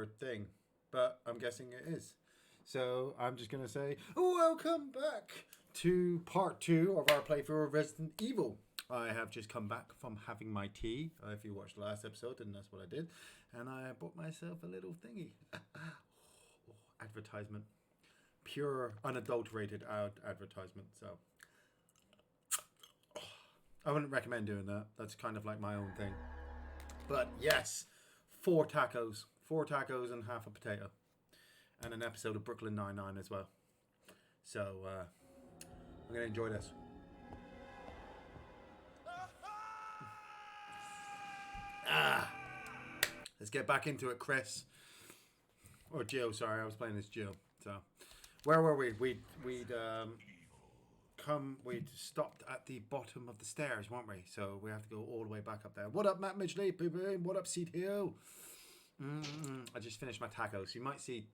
your thing, but I'm guessing it is. So I'm just gonna say, welcome back to part 2 of our playthrough of Resident Evil. I have just come back from having my tea. If you watched the last episode, then that's what I did, and I bought myself a little thingy. Advertisement, pure unadulterated advertisement. So I wouldn't recommend doing that. That's kind of like my own thing. But yes, 4 tacos and half a potato, and an episode of Brooklyn Nine-Nine as well. So I'm gonna enjoy this. Let's get back into it, Chris. Or Jill, sorry, I was playing as Jill. So where were we? We'd stopped at the bottom of the stairs, weren't we? So we have to go all the way back up there. What up, Matt Midgley? What up, CTO? I just finished my tacos. You might see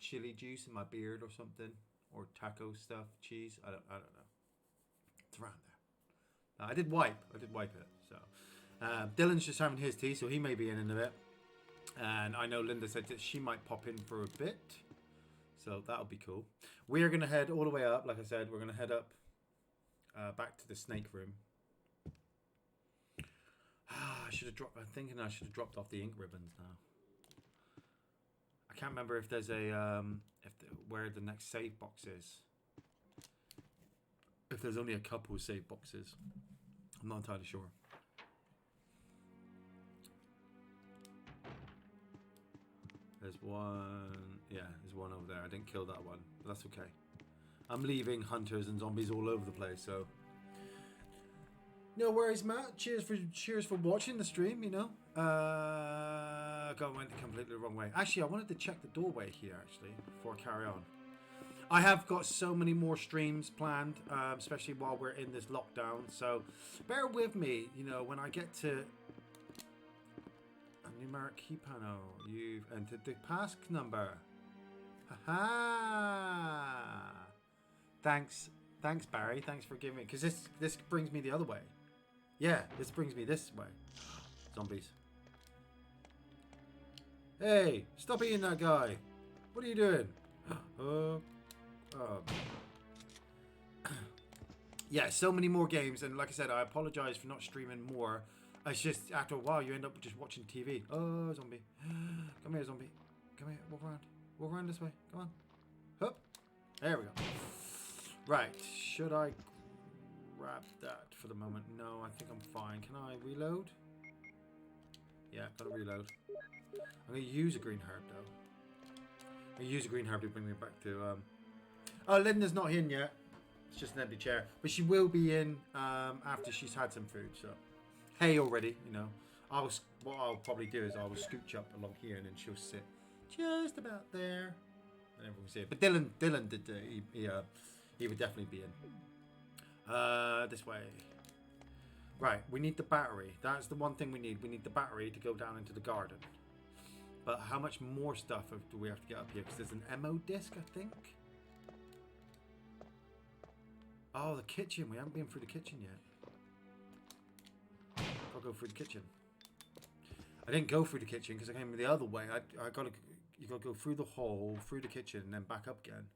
chili juice in my beard or something, or taco stuff, cheese. I don't know. It's around there. I did wipe it. So Dylan's just having his tea, so he may be in a bit. And I know Linda said that she might pop in for a bit. So that'll be cool. We're going to head all the way up. Like I said, we're going to head up back to the snake room. I'm thinking I should have dropped off the ink ribbons now. I can't remember if there's where the next save box is. If there's only a couple of save boxes. I'm not entirely sure. There's one. Yeah, there's one over there. I didn't kill that one, but that's okay. I'm leaving hunters and zombies all over the place, so no worries, Matt. Cheers for watching the stream. You know, went completely the wrong way. Actually, I wanted to check the doorway here before I carry on. I have got so many more streams planned, especially while we're in this lockdown. So bear with me. You know, when I get to numeric key panel, you've entered the pass number. Haha! Thanks, Barry. Thanks for giving me, because this brings me the other way. Yeah, this brings me this way. Zombies. Hey, stop eating that guy. What are you doing? Yeah, so many more games, and like I said, I apologize for not streaming more. It's just, after a while, you end up just watching TV. Oh, zombie. Come here, zombie. Come here. Walk around. Walk around this way. Come on. Hup. There we go. Right. Should I grab that for the moment? No, I think I'm fine. Can I reload? Yeah, gotta reload. I'm going to use a green herb, though. I'm going to use a green herb to bring me back to... Oh, Linda's not in yet. It's just an empty chair. But she will be in after she's had some food, so... Hey, already, you know. What I'll probably do is I will scooch up along here, and then she'll sit just about there, and everyone will see it. But Dylan did. He would definitely be in. This way. Right, we need the battery. That's the one thing we need. We need the battery to go down into the garden. But how much more stuff do we have to get up here? Because there's an ammo disc, I think. Oh, the kitchen. We haven't been through the kitchen yet. I'll go through the kitchen. I didn't go through the kitchen because I came the other way. You gotta go through the hole, through the kitchen, and then back up again.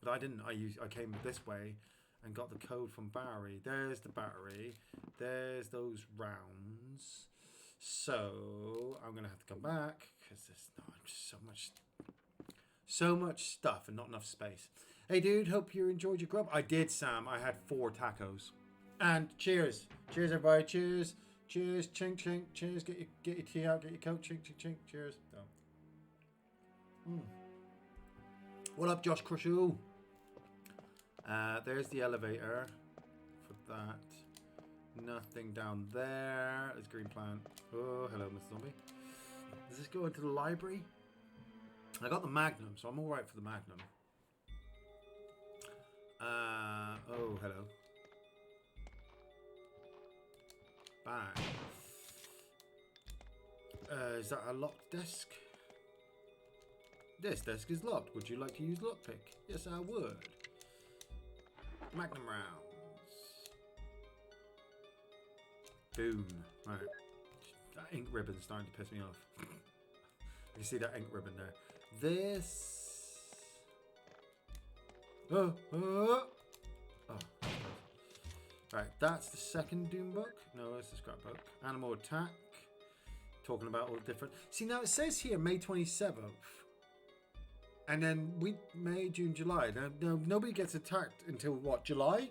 But I didn't. I came this way and got the code from Barry. There's the battery. There's those rounds. So I'm gonna have to come back because there's just so much stuff and not enough space. Hey, dude. Hope you enjoyed your grub. I did, Sam. I had 4 tacos. And cheers, everybody. Cheers. Cheers, chink, chink, cheers, get your tea out, get your coat, chink, chink, chink, cheers. No. What up, Josh Crushu? There's the elevator for that. Nothing down there. There's green plant. Oh, hello, Mr. Zombie. Does this go into the library? I got the Magnum, so I'm alright for the Magnum. Oh, hello. Bang. Is that a locked desk? This desk is locked. Would you like to use lockpick? Yes, I would. Magnum rounds. Boom. Right. That ink ribbon's starting to piss me off. I You see that ink ribbon there. This. Oh. Right, that's the second Doom book. No, it's the scrapbook. Animal Attack. Talking about all the different. See, now it says here May 27th. And then May, June, July. Now, nobody gets attacked until what, July?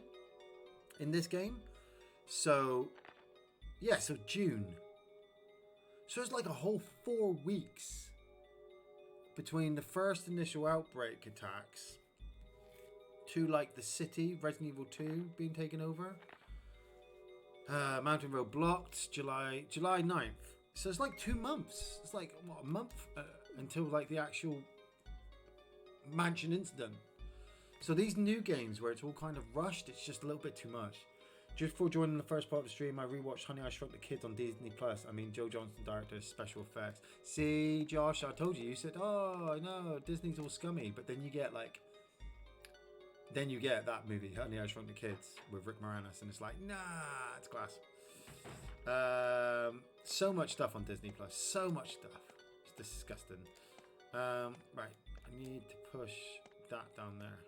In this game? So, yeah, so June. So it's like a whole 4 weeks between the first initial outbreak attacks to like the city, Resident Evil 2 being taken over. Mountain Road blocked, July 9th. So it's like 2 months. It's like, what, a month until like the actual mansion incident. So these new games where it's all kind of rushed, it's just a little bit too much. Just before joining the first part of the stream, I rewatched Honey, I Shrunk the Kids on Disney Plus. I mean, Joe Johnston directed special effects. See, Josh, I told you. You said, oh, no, Disney's all scummy. But then you get that movie, Honey, I Shrunk the Kids, with Rick Moranis. And it's like, nah, it's class. So much stuff on Disney Plus. So much stuff. It's disgusting. Right. I need to push that down there.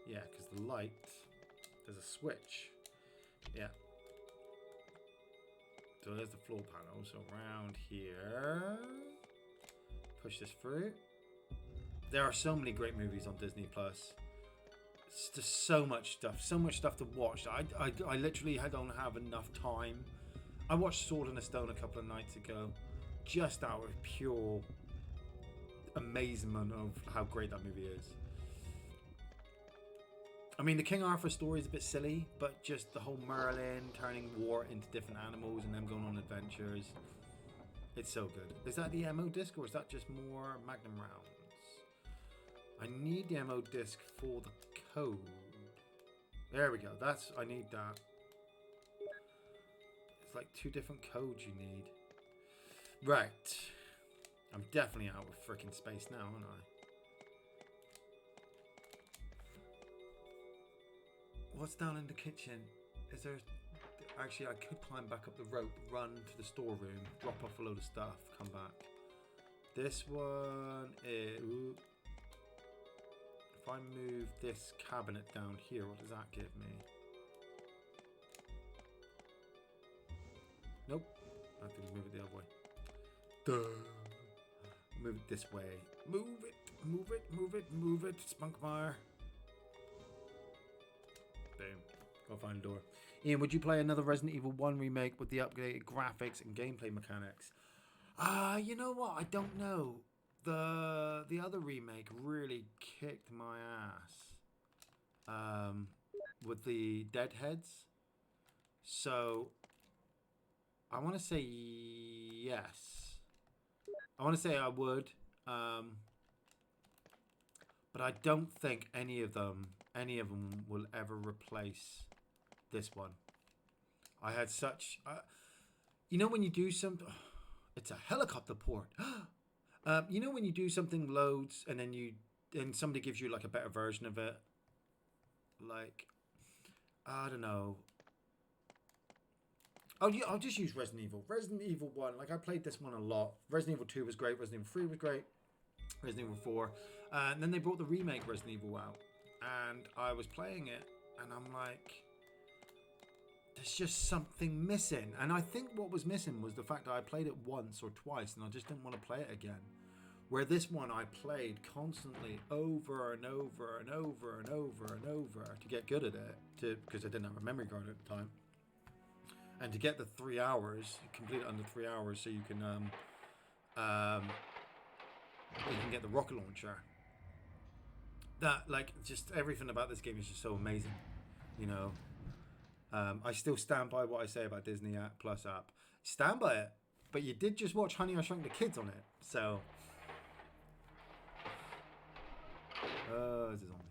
Yeah, because the light, there's a switch. Yeah. So there's the floor panel. So around here, push this through. There are so many great movies on Disney Plus. It's just so much stuff to watch. I literally don't have enough time. I watched Sword in the Stone a couple of nights ago, just out of pure amazement of how great that movie is. I mean, the King Arthur story is a bit silly, but just the whole Merlin turning war into different animals and them going on adventures. It's so good. Is that the MO disc or is that just more Magnum rounds? I need the MO disc for the code. There we go. I need that. It's like 2 different codes you need. Right. I'm definitely out of freaking space now, aren't I? What's down in the kitchen? Is there... Actually, I could climb back up the rope, run to the storeroom, drop off a load of stuff, come back. This one is... Ooh. If I move this cabinet down here, what does that give me? Nope. I have to move it the other way. Duh. Move it this way. Move it, move it, move it, move it, Spunkmeyer. Boom. Go find a door. Ian, would you play another Resident Evil 1 remake with the updated graphics and gameplay mechanics? You know what? I don't know. The other remake really kicked my ass with the deadheads. So I want to say yes. I want to say I would, but I don't think any of them will ever replace this one. I had such, you know, when you do something, it's a helicopter port. You know when you do something loads and then somebody gives you like a better version of it, like, I don't know. I'll just use Resident Evil. Resident Evil 1, like I played this one a lot. Resident Evil 2 was great. Resident Evil 3 was great. Resident Evil 4. And then they brought the remake Resident Evil out. And I was playing it and I'm like, there's just something missing. And I think what was missing was the fact that I played it once or twice and I just didn't want to play it again. Where this one I played constantly over and over and over and over and over to get good at it, because I didn't have a memory card at the time. And to get the 3 hours, complete it under 3 hours, so you can get the rocket launcher. That, like, just everything about this game is just so amazing, you know. I still stand by what I say about Disney Plus app. Stand by it. But you did just watch Honey, I Shrunk the Kids on it, so. This is on me.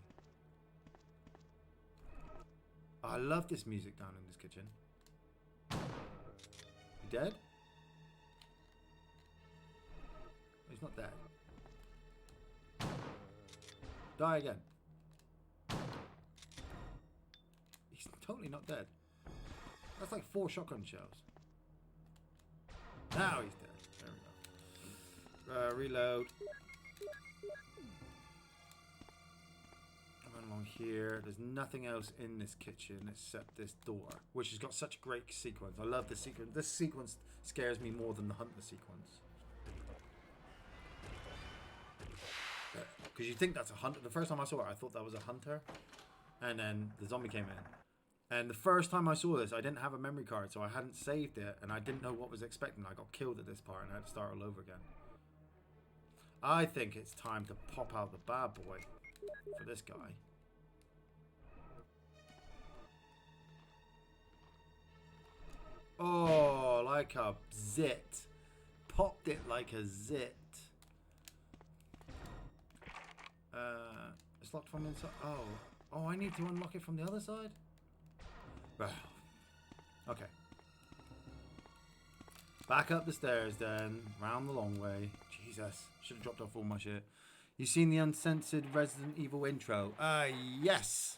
I love this music down in this kitchen. You dead? He's not dead. Die again. He's totally not dead. That's like 4 shotgun shells. Now he's dead. There we Reload. Run along here. There's nothing else in this kitchen except this door, which has got such a great sequence. I love this sequence. This sequence scares me more than the hunter sequence. Because you think that's a hunter. The first time I saw it, I thought that was a hunter. And then the zombie came in. And the first time I saw this, I didn't have a memory card, so I hadn't saved it. And I didn't know what was expecting. I got killed at this part, and I had to start all over again. I think it's time to pop out the bad boy for this guy. Oh, like a zit. Popped it like a zit. It's locked from inside. Oh, I need to unlock it from the other side? Well, okay. Back up the stairs then. Round the long way. Jesus. Should have dropped off all my shit. You seen the uncensored Resident Evil intro? Yes.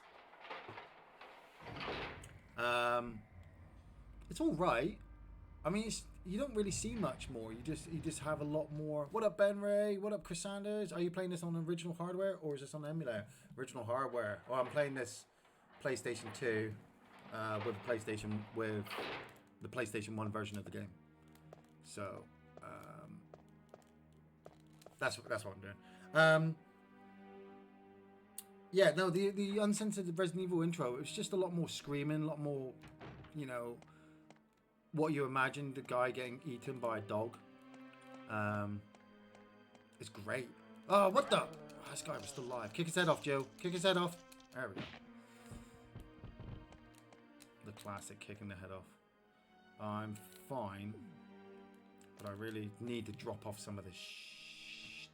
It's all right. I mean, you don't really see much more. You just have a lot more. What up, Ben Ray? What up, Chris Sanders? Are you playing this on original hardware or is this on emulator? Original hardware. Oh, I'm playing this PlayStation 2 with the PlayStation 1 version of the game. So that's what I'm doing. Yeah, no, the uncensored Resident Evil intro. It was just a lot more screaming, a lot more, you know, what you imagine, the guy getting eaten by a dog. It's great. Oh, what the? Oh, this guy was still alive. Kick his head off, Joe. Kick his head off. There we go. The classic kicking the head off. I'm fine. But I really need to drop off some of this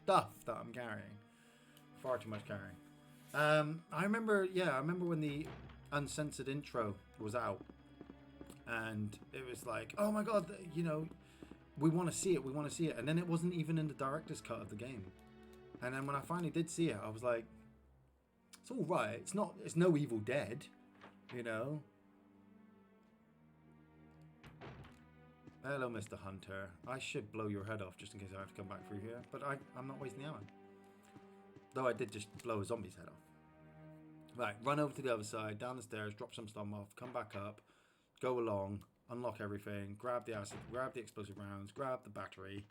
stuff that I'm carrying. Far too much carrying. I remember when the uncensored intro was out. And it was like, oh my god, you know, we want to see it, and then it wasn't even in the director's cut of the game. And then when I finally did see it, I was like, it's all right. It's no Evil Dead, you know. Hello, Mr. Hunter. I should blow your head off just in case I have to come back through here, but I'm not wasting the ammo. Though I did just blow a zombie's head off. Right, run over to the other side, down the stairs, drop some stuff off, come back up. Go along, unlock everything, grab the acid, grab the explosive rounds, grab the battery,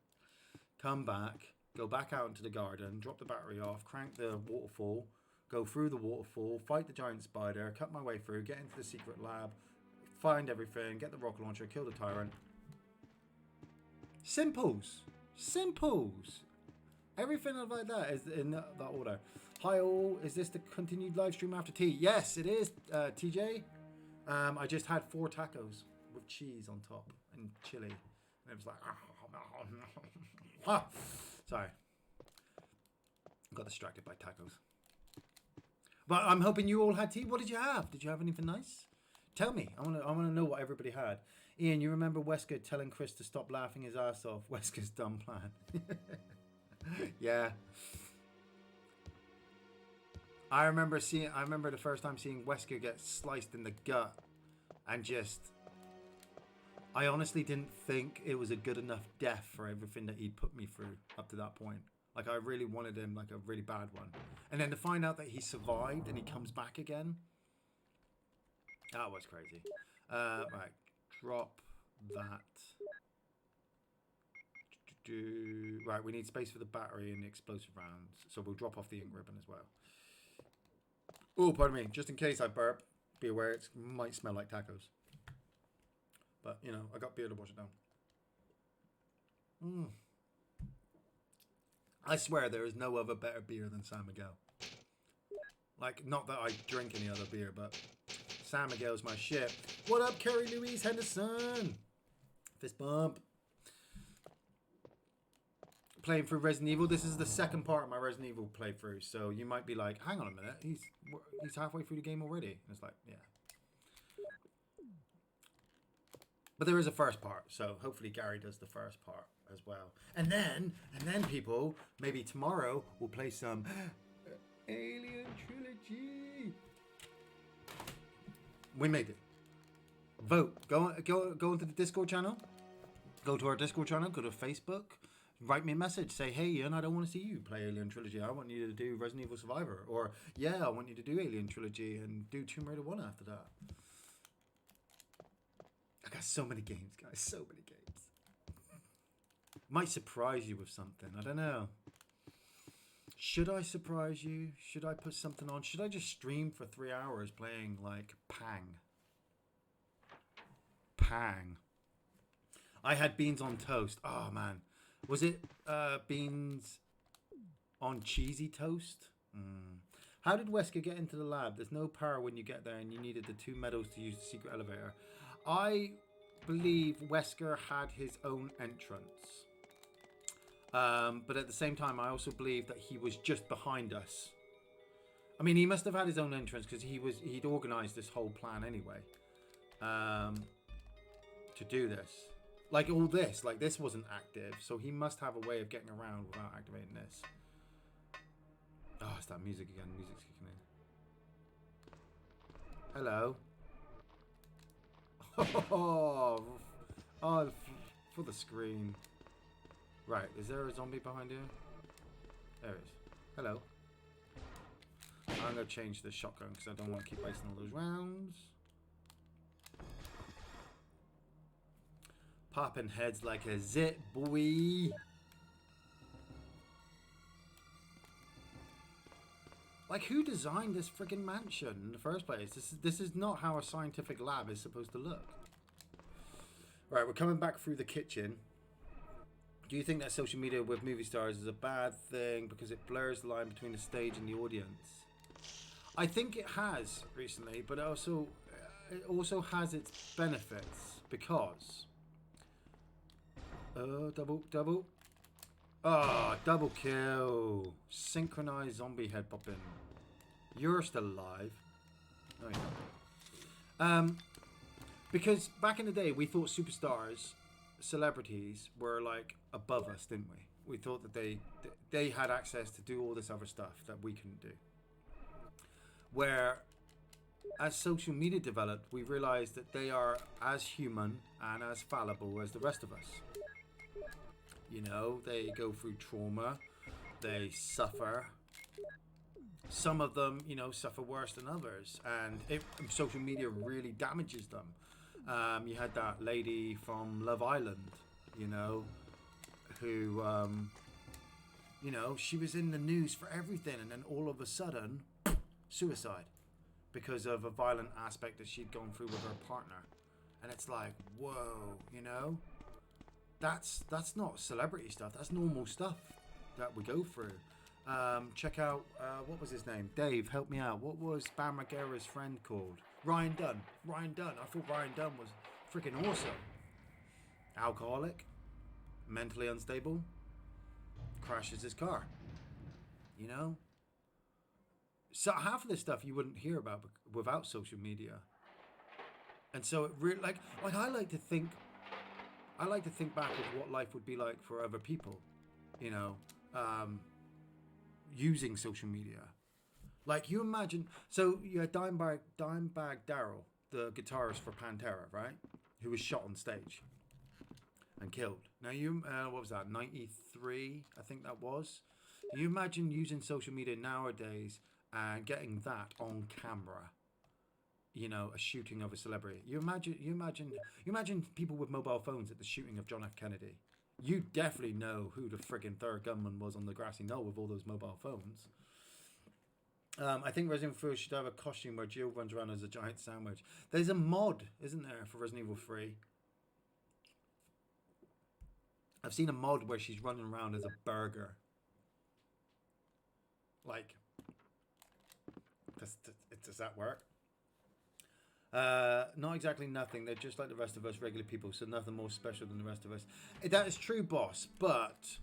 come back, go back out into the garden, drop the battery off, crank the waterfall, go through the waterfall, fight the giant spider, cut my way through, get into the secret lab, find everything, get the rocket launcher, kill the tyrant. Simples. Simples. Everything like that is in that order. Hi all, is this the continued live stream after tea? Yes, it is, TJ. I just had 4 tacos with cheese on top and chili. And it was like, sorry. Got distracted by tacos. But I'm hoping you all had tea. What did you have? Did you have anything nice? Tell me. I want to know what everybody had. Ian, you remember Wesker telling Chris to stop laughing his ass off? Wesker's dumb plan. Yeah. I remember the first time seeing Wesker get sliced in the gut, and I honestly didn't think it was a good enough death for everything that he'd put me through up to that point. Like, I really wanted him, like, a really bad one. And then to find out that he survived and he comes back again, that was crazy. Right, drop that. Right, we need space for the battery and the explosive rounds, so we'll drop off the ink ribbon as well. Oh, pardon me. Just in case I burp, be aware it might smell like tacos. But, you know, I got beer to wash it down. I swear there is no other better beer than San Miguel. Like, not that I drink any other beer, but San Miguel's my shit. What up, Carrie Louise Henderson? Fist bump. Playing through Resident Evil. This is the second part of my Resident Evil playthrough, so you might be like, hang on a minute, he's halfway through the game already. And it's like, yeah. But there is a first part, so hopefully Gary does the first part as well. And then people, maybe tomorrow, we'll play some Alien Trilogy. We made it. Vote. Go into the Discord channel. Go to our Discord channel. Go to Facebook. Write me a message. Say, hey, Ian, I don't want to see you play Alien Trilogy. I want you to do Resident Evil Survivor. Or, yeah, I want you to do Alien Trilogy and do Tomb Raider 1 after that. I got so many games, guys. So many games. Might surprise you with something. I don't know. Should I surprise you? Should I put something on? Should I just stream for 3 hours playing, like, Pang? Pang. I had beans on toast. Oh, man. Was it beans on cheesy toast? How did Wesker get into the lab? There's no power when you get there and you needed the 2 medals to use the secret elevator. I believe Wesker had his own entrance. But at the same time, I also believe that he was just behind us. I mean, he must have had his own entrance because he'd organised this whole plan anyway. To do this. Like all this. Like this wasn't active. So he must have a way of getting around without activating this. Oh, it's that music again. Music's kicking in. Hello. Oh, for the screen. Right, is there a zombie behind you? There is. Hello. I'm going to change the shotgun because I don't want to keep wasting all those rounds. Popping heads like a zit, boy. Like, who designed this friggin' mansion in the first place? This is not how a scientific lab is supposed to look. Right, we're coming back through the kitchen. Do you think that social media with movie stars is a bad thing because it blurs the line between the stage and the audience? I think it has recently, but it also has its benefits because... double. Ah, double kill. Synchronized zombie head popping. You're still alive. No, you're not. Because back in the day, we thought superstars, celebrities, were like above us, didn't we? We thought that they had access to do all this other stuff that we couldn't do. Where, as social media developed, we realized that they are as human and as fallible as the rest of us. You know, they go through trauma, they suffer. Some of them, you know, suffer worse than others, and social media really damages them. You had that lady from Love Island, you know, who, you know, she was in the news for everything, and then all of a sudden, suicide, because of a violent aspect that she'd gone through with her partner. And it's like, whoa, you know? That's not celebrity stuff. That's normal stuff that we go through. Check out, what was his name? Dave, help me out. What was Bam Margera's friend called? Ryan Dunn. Ryan Dunn. I thought Ryan Dunn was freaking awesome. Alcoholic. Mentally unstable. Crashes his car. You know? So half of this stuff you wouldn't hear about without social media. And so it really, like I like to think back of what life would be like for other people, you know, using social media. Like, you imagine, so you had Dimebag Darrell, the guitarist for Pantera, right? Who was shot on stage and killed. Now, what was that, 93, I think that was? Can you imagine using social media nowadays and getting that on camera? You know, a shooting of a celebrity. You imagine people with mobile phones at the shooting of John F. Kennedy. You definitely know who the friggin' third gunman was on the grassy knoll with all those mobile phones. I think Resident Evil 4 should have a costume where Jill runs around as a giant sandwich. There's a mod, isn't there, for Resident Evil 3? I've seen a mod where she's running around as a burger. Like, does that work? Not exactly nothing. They're just like the rest of us, regular people, so nothing more special than the rest of us. That is true, boss, but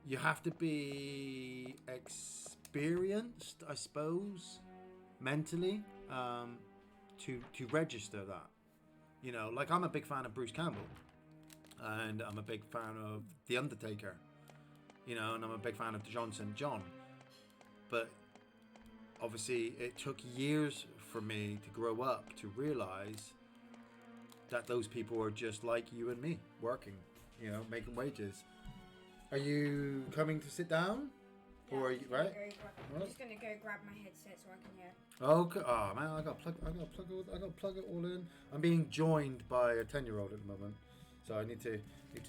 you have to be experienced, I suppose, mentally, to register that. You know, like, I'm a big fan of Bruce Campbell, and I'm a big fan of The Undertaker, you know, and I'm a big fan of Johnson John, but obviously it took years for me to grow up to realize that those people are just like you and me, working, you know, making wages. Are you coming to sit down? Yeah, Or are you, right? I'm just gonna go grab my headset so I can hear. Okay. Oh man, I got plug it all in. I'm being joined by a 10-year-old at the moment, so I need to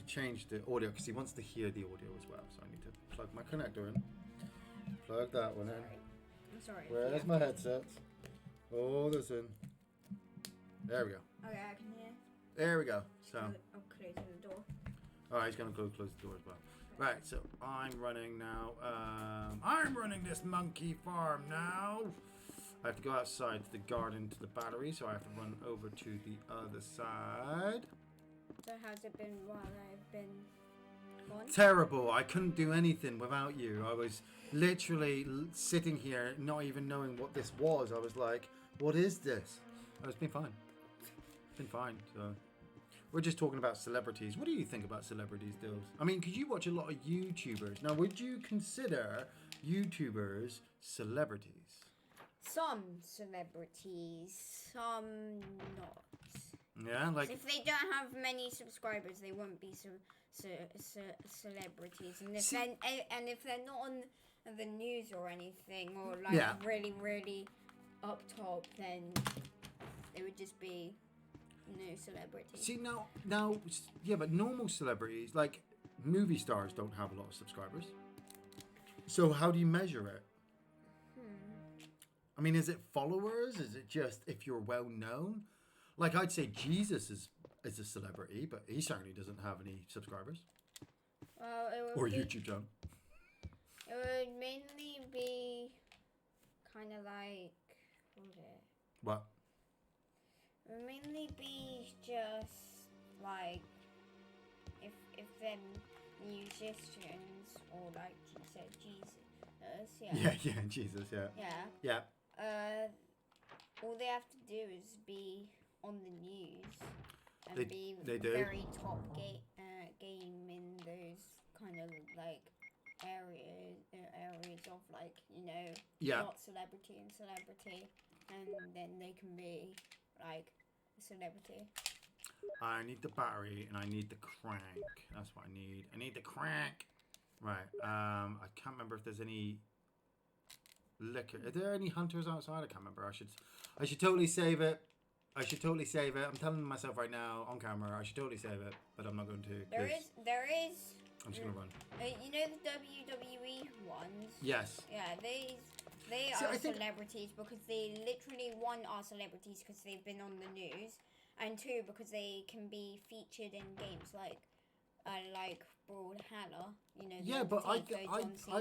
change the audio because he wants to hear the audio as well. So I need to plug my connector in. Plug that one in. I'm sorry. Where's my headset? Oh, this in. There we go. Okay, I can hear. There we go. So. I'm closing the door. All right, he's gonna go close the door as well. Right, so I'm running now. I'm running this monkey farm now. I have to go outside to the garden to the battery, so I have to run over to the other side. So how's it been while I've been gone? Terrible. I couldn't do anything without you. I was literally sitting here not even knowing what this was. I was like, what is this? It's been fine. It's been fine, so... We're just talking about celebrities. What do you think about celebrities, Dills? I mean, because you watch a lot of YouTubers. Now, would you consider YouTubers celebrities? Some celebrities, some not. Yeah, like... So if they don't have many subscribers, they won't be celebrities. And if they're not on the news or anything, or like really, really up top, then they would just be... no celebrity. See, now, yeah, but normal celebrities, like movie stars, don't have a lot of subscribers. So how do you measure it? I mean, is it followers? Is it just if you're well known? Like, I'd say Jesus is a celebrity, but he certainly doesn't have any subscribers. Well, or YouTube channel. It would mainly be kind of like, what was it? What? It would mainly be just like if they're musicians or like you said Jesus, Yeah, Jesus, yeah. All they have to do is be on the news and be they do. very top game in those kind of like areas of like, you know, not celebrity and celebrity, and then they can be like a celebrity. I need the battery and I need the crank. That's what I need. I need the crank. Right. I can't remember if there's any liquor. Are there any hunters outside? I can't remember. I should totally save it. I'm telling myself right now on camera. I should totally save it, but I'm not going to. There is. I'm just gonna run. You know the WWE ones? Yes. Yeah, they are celebrities because they literally, one, are celebrities because they've been on the news, and two, because they can be featured in games like Brawlhalla, you know. Yeah, but I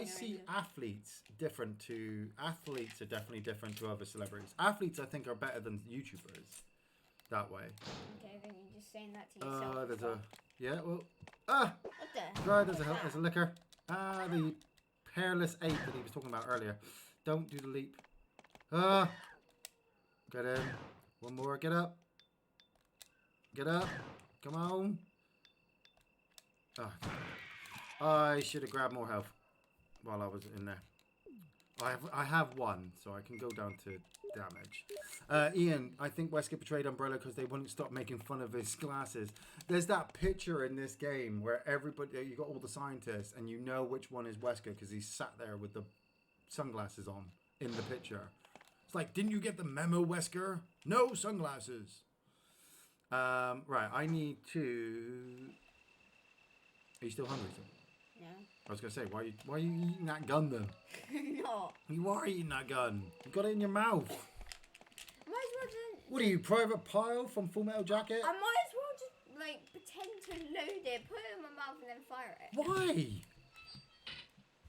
see athletes are definitely different to other celebrities. Athletes, I think, are better than YouTubers that way. Okay, then you're just saying that to yourself. What the? Right, there's a liquor. The perilous ape that he was talking about earlier. Don't do the leap. Get in. One more. Get up. Get up. Come on. I should have grabbed more health while I was in there. I have one, so I can go down to damage. Iain, I think Wesker betrayed Umbrella because they wouldn't stop making fun of his glasses. There's that picture in this game where you got all the scientists, and you know which one is Wesker because he's sat there with the sunglasses on in the picture. It's like, didn't you get the memo, Wesker? No sunglasses. Right, I need to... Are you still hungry, sir? No. I was going to say, why are you eating that gun then? No. You are eating that gun. You got it in your mouth. Might as well just... What are you, Private Pile from Full Metal Jacket? I might as well just, like, pretend to load it, put it in my mouth, and then fire it. Why?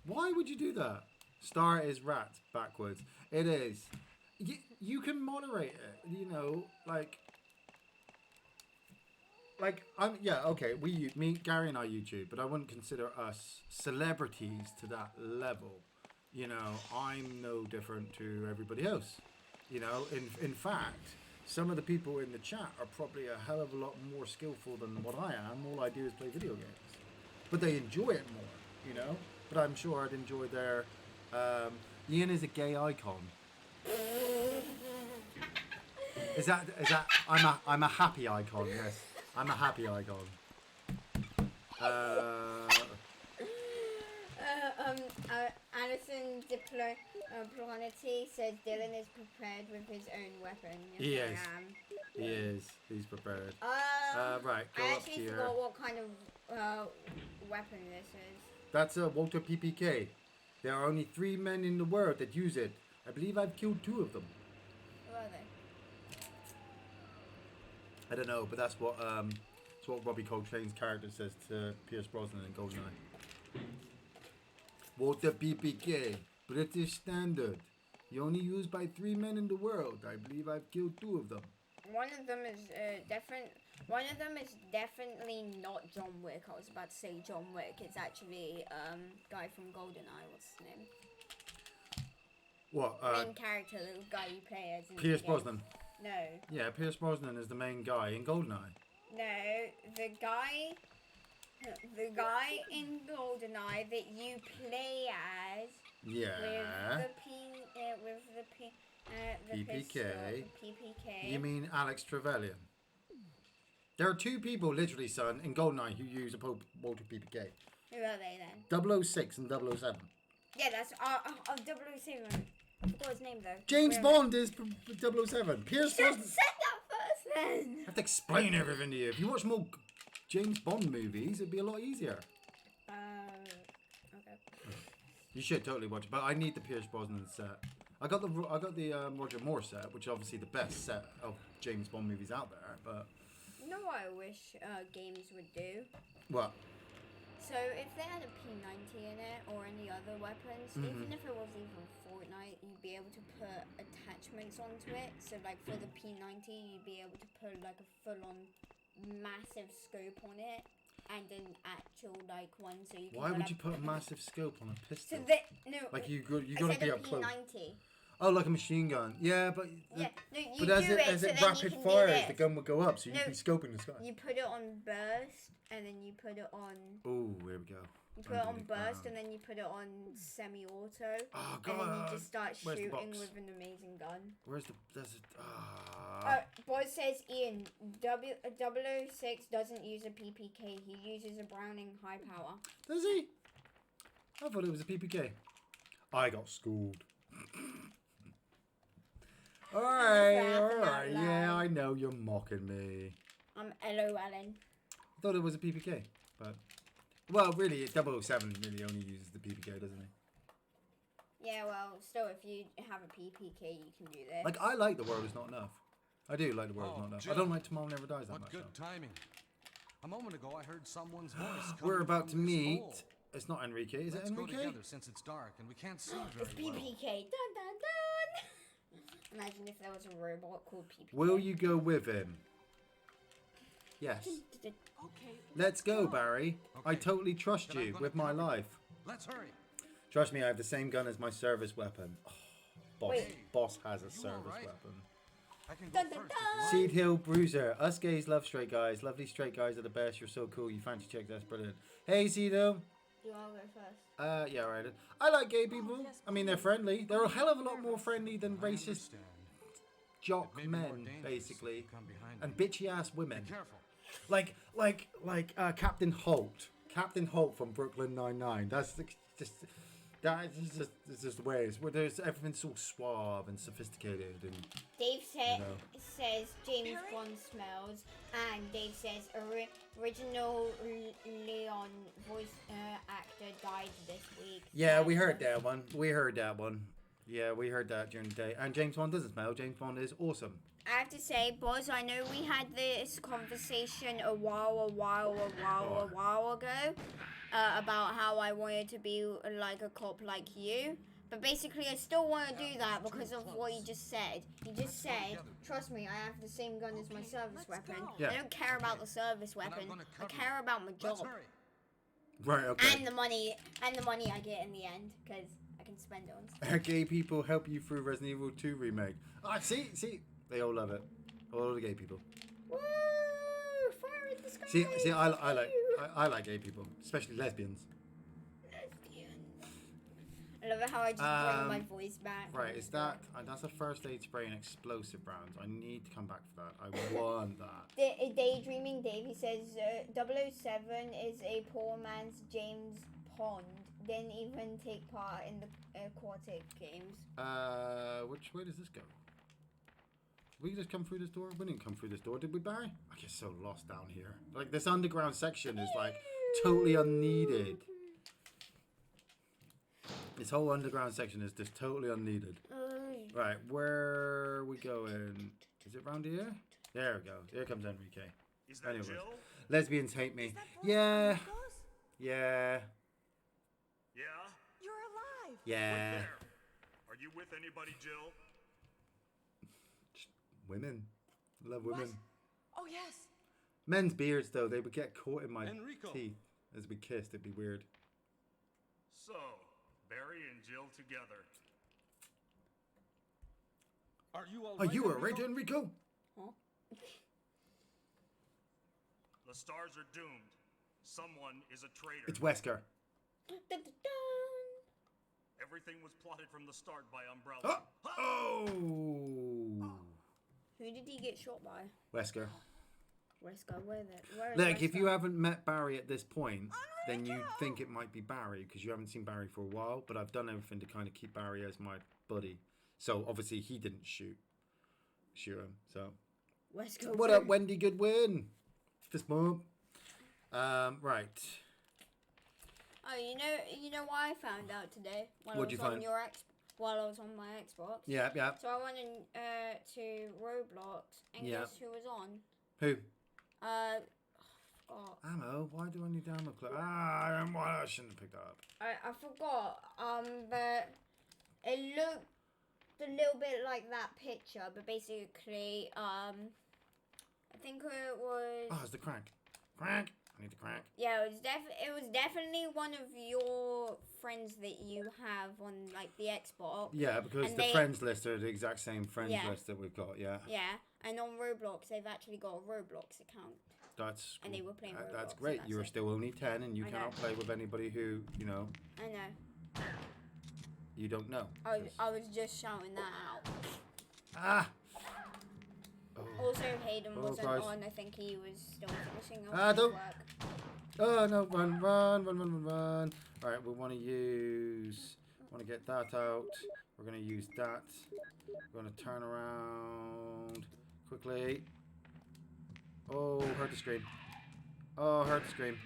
Why would you do that? Star is rat backwards. It is. You can moderate it, you know, like... okay, Gary and I YouTube, but I wouldn't consider us celebrities to that level. You know, I'm no different to everybody else. You know, in fact, some of the people in the chat are probably a hell of a lot more skillful than what I am. All I do is play video games. But they enjoy it more, you know? But I'm sure I'd enjoy their... Iain is a gay icon. Is that... I'm a happy icon, yes. I'm a happy icon. Alison Diplomaty says Dylan is prepared with his own weapon. Yes, He I is. am. He is. He's prepared. Right, go I up actually here. forgot what kind of weapon this is. That's a Walter PPK. There are only 3 men in the world that use it. I believe I've killed 2 of them. Who are they? I don't know, but that's what Robbie Coltrane's character says to Pierce Brosnan in GoldenEye. Walter PPK, British Standard. You only used by 3 men in the world. I believe I've killed 2 of them. One of them is One of them is definitely not John Wick. I was about to say John Wick. It's actually guy from GoldenEye. What's his name? What? Main character, the guy you play as. Pierce Brosnan. No. Yeah, Pierce Brosnan is the main guy in GoldenEye. No, the guy in GoldenEye that you play as. Yeah. With the PPK. pistol, PPK. You mean Alex Trevelyan? There are 2 people, literally, son, in GoldenEye who use a Walter PPK. Who are they then? 006 and 007. Yeah, that's 007. I forgot his name though. James Bond is 007. Pierce Brosnan. Just said that first then. I have to explain everything to you. If you watch more James Bond movies, it'd be a lot easier. Okay. You should totally watch it, but I need the Pierce Brosnan set. I got the Roger Moore set, which is obviously the best set of James Bond movies out there. But you know what I wish games would do? What? So if they had a P90 in it or any other weapons, even if it was even Fortnite, you'd be able to put attachments onto it. So like for the P90, you'd be able to put like a full-on massive scope on it. And an actual like one, so you can. Why would you put a massive scope on a pistol? So that no. Like you got to be up close. P90. Oh, like a machine gun. Yeah, but but as it rapid fires, the gun will go up, so you'd be scoping the sky. You put it on burst, and then you put it on. Oh, here we go. You put it on burst, and then you put it on semi-auto. Oh God! And then you just start shooting box? with an amazing gun. Where's the? There's Boy says Iain, 006 doesn't use a PPK. He uses a Browning high power. Does he? I thought it was a PPK. I got schooled. Alright. Yeah, I know you're mocking me. I'm LOLing. I thought it was a PPK, but well, really, 007 really only uses the PPK, doesn't he? Yeah, well, still, if you have a PPK, you can do this. Like, I like The World Is Not Enough. I do like The World Is Not Enough. Jim, I don't like Tomorrow Never Dies that what much. good timing. A moment ago, I heard someone's voice. We're about to from this meet. hole. It's not Enrique. Is Let's it go Enrique? together since it's dark and we can't see It's very well. PPK. Dun dun dun. Imagine if there was a robot called PPK. Will you go with him? Yes. Okay. Let's go, Barry. I Okay. totally trust Then I'm you gonna with my cover you. life. Let's hurry. Trust me, I have the same gun as my service weapon. Oh, boss. Wait. Boss has a You service alright? weapon. I can go Dun, dun, first. dun. if you Seed Hill Bruiser. Us gays love straight guys. Lovely straight guys are the best. You're so cool. You fancy chicks. That's brilliant. Hey, Seed Hill. You want to go first? Yeah, right. I like gay people. I mean, they're friendly. They're a hell of a lot more friendly than want. I racist understand. jock It may be more men, dangerous basically, if you come behind and me. bitchy ass women. Be careful. Like Captain Holt. Captain Holt from Brooklyn Nine-Nine. That's just it's just the way it's where there's everything's so suave and sophisticated and Dave know. says James Bond smells, and Dave says original Leon voice actor died this week. yeah, we heard that one. Yeah, we heard that during the day. And James Bond doesn't smell. James Bond is awesome. I have to say, Boz, I know we had this conversation a while ago about how I wanted to be like a cop like you. But basically, I still want to do that because of what you just said. You just said, trust me, I have the same gun as my service weapon. Yeah. I don't care about the service weapon. I care about my Let's job. hurry. Right, okay. And the money I get in the end, because I can spend it on stuff. Gay people help you through Resident Evil 2 remake. Ah, see, they all love it. All the gay people. Woo! Fire in the sky! See, I like gay people, especially lesbians. I love it how I just bring my voice back. Right, is that that's a first aid spray and explosive rounds. I need to come back for that. I want that. Daydreaming Dave, he says 007 is a poor man's James Bond. didn't even take part in the aquatic games. Which way does this go? We just come through this door? We didn't come through this door, did we, Barry? I get so lost down here. Like, this underground section is, like, totally unneeded. This whole underground section is just totally unneeded. Right, where are we going? Is it round here? There we go. Here comes Enrique. Is that Anyways, Jill? lesbians hate me. Yeah. Yeah. Yeah? You're alive. Yeah. There. Are you with anybody, Jill? Women. I love women. Oh yes. Men's beards, though, they would get caught in my Enrico. teeth as we kissed. It'd be weird. So, Barry and Jill together. Are you all Are right, you Enrico? alright, Enrico? Huh? The stars are doomed. Someone is a traitor. It's Wesker. Everything was plotted from the start by Umbrella. Oh! Oh! Who did he get shot by? Wesker. Wesker, where is Look, if Wesker? you haven't met Barry at this point, then you think it might be Barry because you haven't seen Barry for a while. But I've done everything to kind of keep Barry as my buddy. So obviously he didn't shoot him. So Wesker, what up, Wendy Goodwin? Fist bump. Right. Oh, you know what I found out today while What'd I you was on find? while I was on my Xbox. Yeah, yeah. So I went to Roblox and Yeah. guess who was on? Who? Forgot. Ammo? Why do I need ammo? I shouldn't have picked that up. I forgot. But it looked a little bit like that picture, but basically, I think it was. Oh, it's the crank. Crank. I need the crank. Yeah, it was definitely one of your friends that you have on like the Xbox. Yeah, because And the they- friends list are the exact same friends Yeah. list that we've got. Yeah, Yeah, and on Roblox they've actually got a Roblox account. that's. And they were playing That's Roblox, and great. that's You're it. still only 10, and you I cannot know. play with anybody who I know. you don't know. I was just shouting that out. Ah. Oh. Also, Hayden Oh, wasn't guys. on. I think he was still finishing up Ah, his don't- work. Oh no! Run! Run! Run! Run! Run! Run! All right, we want to use. Want to get that out. We're gonna use that. We're gonna turn around quickly. Oh, heard the scream. Oh, heard the scream.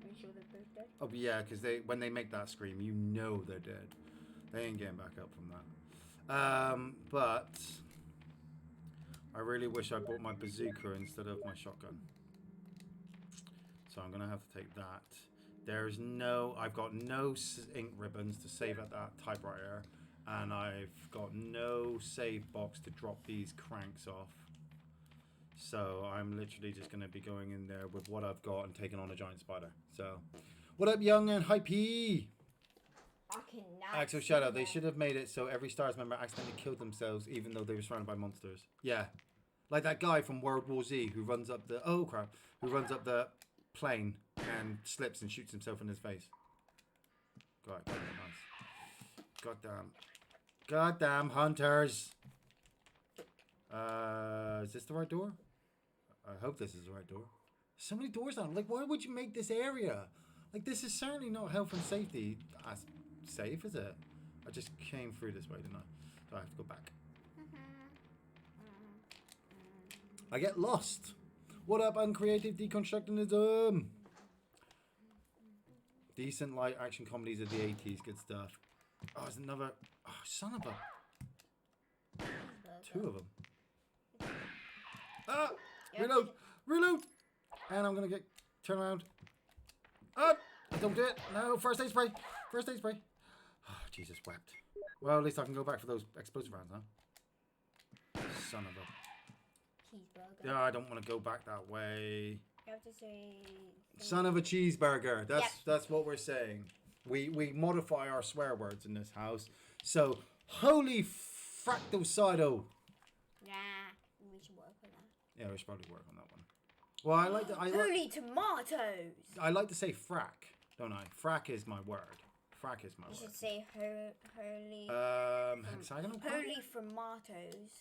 Are you sure they're both dead? Oh yeah, because when they make that scream, you know they're dead. They ain't getting back up from that. But I really wish I bought my bazooka instead of my shotgun. So I'm gonna have to take that. I've got no ink ribbons to save at that typewriter, and I've got no save box to drop these cranks off. So I'm literally just gonna be going in there with what I've got and taking on a giant spider. So, what up, young and hypey? I cannot. Axel see shout out. They that. should have made it so every Stars member accidentally killed themselves, even though they were surrounded by monsters. Yeah, like that guy from World War Z who runs up the plane and slips and shoots himself in his face. God, nice. Goddamn hunters. Is this the right door? I hope this is the right door. So many doors on. Like, why would you make this area? Like, this is certainly not health and safety. As safe, is it? I just came through this way, didn't I? So I have to go back. I get lost. What up, uncreative deconstructionism? Decent light action comedies of the 80s. Good stuff. Oh, there's another. Oh, son of a. Two of them. Ah! Yeah. Reload! Reload! And I'm gonna get. Turn around. Ah! Don't do it! No! First aid spray! First aid spray! Oh, Jesus wept. Well, at least I can go back for those explosive rounds now. Son of a. Cheeseburger. Yeah, I don't want to go back that way. You have to say. Son of a cheeseburger. Yep. That's what we're saying. We modify our swear words in this house. So, holy fractosido. Nah, we should work on that. Yeah, we should probably work on that one. Well, Holy tomatoes. I like to say frack, don't I? Frack is my word. Frack is my You word. should say holy. Hexagonal crank? Holy tomatoes.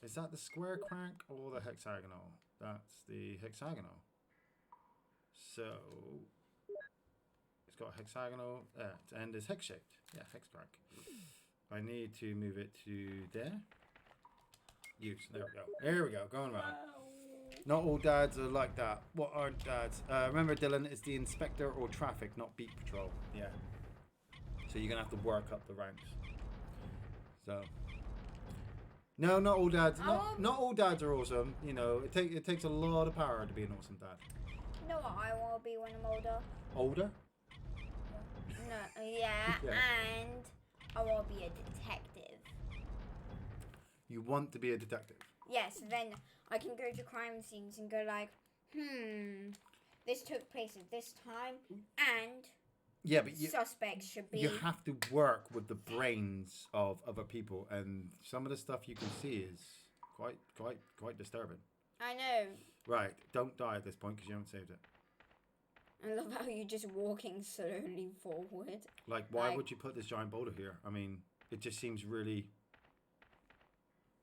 Is that the square crank or the hexagonal? That's the hexagonal. So, it's got hexagonal. And it's hex shaped. Yeah, hex crack. I need to move it to there. Use. There we go. There we go. Going around. Not all dads are like that. What are dads? Remember, Dylan, it's the inspector or traffic, not beat patrol. Yeah. So you're gonna have to work up the ranks. So. No, not all dads. Not all dads are awesome. You know, it takes a lot of power to be an awesome dad. You know what I want to be when I'm older? Older? No, yeah, and I want to be a detective. You want to be a detective? Yes, then I can go to crime scenes and go like, this took place at this time, and yeah, but suspects should be. You have to work with the brains of other people, and some of the stuff you can see is quite disturbing. I know. Right, don't die at this point because you haven't saved it. I love how you're just walking slowly forward. Like, why would you put this giant boulder here? I mean, it just seems really...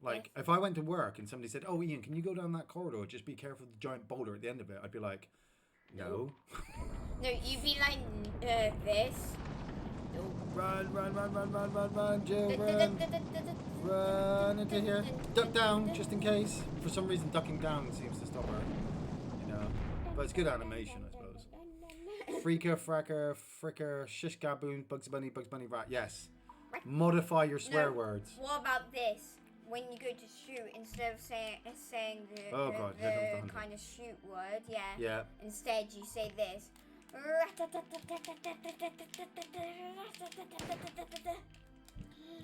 Like, if I went to work and somebody said, oh, Ian, can you go down that corridor? Just be careful of the giant boulder at the end of it. I'd be like, no. No, you'd be like, this. Run, Jill, run. Run into here. Duck down, just in case. For some reason, ducking down seems to stop her. You know. But it's good animation, I suppose. Freaker, fracker, fricker, shish gaboon, Bugs Bunny, rat. Yes. Modify your swear words. What about this? When you go to shoot, instead of saying the kind of shoot word, yeah. Instead, you say this.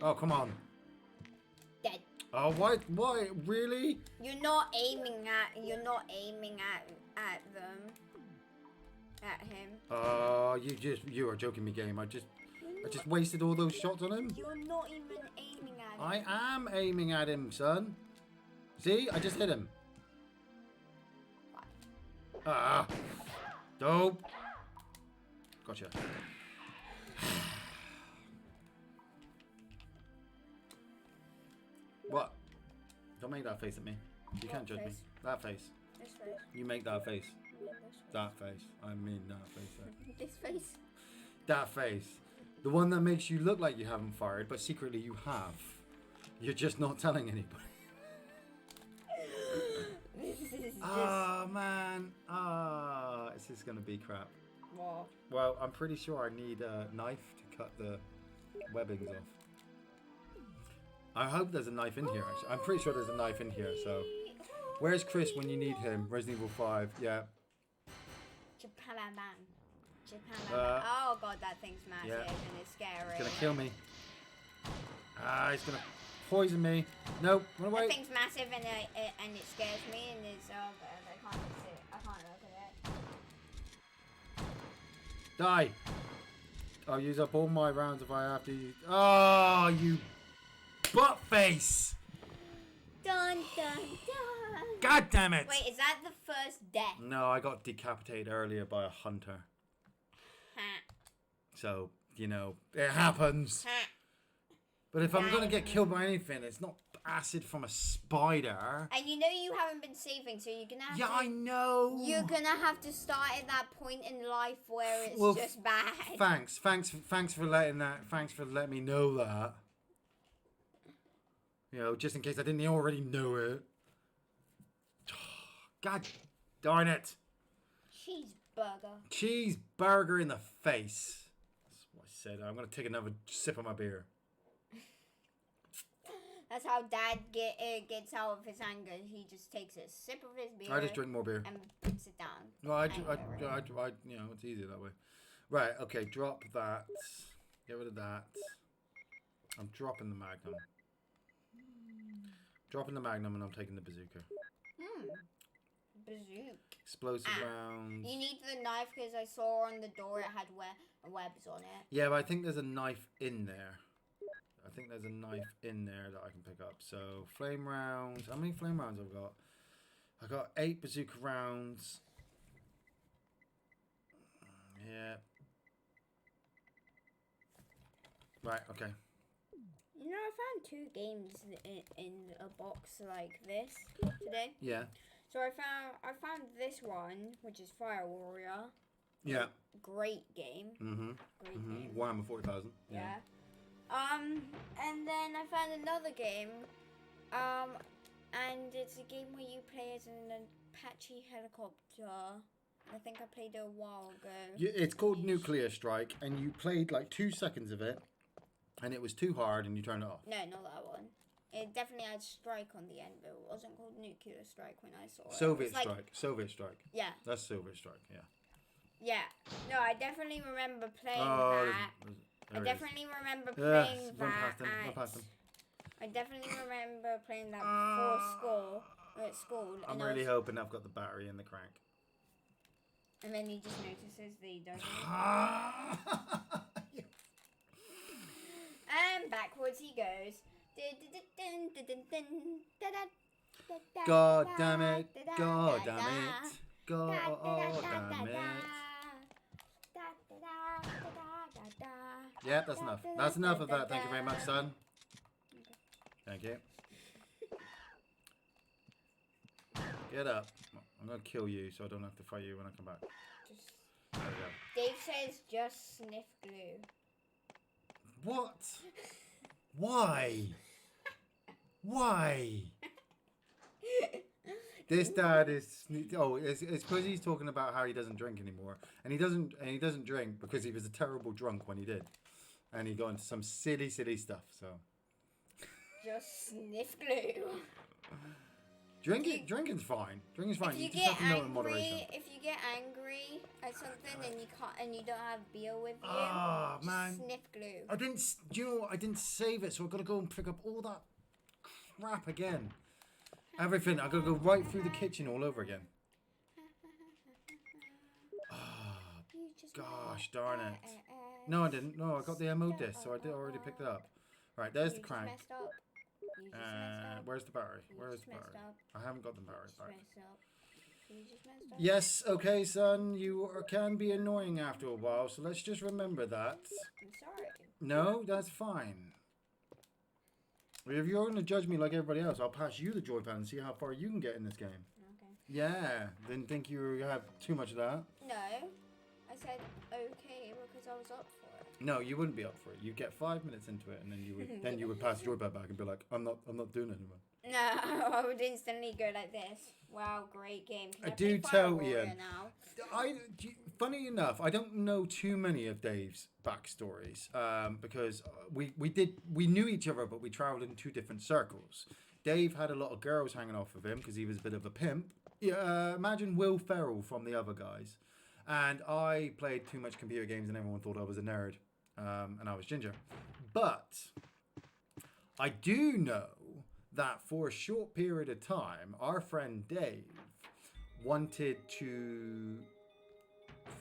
Oh, come on. Dead. Oh, why? Really? You're not aiming at them. At him. Oh, you are joking me, game. I just wasted all those shots on him. You're not even aiming at him. I am aiming at him, son. See? I just hit him. Ah. Dope. Gotcha. What? Don't make that face at me. You can't judge me. That face. This face. You make that face. That face. I mean that face. This face. That face. The one that makes you look like you haven't fired, but secretly you have. You're just not telling anybody. Oh, man. This is going to be crap. What? Well, I'm pretty sure I need a knife to cut the webbings off. I hope there's a knife in here, actually. I'm pretty sure there's a knife in here, so... Where's Chris when you need him? Resident Evil 5, yeah. Oh god, that thing's massive and it's scary. It's gonna kill me. It's gonna poison me. Nope, run away. That thing's massive and it scares me and it's I can't see it. I can't look at it. Die. I'll use up all my rounds if I have to use... Oh, you butt face. Dun dun dun. God damn it. Wait, is that the first death? No, I got decapitated earlier by a hunter. So, you know, it happens. But if I'm going to get killed by anything, it's not acid from a spider. And you know you haven't been saving, so you're going to have to... Yeah, I know. You're going to have to start at that point in life where it's just bad. Thanks for letting me know that. You know, just in case I didn't already know it. God darn it. Cheeseburger in the face. That's what I said. I'm going to take another sip of my beer. That's how Dad gets out of his anger. He just takes a sip of his beer. I just drink more beer. And puts it down. No, I you know, it's easier that way. Right, okay, drop that. Get rid of that. I'm dropping the Magnum. Dropping the Magnum and I'm taking the bazooka. Bazooka. Explosive rounds. You need the knife because I saw on the door it had webs on it. Yeah, but I think there's a knife in there. I think there's a knife in there that I can pick up. So, flame rounds. How many flame rounds I've got? I've got 8 bazooka rounds. Yeah. Right, okay. You know, I found 2 games in a box like this today. Yeah. So I found this one, which is Fire Warrior, Yeah. Great game. Great game. Warhammer 40,000. Yeah. And then I found another game. And it's a game where you play as an Apache helicopter. I think I played it a while ago. It's called Nuclear Strike, and you played like 2 seconds of it, and it was too hard, and you turned it off. No, not that one. It definitely had strike on the end, but it wasn't called Nuclear Strike when I saw it. Soviet Strike. Soviet Strike. Yeah. That's Soviet Strike, yeah. Yeah. No, I definitely remember playing that. I definitely remember playing that. Run past them. I definitely remember playing that before school. At school. I'm really hoping I've got the battery in the crank. And then he just notices that he doesn't. And backwards he goes. God damn it. God damn it. God damn it. Yeah, that's enough. That's enough of that. Thank you very much, son. Thank you. Get up. I'm going to kill you so I don't have to fight you when I come back. There we go. Dave says just sniff glue. What? Why? Why? This dad is it's because he's talking about how he doesn't drink anymore, and he doesn't drink because he was a terrible drunk when he did, and he got into some silly stuff. So just sniff glue. Drinking's fine. Drinking's fine. If you get angry at something and you don't have beer with you, man, sniff glue. I didn't. Do you know what? I didn't save it, so I've got to go and pick up all that crap again. Everything. I've got to go right through the kitchen all over again. Gosh darn it. No, I didn't. No, I got the MO disc, so I already picked it up. Right, there's the crank. Where's the battery? Where's the battery? I haven't got the battery back. Yes, okay, son. You can be annoying after a while, so let's just remember that. I'm sorry. No, that's fine. If you're going to judge me like everybody else, I'll pass you the joypad and see how far you can get in this game. Okay. Yeah, didn't think you have too much of that. No, I said okay because I was up for it. No, you wouldn't be up for it. You'd get 5 minutes into it, and then you would pass the joypad back and be like, I'm not doing it anymore. No, I would instantly go like this. Wow, great game. I do tell Ian. Funny enough, I don't know too many of Dave's backstories because we knew each other, but we travelled in 2 different circles. Dave had a lot of girls hanging off of him because he was a bit of a pimp. Yeah, imagine Will Ferrell from the other guys. And I played too much computer games, and everyone thought I was a nerd, and I was ginger. But I do know that for a short period of time, our friend Dave wanted to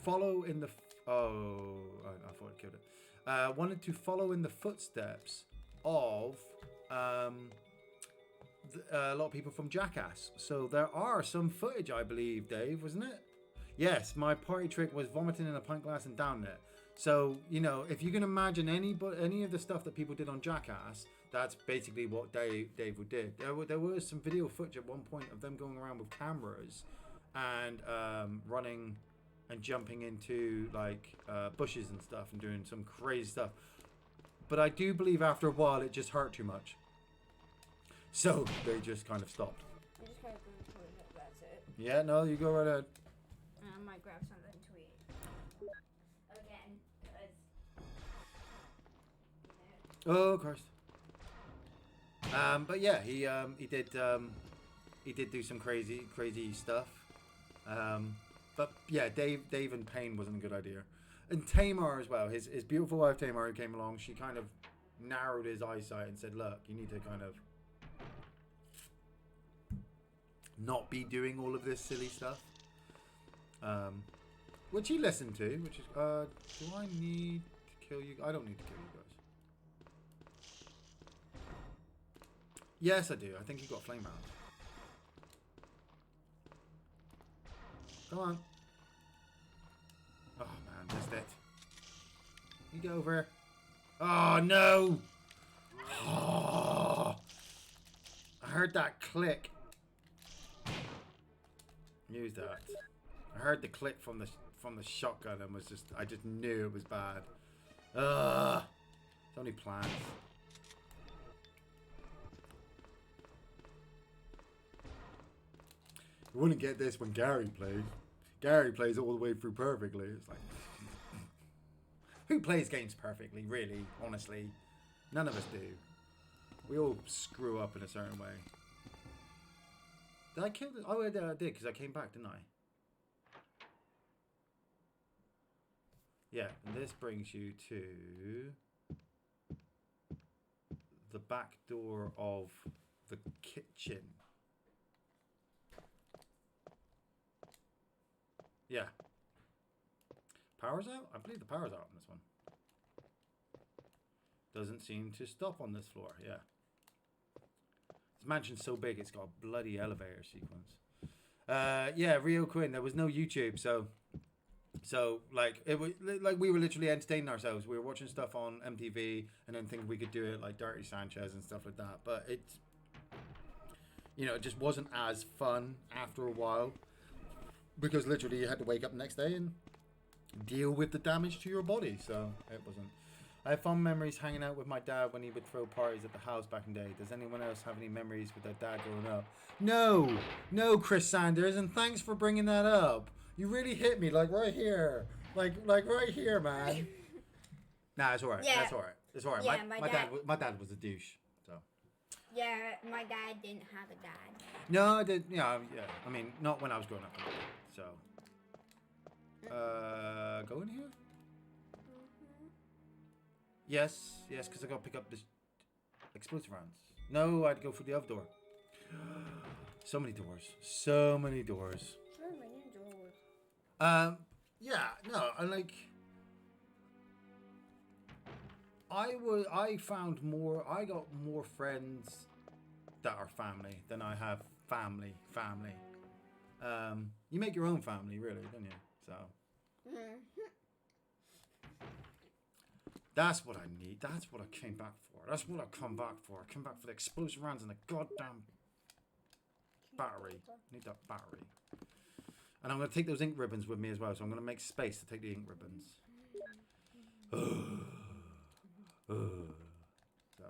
follow in the... I thought I killed it. Wanted to follow in the footsteps of a lot of people from Jackass. So there are some footage, I believe, Dave, wasn't it? Yes, my party trick was vomiting in a pint glass and down it. So, you know, if you can imagine any of the stuff that people did on Jackass, that's basically what Dave did. There was some video footage at one point of them going around with cameras and running and jumping into like bushes and stuff and doing some crazy stuff. But I do believe after a while it just hurt too much. So they just kind of stopped. I'm just going to go to the toilet, that's it. Yeah, no, you go right ahead. I might grab something to eat. Again, because... Oh, Christ. But yeah, he did do some crazy stuff. But yeah, Dave and Payne wasn't a good idea. And Tamar as well, his beautiful wife Tamar, who came along, she kind of narrowed his eyesight and said, look, you need to kind of not be doing all of this silly stuff. Which he listened to, which is, do I need to kill you? I don't need to kill you guys. Yes, I do. I think you got flame round. Come on. Oh, man. Missed it. You get over here. Oh, no. Oh. I heard that click. Use that. I heard the click from from the shotgun and was just, I just knew it was bad. Ugh. It's only plants. You wouldn't get this when Gary plays. Gary plays all the way through perfectly. It's like, who plays games perfectly, really, honestly? None of us do. We all screw up in a certain way. Did I kill this? Oh, I did, because I came back, didn't I? Yeah, and this brings you to the back door of the kitchen. Yeah. Power's out? I believe the power's out on this one. Doesn't seem to stop on this floor, yeah. This mansion's so big, it's got a bloody elevator sequence. Yeah, Rio Quinn, there was no YouTube, so like it was like we were literally entertaining ourselves. We were watching stuff on MTV and then thinking we could do it like Dirty Sanchez and stuff like that. But it's, you know, it just wasn't as fun after a while because literally you had to wake up the next day and deal with the damage to your body. So it wasn't. I have fond memories hanging out with my dad when he would throw parties at the house back in the day. Does anyone else have any memories with their dad growing up? No, Chris Sanders, and thanks for bringing that up. You really hit me, like right here, like right here, man. Nah, it's alright. Yeah. That's alright. It's alright. Yeah, my dad was a douche. So. Yeah, my dad didn't have a dad. No, I did. Yeah. I mean, not when I was growing up. So. Go in here. Yes, because I gotta pick up this explosive rounds. No, I'd go for the other door. So many doors. So many doors. Yeah, no, I like. I got more friends that are family than I have family. You make your own family, really, don't you? So. That's what I need. That's what I came back for. That's what I come back for. I came back for the explosive rounds and the goddamn battery. I need that battery. And I'm going to take those ink ribbons with me as well. So I'm going to make space to take the ink ribbons. So.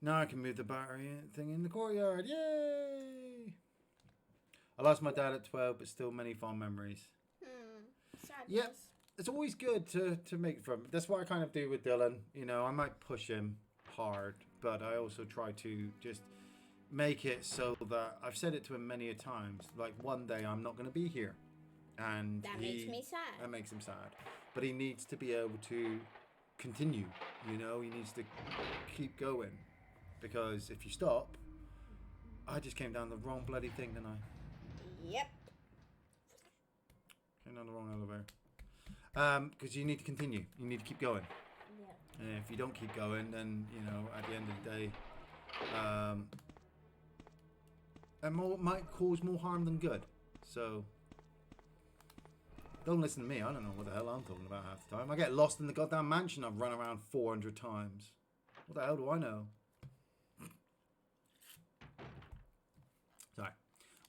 Now I can move the battery thing in the courtyard. Yay! I lost my dad at 12, but still many fond memories. Sadness. Yep. It's always good to make from. That's what I kind of do with Dylan. You know, I might push him hard, but I also try to just make it so that I've said it to him many a times. Like one day I'm not going to be here, and that makes me sad. That makes him sad. But he needs to be able to continue. You know, he needs to keep going, because if you stop, I just came down the wrong bloody thing, didn't I? Yep. Came down the wrong elevator. Because you need to continue. You need to keep going. Yeah. And if you don't keep going, then, you know, at the end of the day, it might cause more harm than good. So, don't listen to me. I don't know what the hell I'm talking about half the time. I get lost in the goddamn mansion I've run around 400 times. What the hell do I know? Sorry.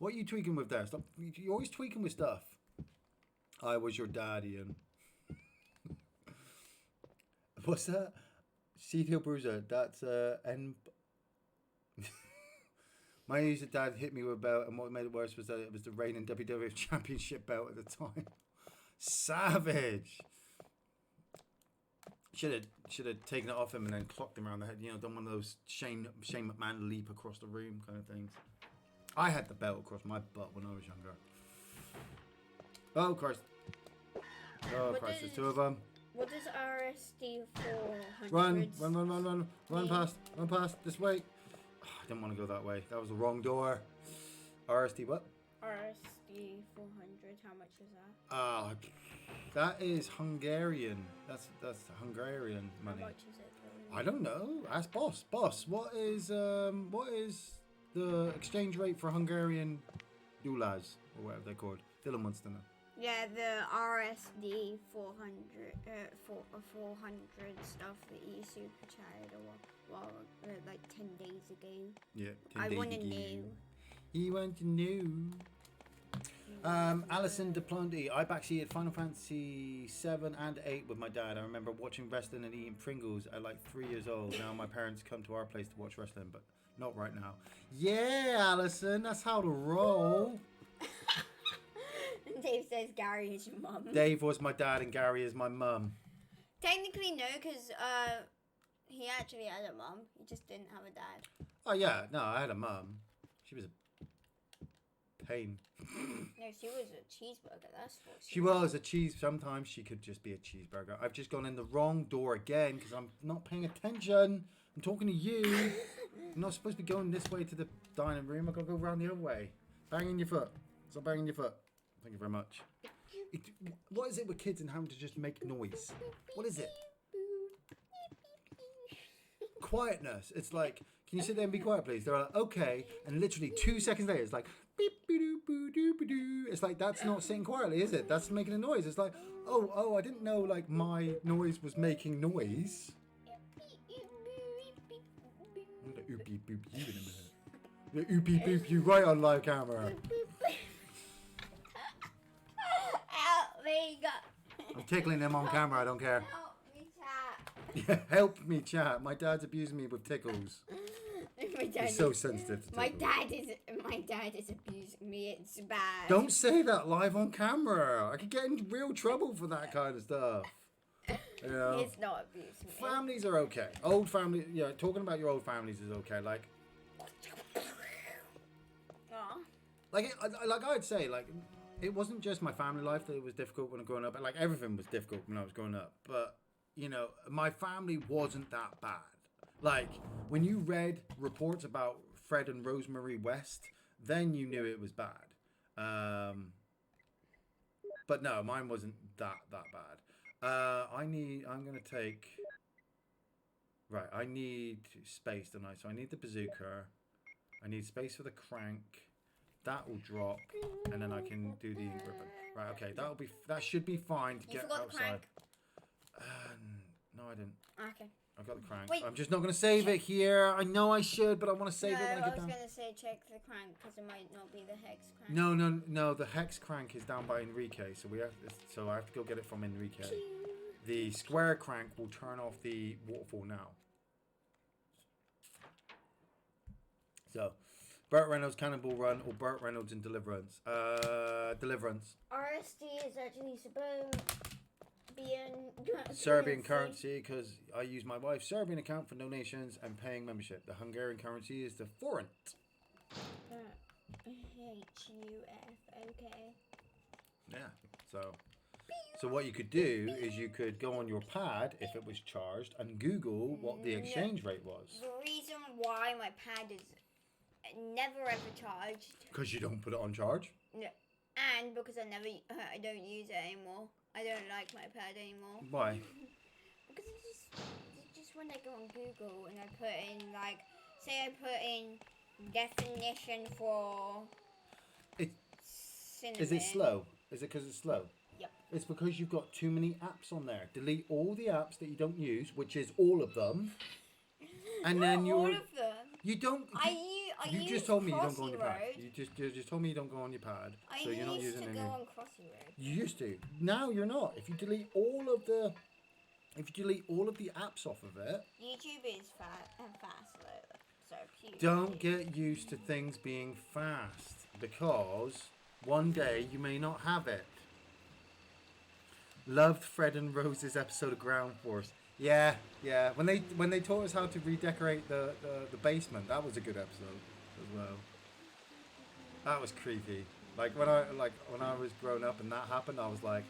What are you tweaking with there? Stop. You're always tweaking with stuff. I was your dad, Ian. What's that? CTO Bruiser. That's my user dad hit me with a belt, and what made it worse was that it was the reigning WWF Championship belt at the time. Savage. Should have taken it off him and then clocked him around the head. You know, done one of those Shane McMahon leap across the room kind of things. I had the belt across my butt when I was younger. Oh Christ! Oh Christ! There's two of them. What does RSD 400? Run past. This way. Oh, I didn't want to go that way. That was the wrong door. RSD what? RSD 400. How much is that? That is Hungarian. That's Hungarian money. How much is it? I don't know. Ask boss. Boss, what is the exchange rate for Hungarian doulas or whatever they're called? Dylan wants to know. Yeah, the RSD 400 stuff that you super chatted like 10 days ago. Yeah, 10 I days want to ago. know. You want to know. Alison Duplanty. I backseated Final Fantasy 7 and 8 with my dad. I remember watching wrestling and eating Pringles at like 3 years old. Now my parents come to our place to watch wrestling, but not right now. Yeah, Alison, that's how to roll. Dave says Gary is your mum. Dave was my dad and Gary is my mum. Technically, no, because he actually had a mum. He just didn't have a dad. Oh, yeah. No, I had a mum. She was a pain. No, she was a cheeseburger. That's what she was. A cheese. Sometimes she could just be a cheeseburger. I've just gone in the wrong door again because I'm not paying attention. I'm talking to you. I'm not supposed to be going this way to the dining room. I've got to go around the other way. Banging your foot. Stop banging your foot. Thank you very much. What is it with kids and having to just make noise? What is it? Quietness. It's like, can you sit there and be quiet, please? They're like, okay. And literally 2 seconds later, it's like, beep, doo, boo, doo, boo, doo. It's like, that's not sitting quietly, is it? That's making a noise. It's like, oh, I didn't know, like, my noise was making noise. I'm going to oopie boop you in a minute. I'm going to oopie boop you right on live camera. Help me, God. I'm tickling them on camera, I don't care. Help me, chat. Yeah, help me, chat. My dad's abusing me with tickles. He's so sensitive to my tickles. My dad is abusing me. It's bad. Don't say that live on camera. I could get in real trouble for that kind of stuff. You know? It's not abusing me. Families are okay. Old family, yeah. Talking about your old families is okay. Like I'd say, like, it wasn't just my family life that it was difficult when I was growing up. Like, everything was difficult when I was growing up. But, you know, my family wasn't that bad. Like, when you read reports about Fred and Rosemary West, then you knew it was bad. But no, mine wasn't that bad. I'm going to take... Right, I need space, don't I? So I need the bazooka. I need space for the crank. That will drop, and then I can do the ink ribbon. Right, okay, that should be fine to get outside. No, I didn't. Okay. I've got the crank. Wait. I'm just not going to save it here. I know I should, but I want to save it when I get down. I was going to say check the crank because it might not be the hex crank. No. The hex crank is down by Enrique, so I have to go get it from Enrique. The square crank will turn off the waterfall now. So, Burt Reynolds Cannonball Run or Burt Reynolds in Deliverance. Deliverance. RSD is actually supposed to be in Serbian currency because I use my wife's Serbian account for donations and paying membership. The Hungarian currency is the forint. HUF, okay. Yeah, so what you could do is you could go on your pad if it was charged and Google what the exchange rate was. The reason why my pad is never ever charged. Because you don't put it on charge? No, and because I don't use it anymore. I don't like my pad anymore. Why? Because it's just when I go on Google and I put in, like, say I put in definition for cinnamon. Is it slow? Is it because it's slow? Yep. It's because you've got too many apps on there. Delete all the apps that you don't use, which is all of them. And then all of them. You don't. You just told me you don't go on your pad. Road. You just told me you don't go on your pad, so you're not using it. I used to go on Crossy Road. You used to. Now you're not. If you delete all of the apps off of it, YouTube is fast, so cute. Don't get used to things being fast because one day you may not have it. Loved Fred and Rose's episode of Ground Force. Yeah. When they taught us how to redecorate the basement, that was a good episode as well. That was creepy. Like when I was growing up and that happened, I was like,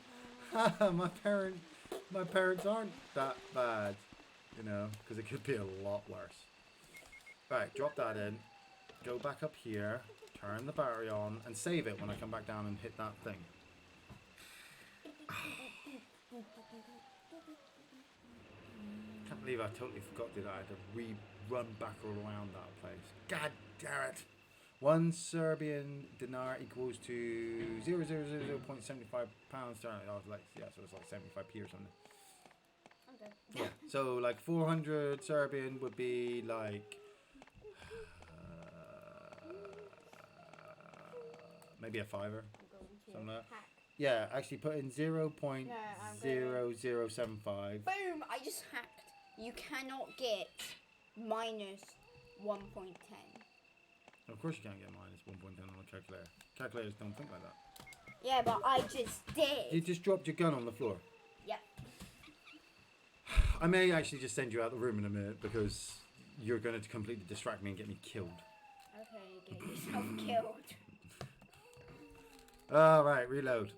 my parents aren't that bad, you know, because it could be a lot worse. Right, drop that in. Go back up here. Turn the battery on and save it when I come back down and hit that thing. Can't believe I totally forgot that I had to run back all around that place. God damn it! 1 Serbian dinar equals to 0.75 pounds sterling. I was like, yeah, so it's like 75p or something. Okay. Yeah, so like 400 Serbian would be like maybe a fiver. Something like that. Hack. Yeah, actually put in 0.0075. Boom! I just hacked. You cannot get minus 1.10. Of course you can't get minus 1.10 on a calculator. Calculators don't think like that. Yeah, but I just did. You just dropped your gun on the floor. Yep. I may actually just send you out the room in a minute because you're going to completely distract me and get me killed. Okay, get yourself killed. Alright, reload.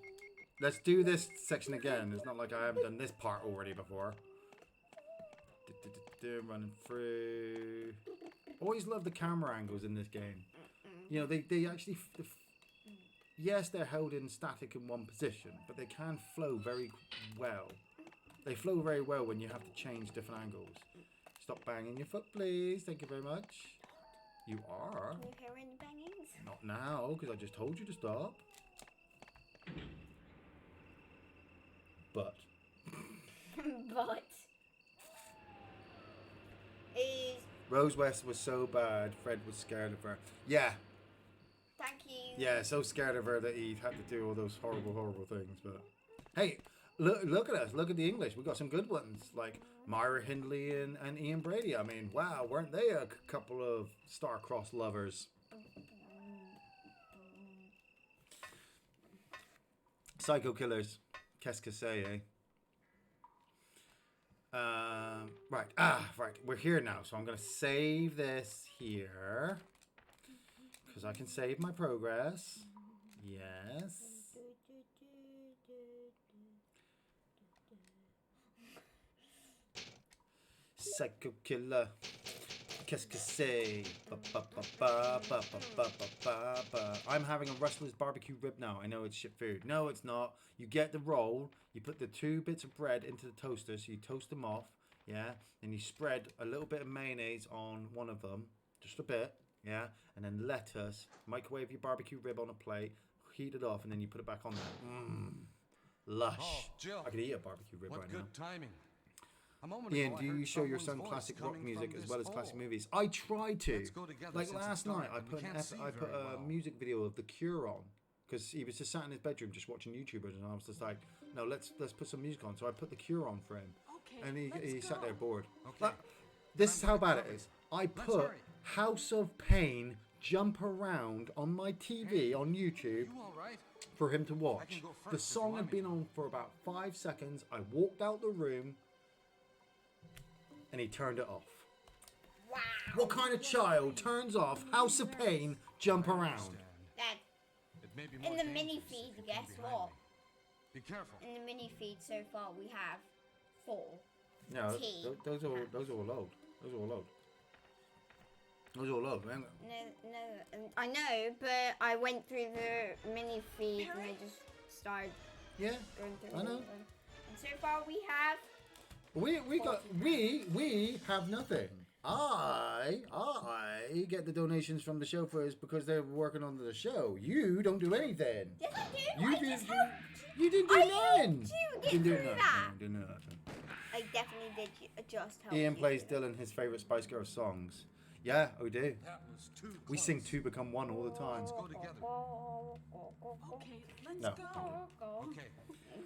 Let's do this section again. It's not like I haven't done this part already before. Running through. Always love the camera angles in this game. You know, they actually... Yes, they're held in static in one position, but they can flow very well. They flow very well when you have to change different angles. Stop banging your foot, please. Thank you very much. You are. Can you hear any bangings? Not now, because I just told you to stop. But. But. Is. Rose West was so bad, Fred was scared of her. Yeah. Thank you. Yeah, so scared of her that he had to do all those horrible, horrible things. But hey, look at us. Look at the English. We got some good ones like Myra Hindley and Ian Brady. I mean, wow, weren't they a couple of star-crossed lovers? Psycho killers. Qu'est-ce que c'est, eh? Right. Right. We're here now, so I'm going to save this here. Because I can save my progress. Yes. Psycho killer. Qu'est-ce que c'est? I'm having a Rustler's barbecue rib now. I know it's shit food. No, it's not. You get the roll. You put the 2 bits of bread into the toaster, so you toast them off. Yeah. Then you spread a little bit of mayonnaise on one of them. Just a bit. Yeah. And then lettuce. Microwave your barbecue rib on a plate. Heat it off, and then you put it back on there. Mmm. Lush. Oh, Jill. I could eat a barbecue rib What right good now. timing. A moment Ian, ago, do I you heard show your someone's son voice classic rock coming music from as this well as classic hall. movies? I try to. Let's go together Like since last it's dark night, I and we put can't see I put very a well. music video of The Cure on because he was just sat in his bedroom just watching YouTubers, and I was just like, no, let's put some music on. So I put The Cure on for him, Okay, and he let's sat there go. bored. Okay. Like, this is how bad it is. I put hurry. House of Pain Jump Around on my TV on YouTube You all right? for him to I watch. can go The first if song you had want me been on for about 5 seconds. I walked out the room and he turned it off. Wow. What kind of child turns off House of Pain Jump I Around? understand. Dad, It may be in more the dangerous mini if feed, you come guess behind what? me. Be careful. In the mini feed so far, we have 4. No, Tea. those are all old. Those are all old. Those are all old, man. No, I know, but I went through the mini feed and I just started Yeah, going through I all know. of them. And so far we have we have nothing. I get the donations from the chauffeurs because they're working on the show. You don't do anything. Yes, I do. You I did. just helped. You didn't do I nothing. helped you Didn't get do through nothing. that. Didn't do nothing. I definitely did just help. Ian you plays through Dylan his favourite Spice Girls songs. Yeah, we do. That was too close. We sing Two Become One all the time. Let's go together. Okay, let's No. go. Okay.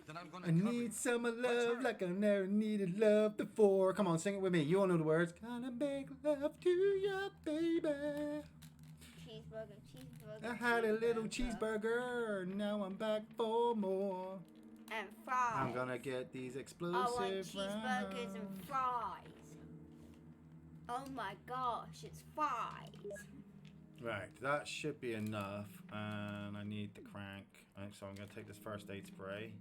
Then I'm gonna I cover need you. some Let's love hurry. like I never needed love before. Come on, sing it with me. You all know the words. Gonna make love to you, baby. Cheeseburger. I had a little cheeseburger. Now I'm back for more. And fries. I'm gonna get these I explosive want cheeseburgers and rounds. fries. Oh my gosh, it's fries. Right, that should be enough. And I need the crank. Right, so I'm gonna take this first aid spray.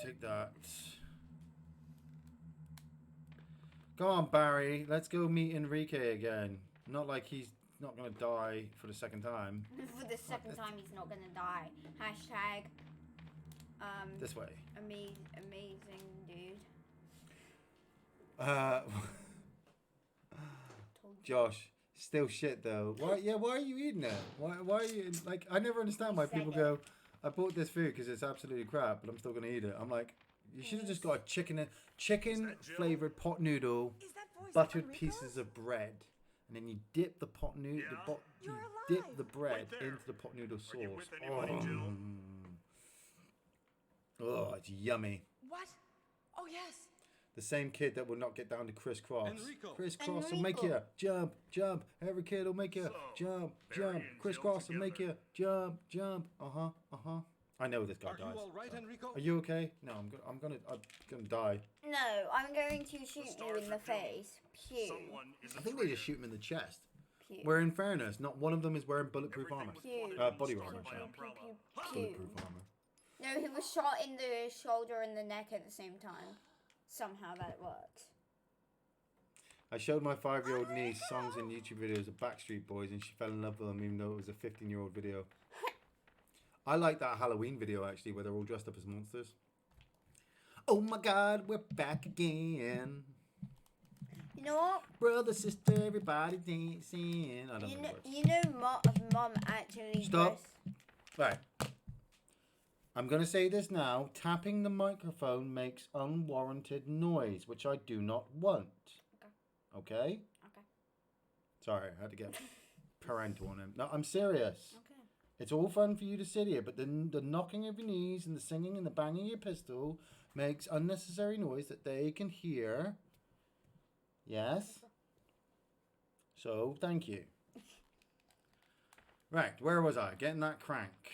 Take that. Go on, Barry. Let's go meet Enrique again. Not like he's not gonna die for the second time. For the second time, he's not gonna die. Hashtag. This way. Amazing dude. Josh, still shit though. Why? Yeah, why are you eating it? Why are you like? I never understand why people go, I bought this food because it's absolutely crap, but I'm still gonna eat it. I'm like, you should have just got a chicken flavored pot noodle, Is that voice buttered Enrico's? pieces of bread, and then you dip the pot noodle, Yeah? you You're dip alive. the bread Right there. into the pot noodle Are you sauce. with anybody, Jill? Oh, it's yummy. What? Oh, yes. The same kid that will not get down to crisscross. Enrico. Crisscross will make you jump, jump. Every kid will make you So, jump, Barry jump. and Jill Crisscross will make you together. jump. I know this guy Are dies. you all right, so. Enrico? Are you okay? No, I'm gonna die. No, I'm going to shoot you stars in the are face. Pew. Someone is a I think they just traitor. shoot him in the chest. Pew. Where in fairness, not one of them is wearing bulletproof Everything armor. was Pew. plotted from the Body start armor, by sorry. Umbrella. Bulletproof armor. No, he was shot in the shoulder and the neck at the same time. Somehow that works. I showed my 5-year-old niece songs and YouTube videos of Backstreet Boys, and she fell in love with them, even though it was a 15-year-old video. I like that Halloween video actually, where they're all dressed up as monsters. Oh my God, we're back again. You know what? Brother, sister, everybody dancing. I don't know the words. You know, mom actually. Stop. Right. I'm going to say this now. Tapping the microphone makes unwarranted noise, which I do not want. Okay? Okay. Sorry, I had to get parental on him. No, I'm serious. Okay. It's all fun for you to sit here, but the knocking of your knees and the singing and the banging of your pistol makes unnecessary noise that they can hear. Yes? So, thank you. Right, where was I? Getting that crank.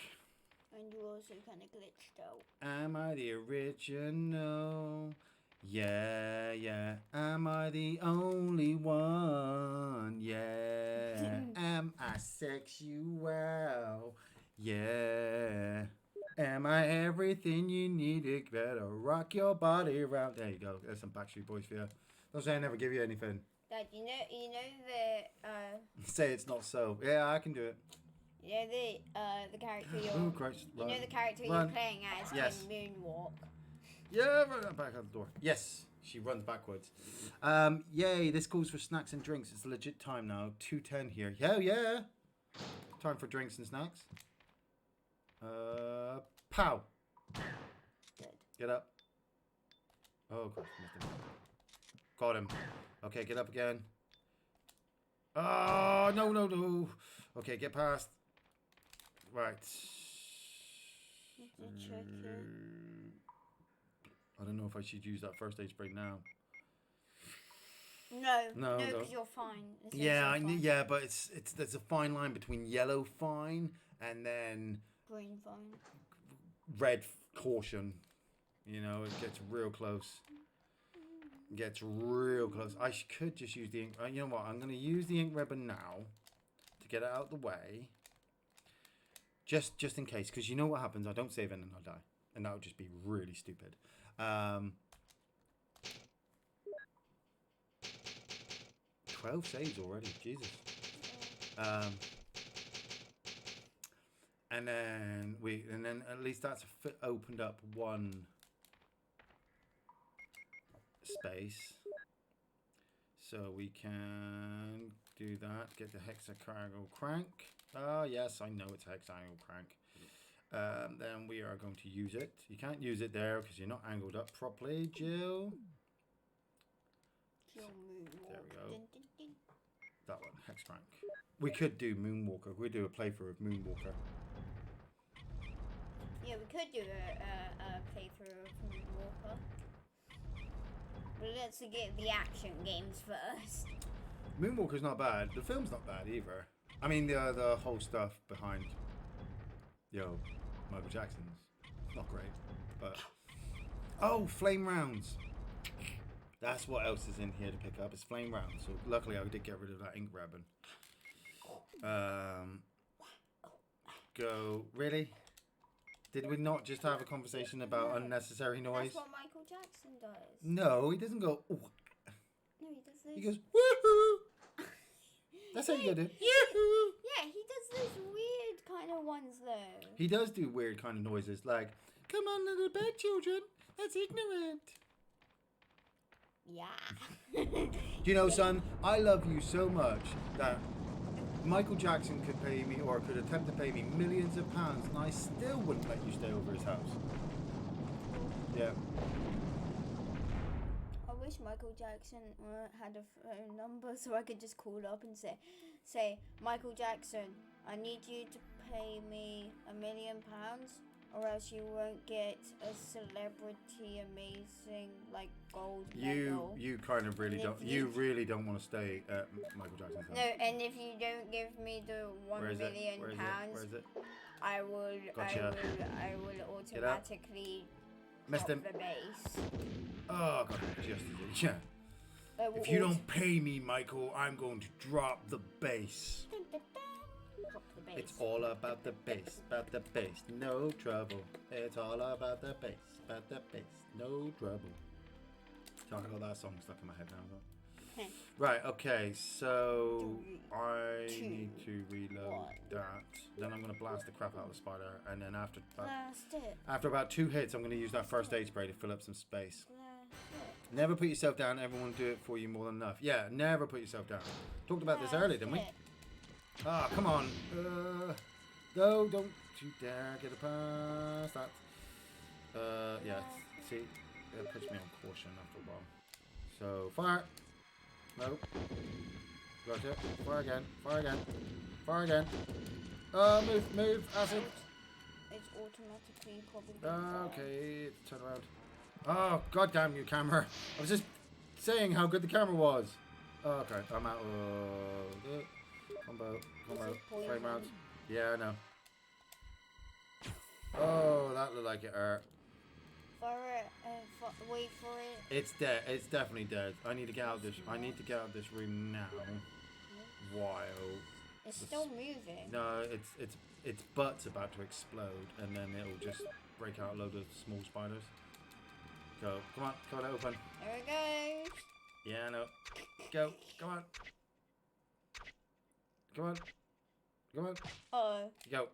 And you also kind of glitched out. Am I the original? Yeah, yeah. Am I the only one? Yeah. Am I sexual? Yeah. Am I everything you need to better rock your body around? There you go. There's some Backstreet Boys for you. Don't say I never give you anything. Dad, you know the Say it's not so. Yeah, I can do it. you know the character you're Oh, Christ. you know Run. the character Run. you're playing as Yes. can moonwalk. Yeah, right back out the door. Yes, she runs backwards. Yay, this calls for snacks and drinks. It's legit time now. 2:10 here. Yeah. Time for drinks and snacks. Pow. Good. Get up. Oh, God. Missed him. Got him. Okay, get up again. Oh, no. Okay, get past. Right. I don't know if I should use that first aid spray now. No, don't. because you're fine. It's Yeah, also fine. yeah, but it's there's a fine line between yellow fine and then Green fine. red caution. You know, it gets real close. I could just use the ink. You know what? I'm going to use the ink ribbon now to get it out of the way. Just in case, because you know what happens. I don't save it and I'll die, and that would just be really stupid. 12 saves already, Jesus. And then at least that's opened up one space, so we can do that. Get the hexagonal crank. Ah, yes, I know it's a hexagonal crank. Then we are going to use it. You can't use it there because you're not angled up properly, Jill. Kill moonwalk. There we go. Dun, dun, dun. That one, hex crank. We could do Moonwalker. We'd do a playthrough of Moonwalker. Yeah, we could do a playthrough of Moonwalker. But let's get the action games first. Moonwalker's not bad. The film's not bad either. I mean, the whole stuff behind, Michael Jackson's not great, but oh, flame rounds. That's what else is in here to pick up. It's flame rounds. So luckily, I did get rid of that ink ribbon. Go really? Did we not just have a conversation about unnecessary noise? That's what Michael Jackson does. No, he doesn't go. Ooh. No, he does those. He goes woohoo. That's how you gotta do. Yoo-hoo. Yeah, he does those weird kind of ones though. He does do weird kind of noises like, "Come on, little bad children. That's ignorant." Yeah. Do you know, son, I love you so much that Michael Jackson could pay me or could attempt to pay me millions of pounds and I still wouldn't let you stay over his house. Yeah. I wish wish Michael Jackson had a phone number so I could just call up and say, Michael Jackson, I need you to pay me £1 million, or else you won't get a celebrity amazing like gold medal. You kind of really don't. You really don't want to stay at Michael Jackson's house. No, and if you don't give me the £1 million, Where is it? I will automatically drop the bass. Oh god, just yeah. If you don't pay me, Michael, I'm going to drop the bass. Drop the bass. It's all about the bass, no trouble. It's all about the bass, no trouble. Sorry, I got that song stuck in my head now. Right, okay, so I need to reload that. Then I'm going to blast the crap out of the spider, and then after about 2 hits, I'm going to use that first aid spray to fill up some space. Never put yourself down. Everyone do it for you more than enough. Yeah, never put yourself down. Talked about this earlier, didn't we? Ah, come on. No, don't you dare get past that. Yeah, see, it puts me on caution after a while. So, fire. No. Gotcha. Fire again. Fire again. Fire again. Move. Acid. It's automatically probably. Okay, turn around. Oh, goddamn you, camera. I was just saying how good the camera was. Oh, okay, I'm out of combo, frame rounds. Yeah, I know. Oh, that looked like it hurt. Wait for it. It's dead. It's definitely dead. I need to get out of this. I need to get out of this room now. While it's still moving. No, its butt's about to explode, and then it'll just break out a load of small spiders. Go. Come on, open. There it goes. Yeah, no. Go. Come on. Oh. Go.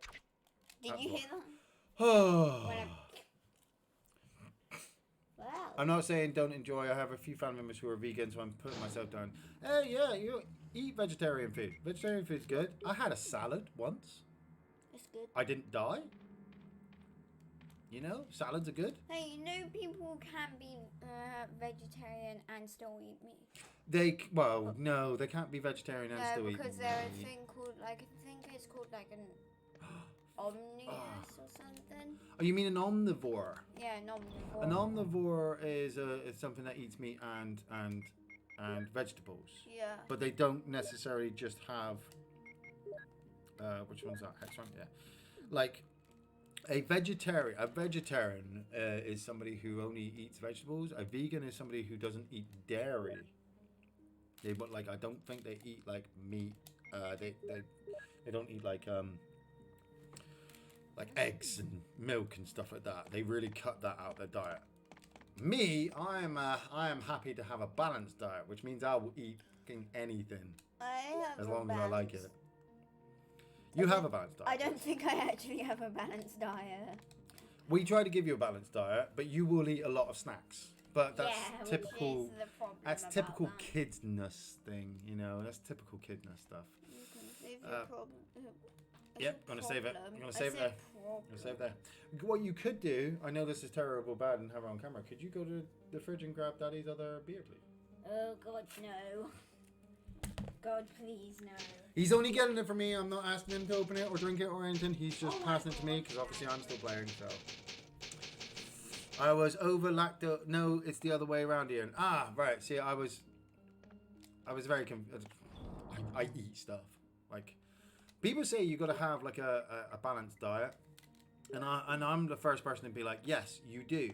Did you hear that? Oh. Wow. I'm not saying don't enjoy. I have a few family members who are vegan, so I'm putting myself down. Hey, yeah, you eat vegetarian food. Vegetarian food's good. I had a salad once. It's good. I didn't die. You know, salads are good. Hey, you know people can be vegetarian and still eat meat. No, they can't be vegetarian and still eat meat. No, because there's a thing called I think it's called like an omnivore or something. Oh, you mean an omnivore? Yeah, an omnivore. An omnivore is something that eats meat and vegetables. Yeah. But they don't necessarily just have. Which one's that? Hex one? Yeah. Like. A vegetarian is somebody who only eats vegetables. A vegan is somebody who doesn't eat dairy. I don't think they eat like meat. They don't eat like eggs and milk and stuff like that. They really cut that out of their diet. Me, I am happy to have a balanced diet, which means I will eat anything as long as I like it. You have a balanced diet. I don't think I actually have a balanced diet. We try to give you a balanced diet, but you will eat a lot of snacks. But that's typical. Which is the problem that's typical that. kidsness thing, you know. That's typical kidness stuff. You can save your problem. Yep, I'm gonna save it. I'm gonna save it there. I'm gonna save it there. What you could do, I know this is terrible, bad, and have it on camera. Could you go to the fridge and grab Daddy's other beer, please? Oh God, no. God, please, no. He's only getting it for me. I'm not asking him to open it or drink it or anything. He's just passing it to me because obviously I'm still playing. So I was over lacto. No, it's the other way around, Iain. Ah, right. See, I was very confused. I eat stuff. Like people say, you got to have like a balanced diet, and I'm the first person to be like, yes, you do,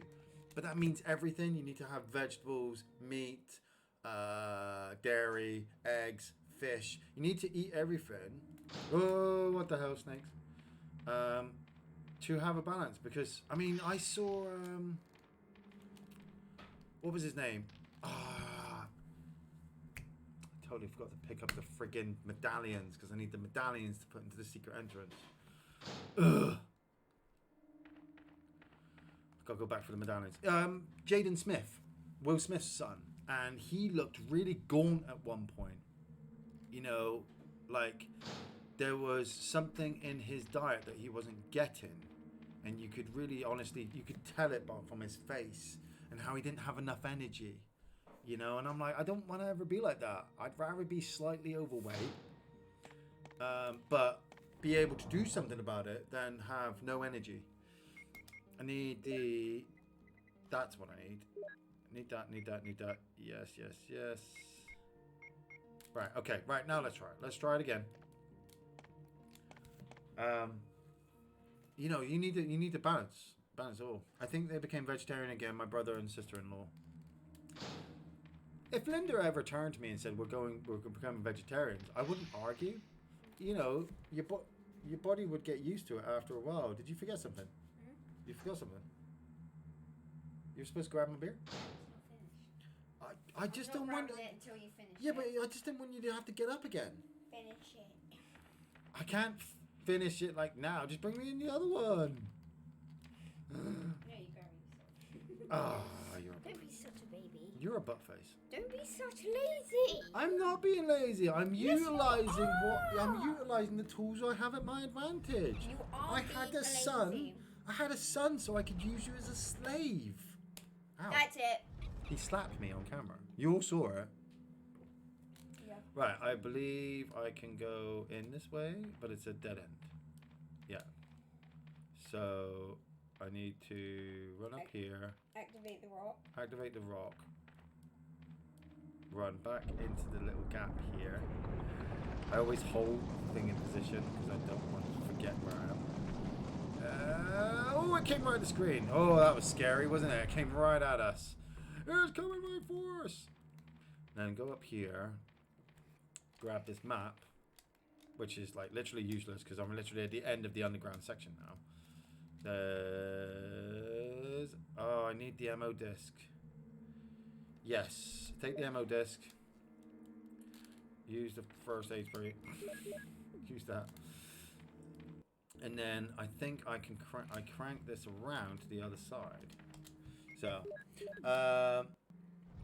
but that means everything. You need to have vegetables, meat. Dairy, eggs, fish. You need to eat everything. Oh, what the hell, snakes? To have a balance, because I mean, I saw what was his name? I totally forgot to pick up the friggin' medallions because I need the medallions to put into the secret entrance. Ugh. Gotta go back for the medallions. Jaden Smith, Will Smith's son. And he looked really gaunt at one point. You know, like there was something in his diet that he wasn't getting. And you could really honestly, you could tell it from his face and how he didn't have enough energy. You know, and I'm like, I don't want to ever be like that. I'd rather be slightly overweight, but be able to do something about it than have no energy. I need the... That's what I need. Need that. Yes. Right, okay. Right, now let's try it. Let's try it again. You know, you need to balance it all. I think they became vegetarian again, my brother and sister-in-law. If Linda ever turned to me and said we're becoming vegetarians, I wouldn't argue. You know, your body would get used to it after a while. Did you forget something? You forgot something. You're supposed to grab my beer. I just don't want. It until you finish. Yeah, but I just didn't want you to have to get up again. Finish it. I can't finish it like now. Just bring me in the other one. No, you go. Ah, Don't be such a baby. you're a butt face. Don't be such lazy. I'm not being lazy. I'm Yes, you utilizing are. I'm utilizing the tools I have at my advantage. You are I had being a son. lazy. I had a son so I could use you as a slave. Ow. That's it. He slapped me on camera. You all saw it. Yeah. Right, I believe I can go in this way, but it's a dead end. Yeah. So I need to run up here, Activate the rock. activate the rock, run back into the little gap here. I always hold the thing in position because I don't want to forget where I am. Oh, it came right at the screen. Oh, that was scary, wasn't it? It came right at us. It's coming by force. Then go up here, grab this map, which is like literally useless because I'm literally at the end of the underground section now. Oh, I need the ammo disc. Yes, take the ammo disc. Use the first aid spray. Use that. And then I think I can crank this around to the other side. So,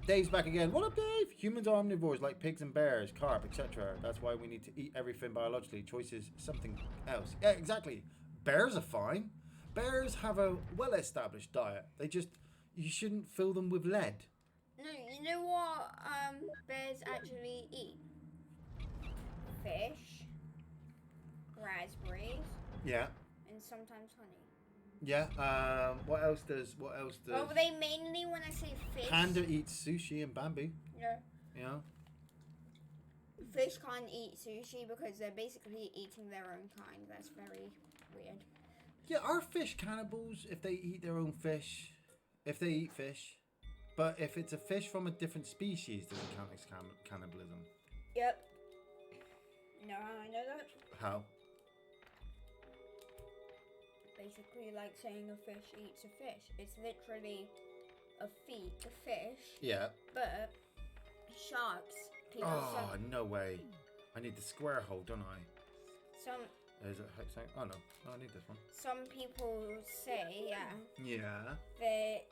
Dave's back again. What up, Dave? Humans are omnivores like pigs and bears, carp, etc. That's why we need to eat everything biologically. Choice is something else. Yeah, exactly. Bears are fine. Bears have a well-established diet. You shouldn't fill them with lead. No, you know what bears actually eat? Fish, raspberries, Yeah. and sometimes honey. Yeah. What else does? Oh, they mainly when I say fish. Panda eats sushi and bamboo. Yeah. You know. Fish can't eat sushi because they're basically eating their own kind. That's very weird. Yeah, are fish cannibals if they eat their own fish? If they eat fish? But if it's a fish from a different species, does it count as cannibalism? Yep. No, I know that. How? Basically, like saying a fish eats a fish. It's literally a fish. Yeah. But sharks. Oh, no way. I need the square hole, don't I? Some Is it hexagon? Oh, no. Oh, I need this one. some people say, Yeah. that.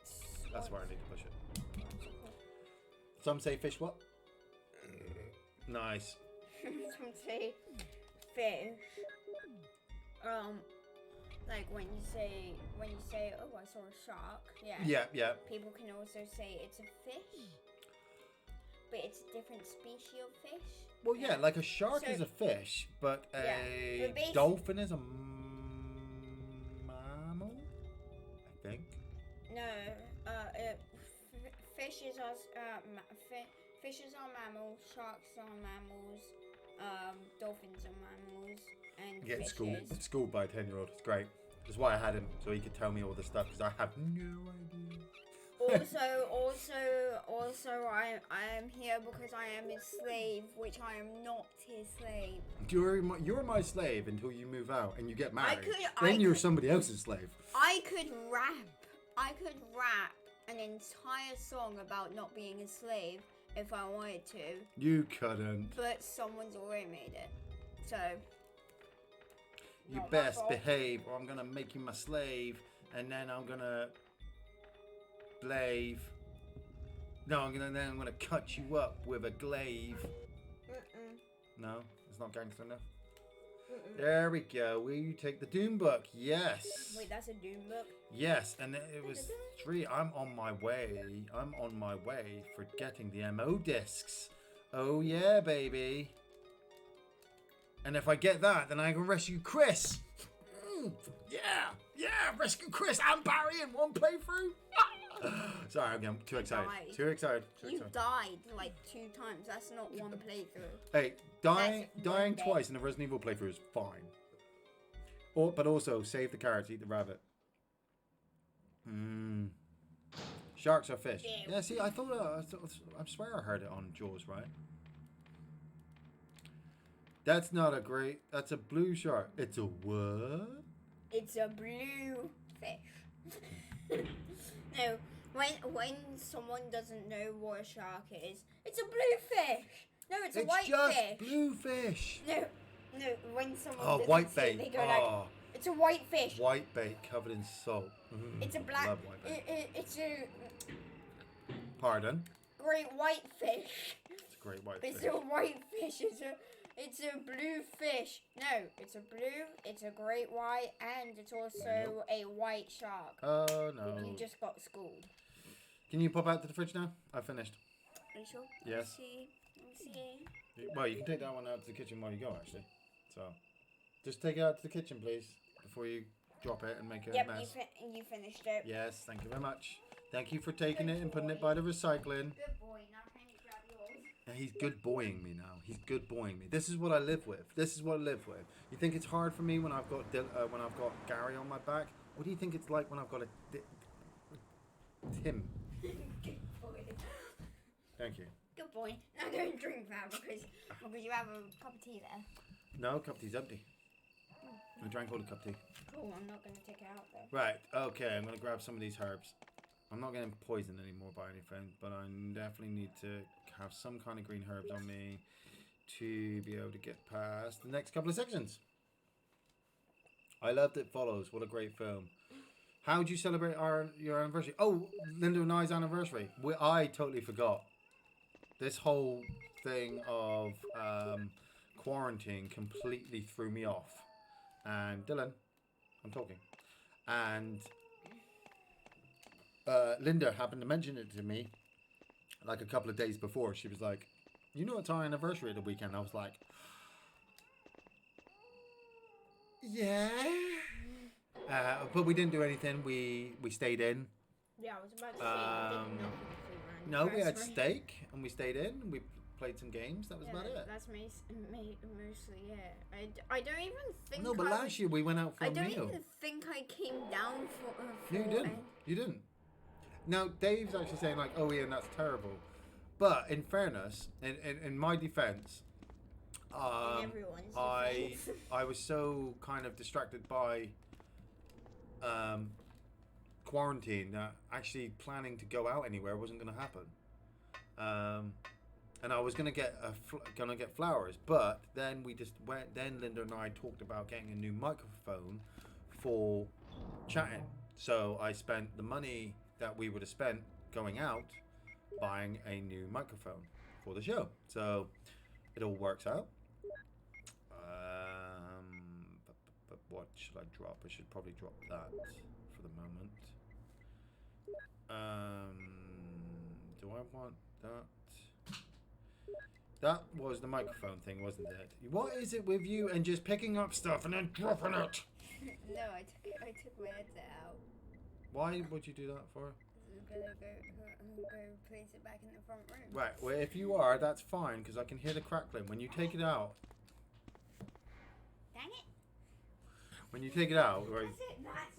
That's where I need to push it. Some say fish what? Nice. Some say fish. Like when you say, oh, I saw a shark. Yeah. Yeah. People can also say it's a fish, but it's a different species of fish. Well, yeah, like a shark So- is a fish, but a but dolphin is a mammal, I think. No, fishes are fishes are mammals, sharks are mammals, dolphins are mammals, and Getting fishes. schooled by a 10-year-old. It's great. That's why I had him, so he could tell me all this stuff, because I have no idea. Also, I am here because I am his slave, which I am not his slave. You're my slave until you move out and you get married. I Then you're could- somebody else's slave. I could rap an entire song about not being a slave if I wanted to, You couldn't. but someone's already made it. So You not my best fault. behave, or I'm gonna make you my slave, and then I'm gonna glaive. No, I'm gonna cut you up with a glaive. Mm-mm. No, it's not gangster enough. There we go. We take the Doom book. Yes. Wait, that's a Doom book? Yes, and it was 3. I'm on my way. I'm on my way for getting the MO discs. Oh yeah, baby. And if I get that, then I can rescue Chris. Yeah, rescue Chris and Barry in one playthrough. Sorry, I'm getting too excited. Died. Too excited. You died like 2 times. That's not one playthrough. Hey, dying That's one day. twice in a Resident Evil playthrough is fine. But also, save the carrots, eat the rabbit. Sharks or fish? Ew. Yeah, see, I swear I heard it on Jaws, right? That's not a great... That's a blue shark. It's a what? It's a blue fish. No, when someone doesn't know what a shark is, it's a blue fish. No, it's a white fish. It's just blue fish. No, when someone Oh, doesn't white see it, bait. they go like, it's a white fish. White bait covered in salt. It's a black. Love white bait. It's a Pardon? great white fish. It's a great white It's fish. a white fish. It's a blue fish. No, it's a blue, it's a great white, and it's also a white shark. Oh, no. You just got schooled. Can you pop out to the fridge now? I finished. Are you sure? Yes. Let's see. Well, you can take that one out to the kitchen while you go, actually. So, just take it out to the kitchen, please, before you drop it and make it a Yep, mess. you finished it. Yes, thank you very much. Thank you for taking it and putting it by the recycling. Good boy. Now can you grab yours? Yeah, he's good boying me now. He's good boying me. This is what I live with. This is what I live with. You think it's hard for me when I've got Gary on my back? What do you think it's like when I've got Tim? Good boy. Thank you. Good boy. Now don't drink that because you have a cup of tea there. No, cup of tea's empty. I drank all the cup of tea. Cool, I'm not going to take it out though. Right, okay, I'm going to grab some of these herbs. I'm not getting poisoned anymore by anything, but I definitely need to have some kind of green herbs on me to be able to get past the next couple of sections. I loved It Follows. What a great film. How would you celebrate your anniversary? Oh, Linda and I's anniversary. I totally forgot. This whole thing of quarantine completely threw me off. And Dylan, I'm talking. And Linda happened to mention it to me like a couple of days before. She was like, you know it's our anniversary at the weekend. I was like, yeah. But we didn't do anything. We stayed in. Yeah, I was about to say you did nothing for your No, we had anniversary. steak and we stayed in. We played some games. That was about it. That's mostly it. I don't even think. No, but last year we went out for I a don't meal. even think I came down for. No, you didn't. You didn't. Now, Dave's actually saying like, oh, Ian, that's terrible. But in fairness, in my defense, everyone's I defense. I was so kind of distracted by quarantine that actually planning to go out anywhere wasn't going to happen. And I was going to get flowers, but then we just went. Then Linda and I talked about getting a new microphone for chatting. So I spent the money that we would have spent going out buying a new microphone for the show. So it all works out. But what should I drop? I should probably drop that for the moment. Do I want that? That was the microphone thing, wasn't it? What is it with you and just picking up stuff and then dropping it? No, I took my headset out. Why would you do that for? I'm gonna go place it back in the front room. Right, well, if you are, that's fine, because I can hear the crackling. When you take it out... Dang it! When you take it out... Right, That's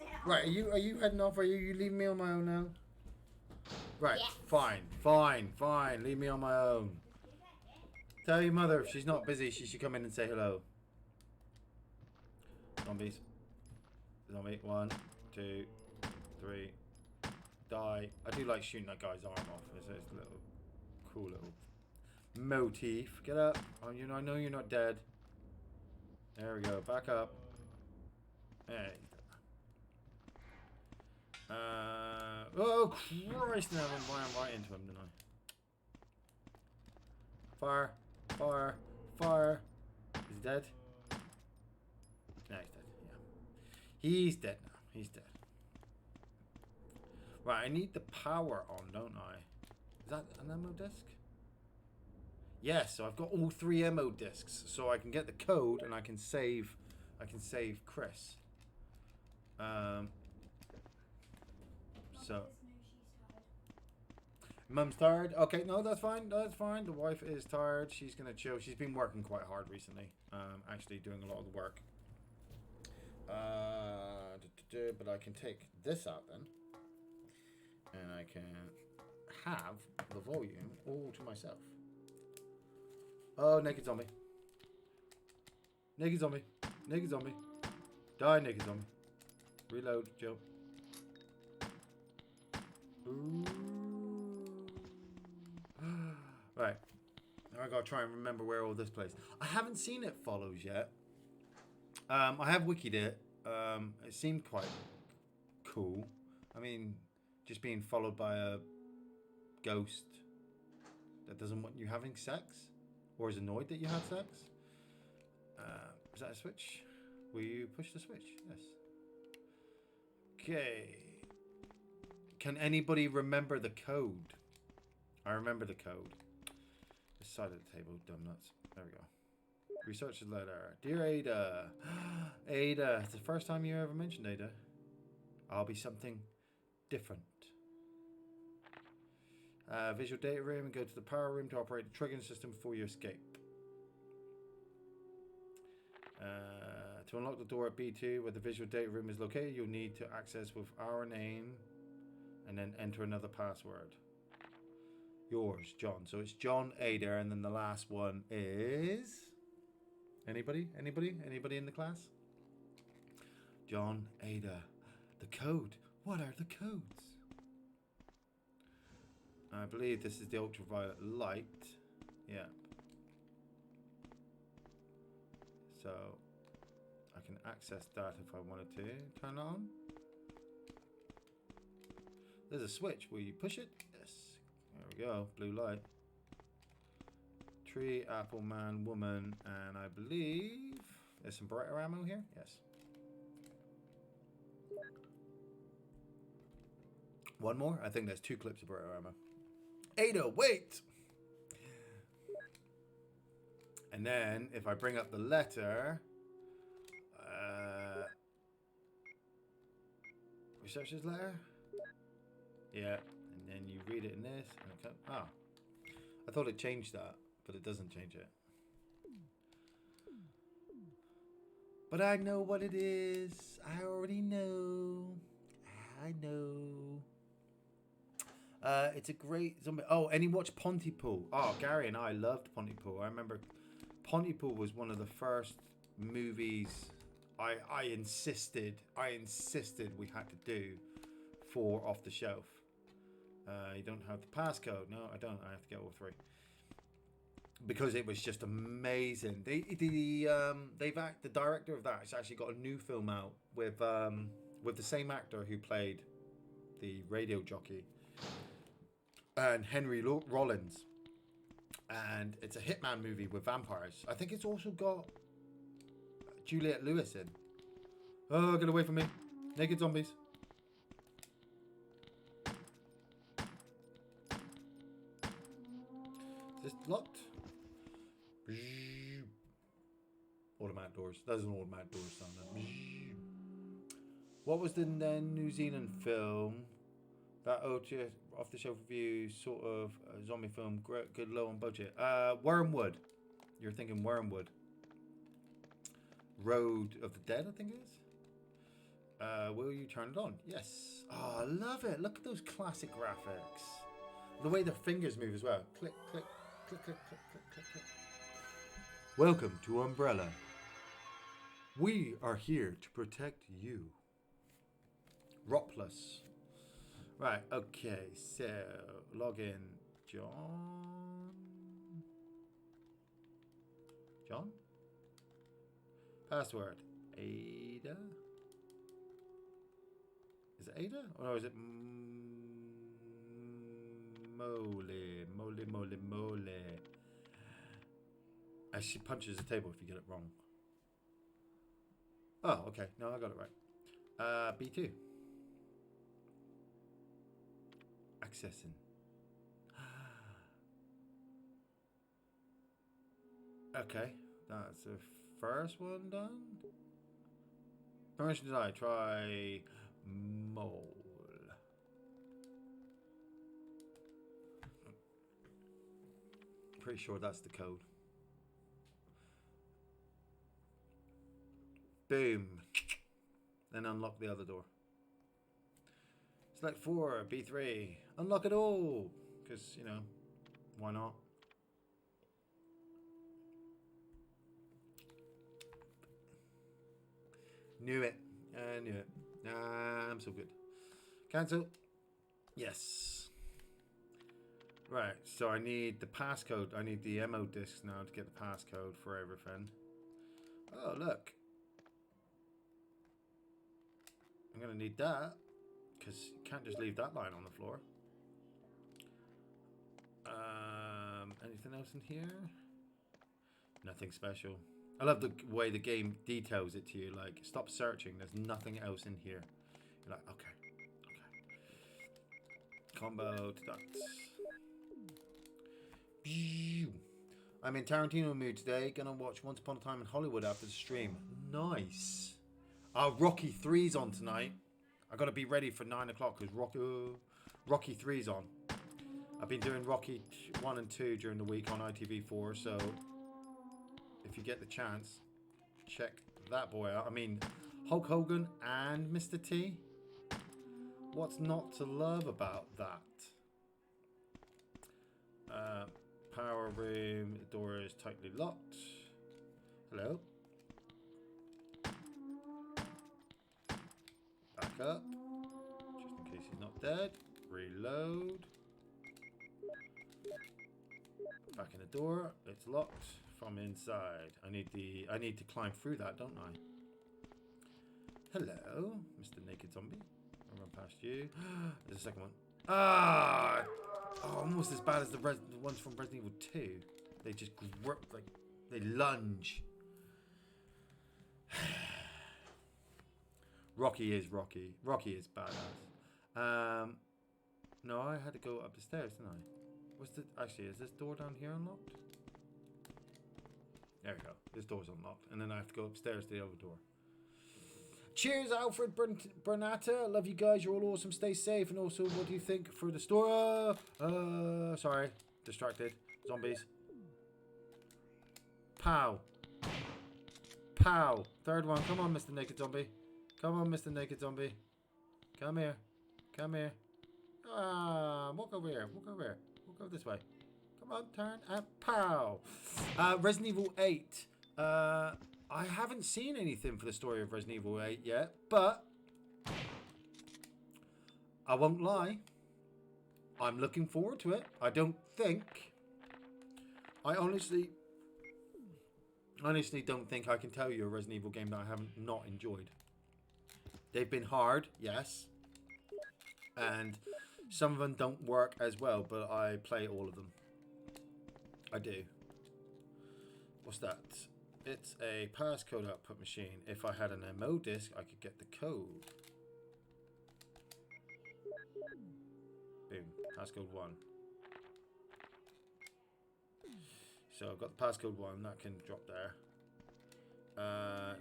it. right, are you heading off? Are you leaving me on my own now? Right, Yes. fine. Leave me on my own. Tell your mother if she's not busy, she should come in and say hello. Zombies. Zombie. 1, 2, 3. Die. I do like shooting that guy's arm off. It's a little cool little motif. Get up. Oh, I know you're not dead. There we go. Back up. Hey. Oh Christ! Now I'm flying right into him, didn't I? Fire! Is he dead? He's dead now. He's dead. Right, I need the power on, don't I? Is that an ammo disc? Yes, so I've got all 3 ammo discs, so I can get the code and I can save Chris. So Mum's tired. Okay, no, that's fine. That's fine. The wife is tired. She's gonna chill. She's been working quite hard recently. Actually doing a lot of the work. But I can take this out then, and I can have the volume all to myself. Oh, naked zombie. Naked zombie. Naked zombie. Die, naked zombie. Reload, Joe. Ooh. Right. Now I gotta try and remember where all this plays. I haven't seen It Follows yet. I have wikied it. It seemed quite cool. I mean, just being followed by a ghost that doesn't want you having sex, or is annoyed that you had sex. Is that a switch? Will you push the switch? Yes. Okay. Can anybody remember the code? I remember the code. This side of the table, dumb nuts. There we go. Researcher's letter. Dear Ada. Ada, it's the first time you ever mentioned Ada. I'll be something different. Visual data room and go to the power room to operate the triggering system before you escape. To unlock the door at B2 where the visual data room is located, you'll need to access with our name and then enter another password. Yours, John. So it's John, Ada, and then the last one is... Anybody? Anybody? Anybody in the class? John, Ada. The code. What are the codes? I believe this is the ultraviolet light. Yeah. So I can access that if I wanted to. Turn it on. There's a switch. Will you push it? Yes. There we go. Blue light. Tree, apple, man, woman, and I believe there's some brighter ammo here. Yes. One more? I think there's 2 clips of brighter ammo. Ada, wait! And then if I bring up the letter, researcher's letter? Yeah, and then you read it in this, and it comes, I thought it changed that, but it doesn't change it. But I know what it is. I already know. I know. It's a great zombie. Oh, and he watched Pontypool. Oh, Gary and I loved Pontypool. I remember Pontypool was one of the first movies I insisted we had to do for Off the Shelf. You don't have the passcode. No, I don't. I have to get all 3. Because it was just amazing. The director of that has actually got a new film out with the same actor who played the radio jockey and Henry Rollins, and it's a hitman movie with vampires. I think it's also got Juliette Lewis in. Oh, get away from me! Naked zombies. Is this locked? Automatic doors. There's an automatic door sound there. What was the New Zealand film that off the shelf review sort of zombie film, good low on budget? Wormwood. You're thinking Wormwood. Road of the Dead, I think it is. Will you turn it on? Yes. Oh, I love it. Look at those classic graphics. The way their fingers move as well. Click, click, click, click, click, click, click, click. Welcome to Umbrella. We are here to protect you. Ropless. Right, okay, so log in. John? Password. Ada? Is it Ada? Or is it Mole? She punches the table if you get it wrong. Oh, okay. No, I got it right. B2. Accessing. Okay, that's the first one done. Permission denied. Try mole. Pretty sure that's the code. Boom. Then unlock the other door. Select 4, B3. Unlock it all. Because, you know, why not? Knew it. I knew it. I'm so good. Cancel. Yes. Right, so I need the passcode. I need the MO discs now to get the passcode for everything. Oh, look. I'm going to need that. Because you can't just leave that line on the floor. Anything else in here? Nothing special. I love the way the game details it to you. Like, stop searching. There's nothing else in here. You're like, okay. Combo deducts. I'm in Tarantino mood today. Gonna watch Once Upon a Time in Hollywood after the stream. Nice. Rocky 3's on tonight. I gotta be ready for 9 o'clock because Rocky 3's on. I've been doing Rocky 1 and 2 during the week on ITV4, so if you get the chance, check that boy out. I mean, Hulk Hogan and Mr. T. What's not to love about that? Power room. The door is tightly locked. Hello. Back up. Just in case he's not dead. Reload. Back in the door. It's locked from inside. I need to climb through that, don't I? Hello, Mr. Naked Zombie. I'll run past you. There's a second one. Ah! Oh, almost as bad as the ones from Resident Evil 2. They just grip, like, they lunge. Rocky is Rocky. Rocky is badass. No, I had to go up the stairs, didn't I? Actually, is this door down here unlocked? There we go. This door's unlocked. And then I have to go upstairs to the other door. Cheers, Alfred Bernata. Love you guys. You're all awesome. Stay safe. And also, what do you think for the store? Sorry. Distracted. Zombies. Pow. Pow. Third one. Come on, Mr. Naked Zombie. Come on, Mr. Naked Zombie. Come here. Come here. Walk over here. Walk over here. Walk over this way. Come on, turn. And pow. Resident Evil 8. I haven't seen anything for the story of Resident Evil 8 yet, but I won't lie. I'm looking forward to it. I honestly don't think I can tell you a Resident Evil game that I haven't not enjoyed. They've been hard, yes. And some of them don't work as well, but I play all of them. I do. What's that? It's a passcode output machine. If I had an MO disc, I could get the code. Boom. Passcode 1. So I've got the passcode 1. That can drop there.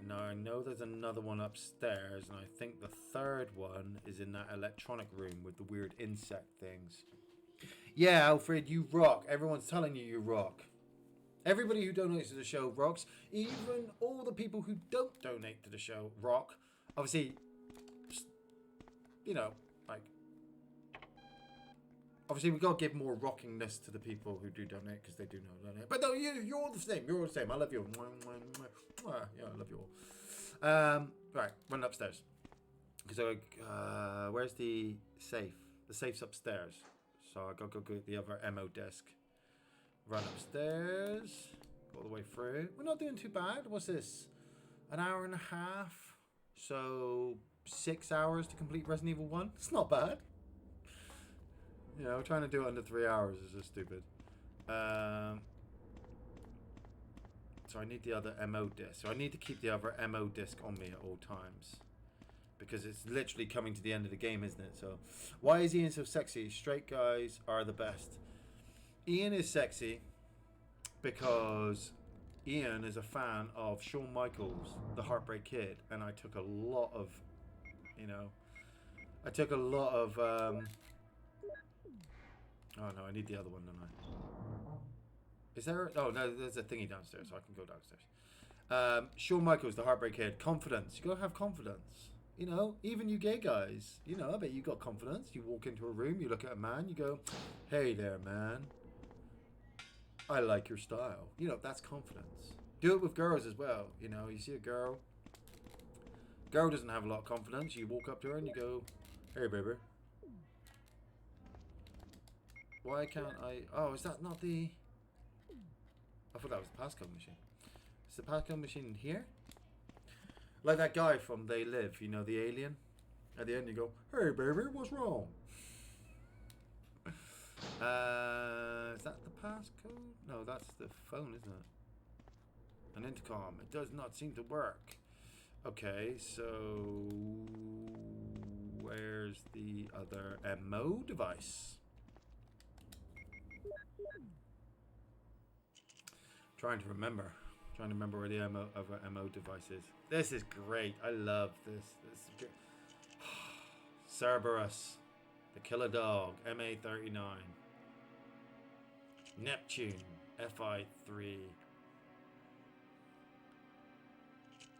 Now I know there's another one upstairs, and I think the third one is in that electronic room with the weird insect things. Yeah, Alfred, you rock. Everyone's telling you you rock. Everybody who donates to the show rocks. Even all the people who don't donate to the show rock. Obviously, you know, like, obviously we've got to give more rockingness to the people who do donate, because they do know donate. But no, you're all the same. You're all the same. I love you all. Yeah, I love you all. Right, run upstairs. Because where's the safe? The safe's upstairs. So I got to go get the other MO disc. Run upstairs. All the way through. We're not doing too bad. What's this? An hour and a half. So 6 hours to complete Resident Evil 1. It's not bad. You know, trying to do it under 3 hours is just stupid. So I need the other MO disc. So I need to keep the other MO disc on me at all times. because it's literally coming to the end of the game, isn't it? So, why is Iain so sexy? Straight guys are the best. Iain is sexy because Iain is a fan of Shawn Michaels, the Heartbreak Kid, and I took a lot of, oh no, I need the other one, don't I? Is there? Oh no, there's a thingy downstairs, so I can go downstairs. Shawn Michaels, the Heartbreak Kid. Confidence. You gotta have confidence. Even you gay guys. I bet you got confidence. You walk into a room, you look at a man, you go, "Hey there, man. I like your style." That's confidence. Do it with girls as well. You see a girl. Girl doesn't have a lot of confidence. You walk up to her and you go, "Hey, baby. Why can't I? Oh, is that not the? I thought that was the passcode machine. Is the passcode machine in here? Like that guy from They Live, the alien. At the end, you go, "Hey, baby, what's wrong?" Is that the passcode? No, that's the phone, isn't it? An intercom. It does not seem to work. Okay, so where's the other MO device? Trying to remember where the other MO device is. This is great. I love this. This is good. Cerberus, the killer dog, MA39. Neptune, FI3.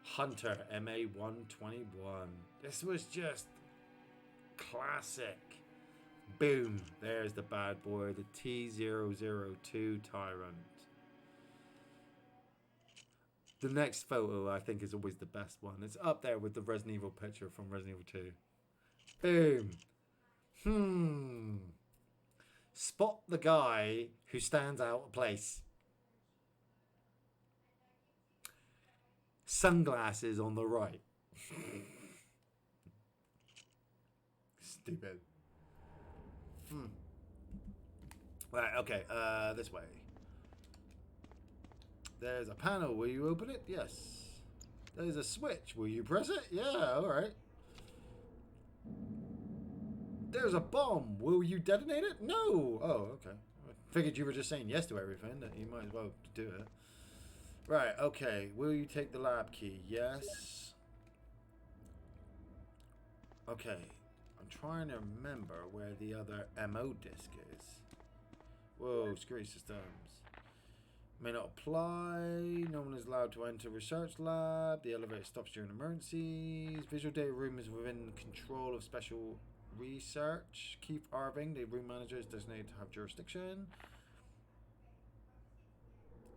Hunter, MA121. This was just classic. Boom. There's the bad boy, the T002 Tyrant. The next photo, I think, is always the best one. It's up there with the Resident Evil picture from Resident Evil 2. Boom. Spot the guy who stands out of place. Sunglasses on the right. Stupid. Right, okay. This way. There's a panel. Will you open it? Yes. There's a switch. Will you press it? Yeah, alright. There's a bomb. Will you detonate it? No. Oh, okay. I figured you were just saying yes to everything. That you might as well do it. Right, okay. Will you take the lab key? Yes. Okay. I'm trying to remember where the other MO disc is. Whoa, security systems. May not apply. No one is allowed to enter research lab. The elevator stops during emergencies. Visual data room is within control of special research. Keith Irving, the room manager, is designated to have jurisdiction.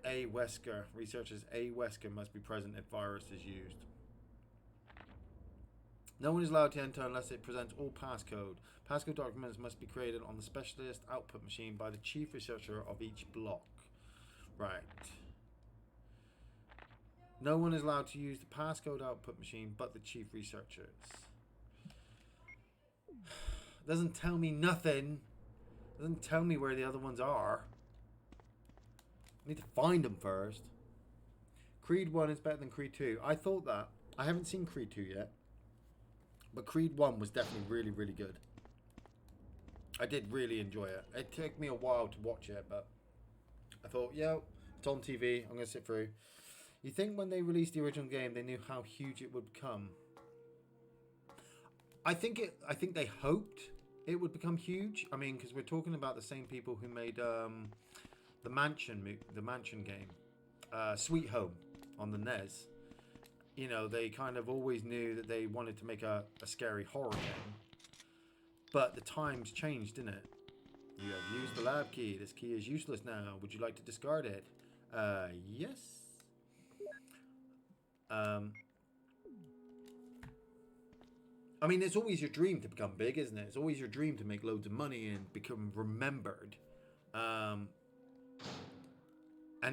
A. Wesker. Researchers A. Wesker must be present if virus is used. No one is allowed to enter unless it presents all passcode. Passcode documents must be created on the specialist output machine by the chief researcher of each block. Right. No one is allowed to use the passcode output machine but the chief researchers. Doesn't tell me nothing. Doesn't tell me where the other ones are. I need to find them first. Creed 1 is better than Creed 2. I thought that. I haven't seen Creed 2 yet. But Creed 1 was definitely really, really good. I did really enjoy it. It took me a while to watch it, but I thought, yeah, it's on TV. I'm going to sit through. You think when they released the original game, they knew how huge it would become? I think they hoped it would become huge. I mean, because we're talking about the same people who made the Mansion game, Sweet Home on the NES. You know, they kind of always knew that they wanted to make a scary horror game. But the times changed, didn't it? You have used the lab key. This key is useless now. Would you like to discard it? Yes. I mean, it's always your dream to become big, isn't it? It's always your dream to make loads of money and become remembered. And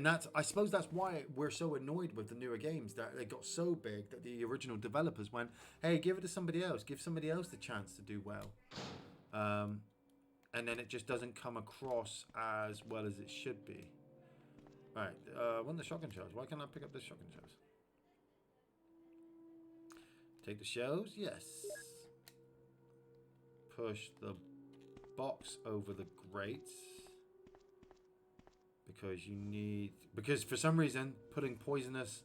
I suppose that's why we're so annoyed with the newer games, that they got so big that the original developers went, hey, give it to somebody else. Give somebody else the chance to do well. And then it just doesn't come across as well as it should be. Right, one of the shotgun shells. Why can't I pick up the shotgun shells? Take the shelves, yes. Push the box over the grates. Because for some reason, putting poisonous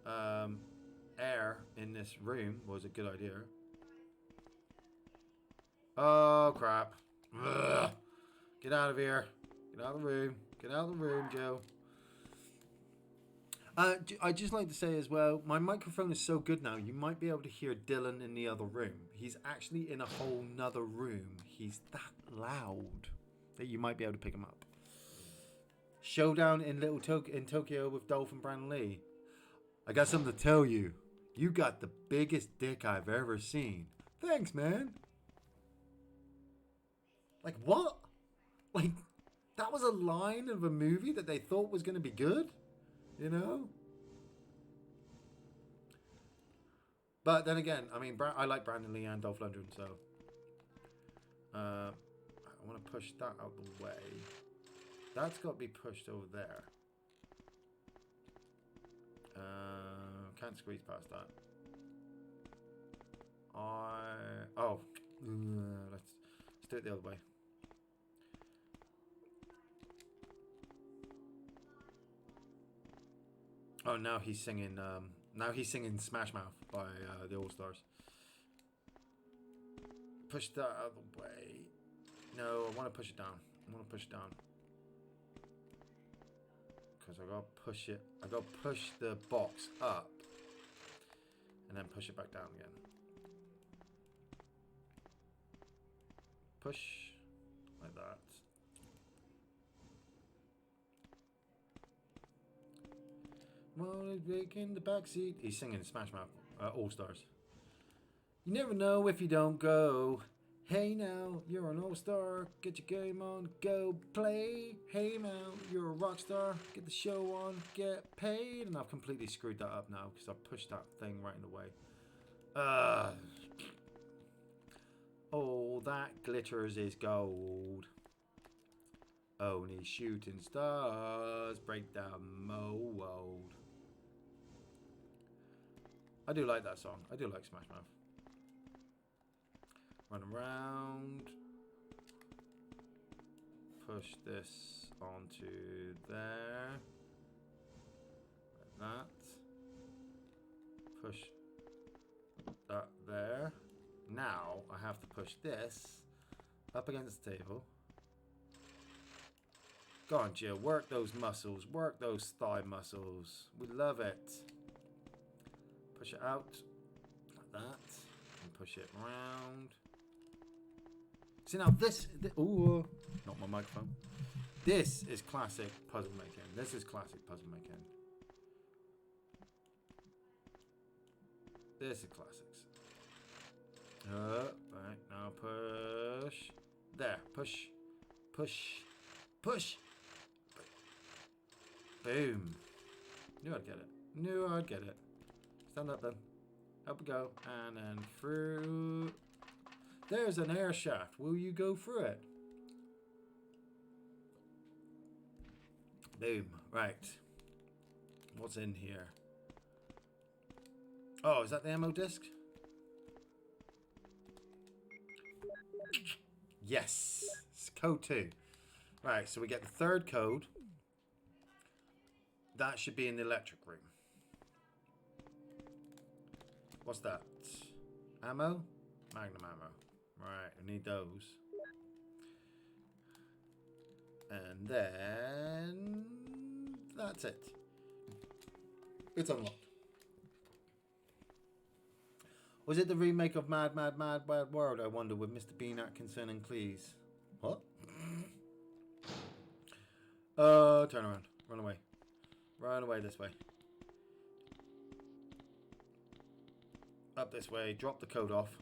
air in this room was a good idea. Oh, crap. Ugh. Get out of here. Get out of the room. Get out of the room, Joe. I'd just like to say as well, my microphone is so good now, you might be able to hear Dylan in the other room. He's actually in a whole nother room. He's that loud that you might be able to pick him up. Showdown in Tokyo with Dolphin Brand Lee. I got something to tell you. You got the biggest dick I've ever seen. Thanks, man. Like, what? Like, that was a line of a movie that they thought was going to be good? You know? But then again, I mean, I like Brandon Lee and Dolph Lundgren, so... I want to push that out the way. That's got to be pushed over there. Can't squeeze past that. Let's do it the other way. Oh, now he's singing. Now he's singing Smash Mouth by the All Stars. Push that out of the way. No, I want to push it down. I want to push it down. Because I gotta push it. I gotta push the box up. And then push it back down again. Push. Like that. Wanna break in the backseat. He's singing Smash Mouth. All Stars. You never know if you don't go. Hey now, you're an all-star. Get your game on, go play. Hey now, you're a rock star. Get the show on, get paid. And I've completely screwed that up now because I've pushed that thing right in the way. Oh, that glitters is gold. Only shooting stars break down my world. I do like that song. I do like Smash Mouth. Run around. Push this onto there. Like that. Push that there. Now I have to push this up against the table. Go on, Jill. Work those muscles. Work those thigh muscles. We love it. Push it out like that. And push it round. See now this ooh, not my microphone. This is classic puzzle making. This is classic puzzle making. This is classics. Right, now push. There, push. Push. Push. Boom. Knew I'd get it. Knew I'd get it. Stand up then. Up we go. And then through. There's an air shaft. Will you go through it? Boom. Right. What's in here? Oh, is that the ammo disc? Yes. It's code 2. Right, so we get the third code. That should be in the electric room. What's that? Ammo? Magnum ammo. Right, I need those. And then that's it. It's unlocked. Was it the remake of Mad Mad World, I wonder, with Mr. Bean, Atkinson and Cleese? What? Turn around. Run away. Run away this way. Up this way. Drop the code off.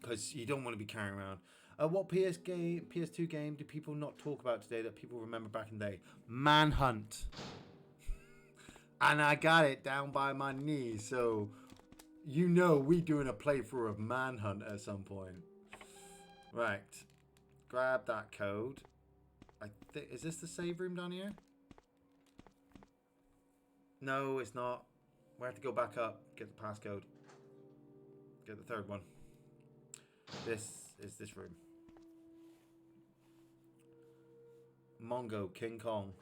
Because you don't want to be carrying around. What PS2 game do people not talk about today that people remember back in the day? Manhunt. And I got it down by my knees, so you know we doing a playthrough of Manhunt at some point. Right. Grab that code. Is this the save room down here? No, it's not. We have to go back up, get the passcode, get the third one. This is this room. Mongo, King Kong.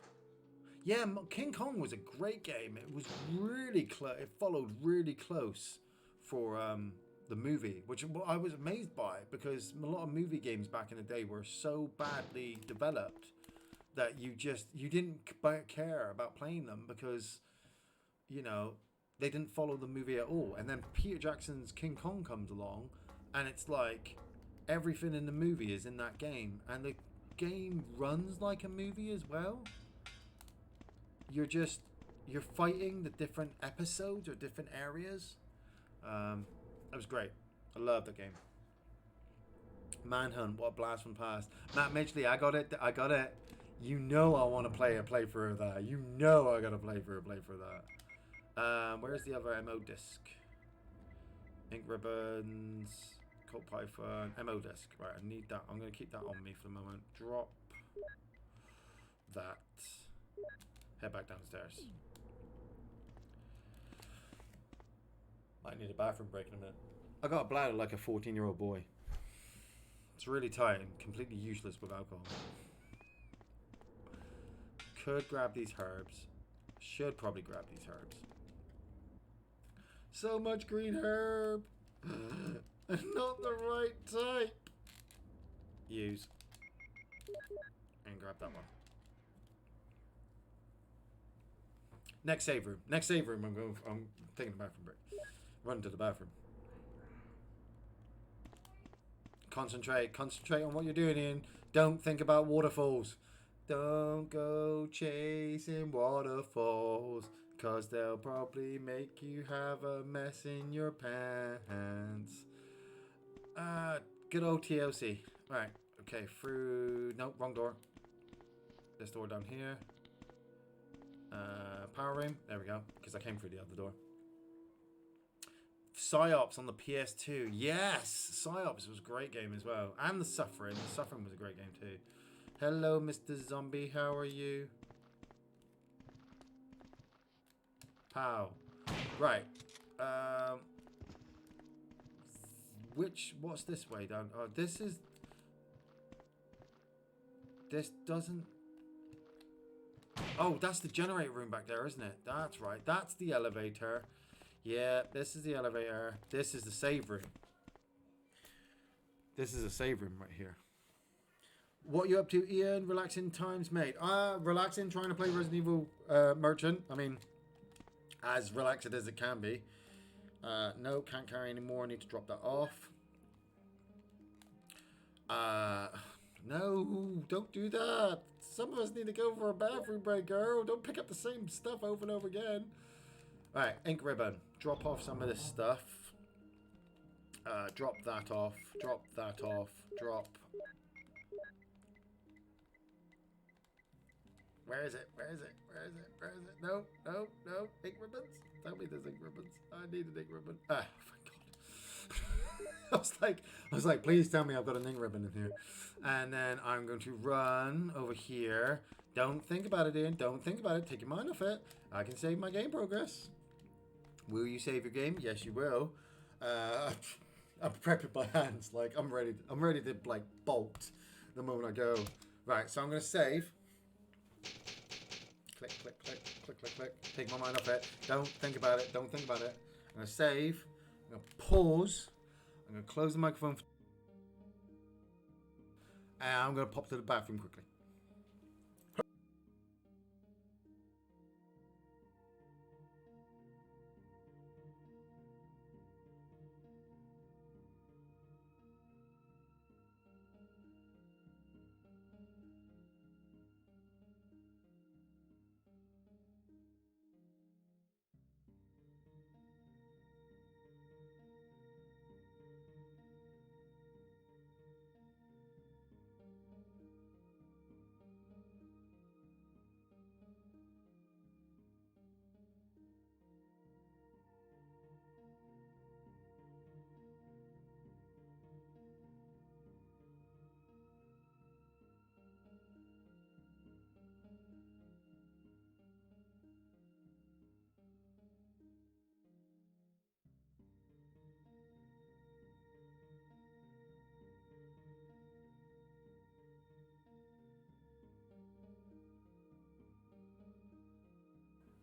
Yeah, King Kong was a great game. It was really close. It followed really close for the movie, which I was amazed by, because a lot of movie games back in the day were so badly developed that you didn't care about playing them because, you know, they didn't follow the movie at all. And then Peter Jackson's King Kong comes along, and it's like everything in the movie is in that game, and the game runs like a movie as well. You're fighting the different episodes or different areas. It was great. I love the game. Manhunt, what a blast from the past. Matt Midgley, I got it. You know I want to play a playthrough of that. You know I got to play for that. Where's the other MO disc? Ink ribbons, Colt Python, MO disc. Right, I need that. I'm going to keep that on me for the moment. Drop that. Head back downstairs. Might need a bathroom break in a minute. I got a bladder like a 14-year-old boy. It's really tight and completely useless with alcohol. Could grab these herbs. Should probably grab these herbs. So much green herb. Not the right type. Use. And grab that one. Next save room. I'm taking the bathroom break. Run to the bathroom. Concentrate on what you're doing, Ian. Don't think about waterfalls. Don't go chasing waterfalls, cause they'll probably make you have a mess in your pants. Good old TLC. Right, okay, through... Nope, wrong door. This door down here. Power room. There we go, because I came through the other door. Psyops on the PS2. Yes! Psyops was a great game as well. And The Suffering. The Suffering was a great game too. Hello, Mr. Zombie. How are you? Pow. Right. What's this way down? Oh, this doesn't... Oh, that's the generator room back there, isn't it? That's right. That's the elevator. Yeah, this is the elevator. This is the save room. This is a save room right here. What you up to, Ian? Relaxing times, mate. Relaxing, trying to play Resident Evil Merchant. I mean, as relaxed as it can be. No, can't carry anymore. I need to drop that off. No, don't do that. Some of us need to go for a bathroom break, girl. Don't pick up the same stuff over and over again. Alright, ink ribbon. Drop off some of this stuff. Drop that off. Drop that off. Drop. Where is it? Where is it? Where is it? Where is it? No, no, no. Ink ribbons? Tell me there's ink ribbons. I need an ink ribbon. Ah, thank God. I was like, please tell me I've got an ink ribbon in here. And then I'm going to run over here. Don't think about it, Ian. Don't think about it. Take your mind off it. I can save my game progress. Will you save your game? Yes, you will. I'm prepping my hands. Like, I'm ready to like bolt the moment I go. Right, so I'm going to save. Click, click, click, click, click, click. Take my mind off it. Don't think about it. Don't think about it. I'm going to save. I'm going to pause. I'm going to close the microphone. And I'm going to pop to the bathroom quickly.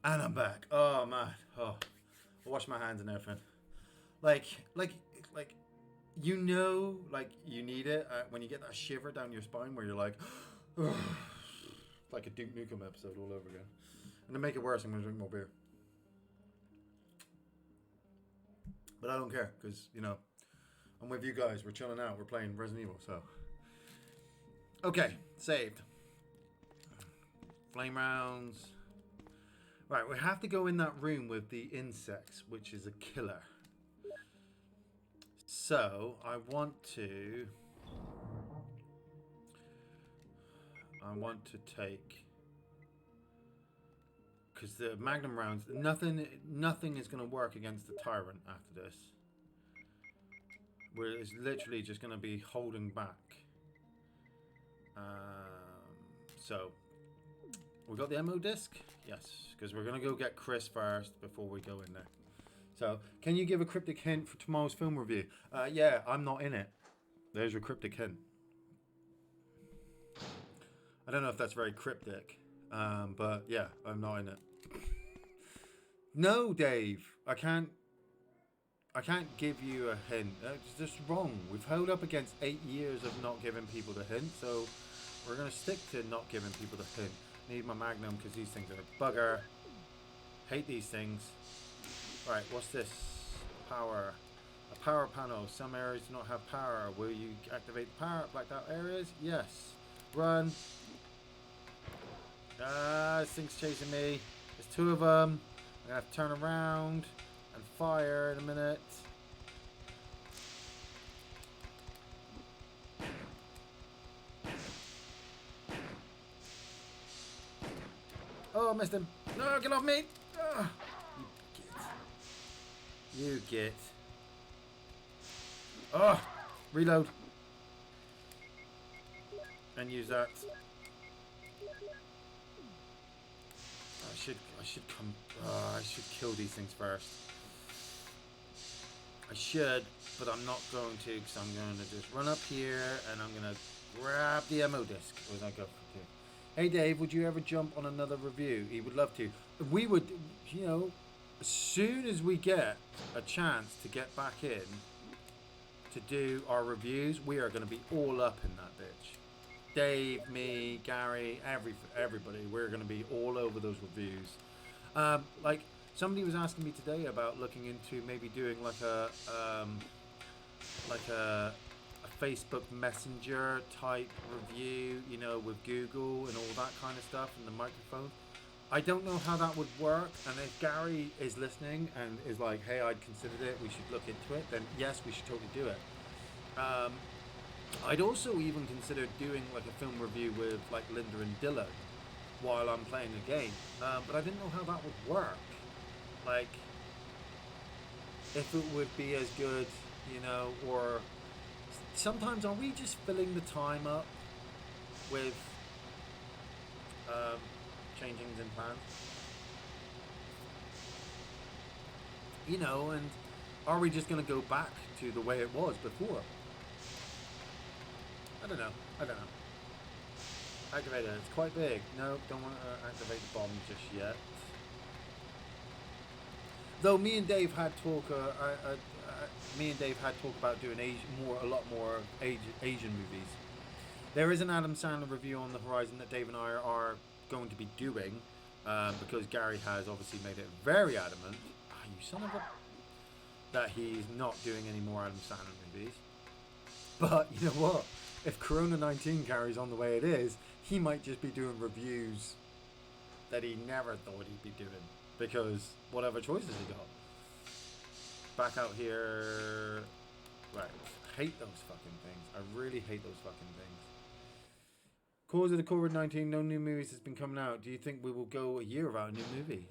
And I'm back. Oh man. Oh, I washed my hands and everything. Like, you know, like you need it when you get that shiver down your spine where you're like, like a Duke Nukem episode all over again. And to make it worse, I'm gonna drink more beer. But I don't care because you know I'm with you guys. We're chilling out. We're playing Resident Evil. So okay, saved. Flame rounds. Right, we have to go in that room with the insects, which is a killer. So, I want to take, because the Magnum rounds, nothing is going to work against the Tyrant after this. Where it's literally just going to be holding back. So, we got the ammo disc? Yes, because we're going to go get Chris first before we go in there. So, can you give a cryptic hint for tomorrow's film review? Yeah, I'm not in it. There's your cryptic hint. I don't know if that's very cryptic, but yeah, I'm not in it. No, Dave, I can't give you a hint. It's just wrong. We've held up against 8 years of not giving people the hint, so we're going to stick to not giving people the hint. Need my Magnum because these things are a bugger. Hate these things. Right, what's this? Power. A power panel. Some areas do not have power. Will you activate the power? Blacked out areas? Yes. Run. This thing's chasing me. There's 2 of them. I'm going to have to turn around and fire in a minute. Oh, I missed him. No, get off me. Oh, you get. Oh, reload. And use that. I should kill these things first. I should, but I'm not going to because I'm going to just run up here and I'm going to grab the ammo disc. Where's that go to? Hey Dave, would you ever jump on another review? He would love to. We would, you know, as soon as we get a chance to get back in to do our reviews, we are going to be all up in that bitch. Dave, me, Gary, everybody, we're going to be all over those reviews. Like somebody was asking me today about looking into maybe doing like a Facebook Messenger type review, you know, with Google and all that kind of stuff and the microphone. I don't know how that would work, and if Gary is listening and is like, hey, I'd considered it, we should look into it, then yes, we should totally do it. I'd also even consider doing like a film review with like Linda and Dylan while I'm playing a game, but I didn't know how that would work. Like, if it would be as good, you know, or sometimes are we just filling the time up with changings in plans? You know, and are we just going to go back to the way it was before? I don't know. Activate it. It's quite big. No, don't want to activate the bomb just yet. Though me and Dave had talk. About doing a lot more Asian movies. There is an Adam Sandler review on the horizon that Dave and I are going to be doing, because Gary has obviously made it very adamant. You son of a... that he's not doing any more Adam Sandler movies. But you know what? If Corona-19 carries on the way it is, he might just be doing reviews that he never thought he'd be doing, because what other choices he got? Back out here. Right. I hate those fucking things. I really hate those fucking things. Cause of the COVID-19, no new movies has been coming out. Do you think we will go a year without a new movie?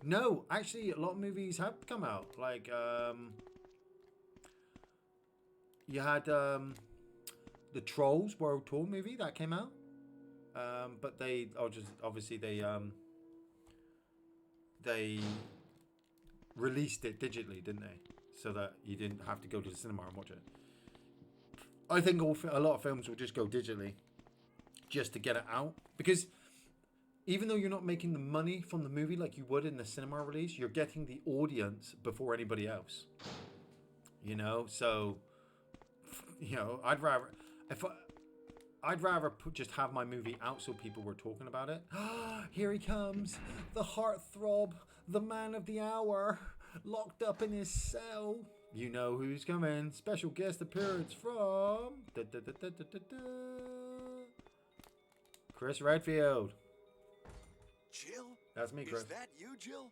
No, actually, a lot of movies have come out. Like, you had the Trolls World Tour movie that came out. But they released it digitally, didn't they? So that you didn't have to go to the cinema and watch it. I think a lot of films will just go digitally just to get it out. Because, even though you're not making the money from the movie like you would in the cinema release, you're getting the audience before anybody else. You know, so you know, I'd rather just have my movie out so people were talking about it. Here he comes, the heartthrob, the man of the hour, locked up in his cell. You know who's coming. Special guest appearance from Chris Redfield. Jill? That's me, Chris. Is that you, Jill?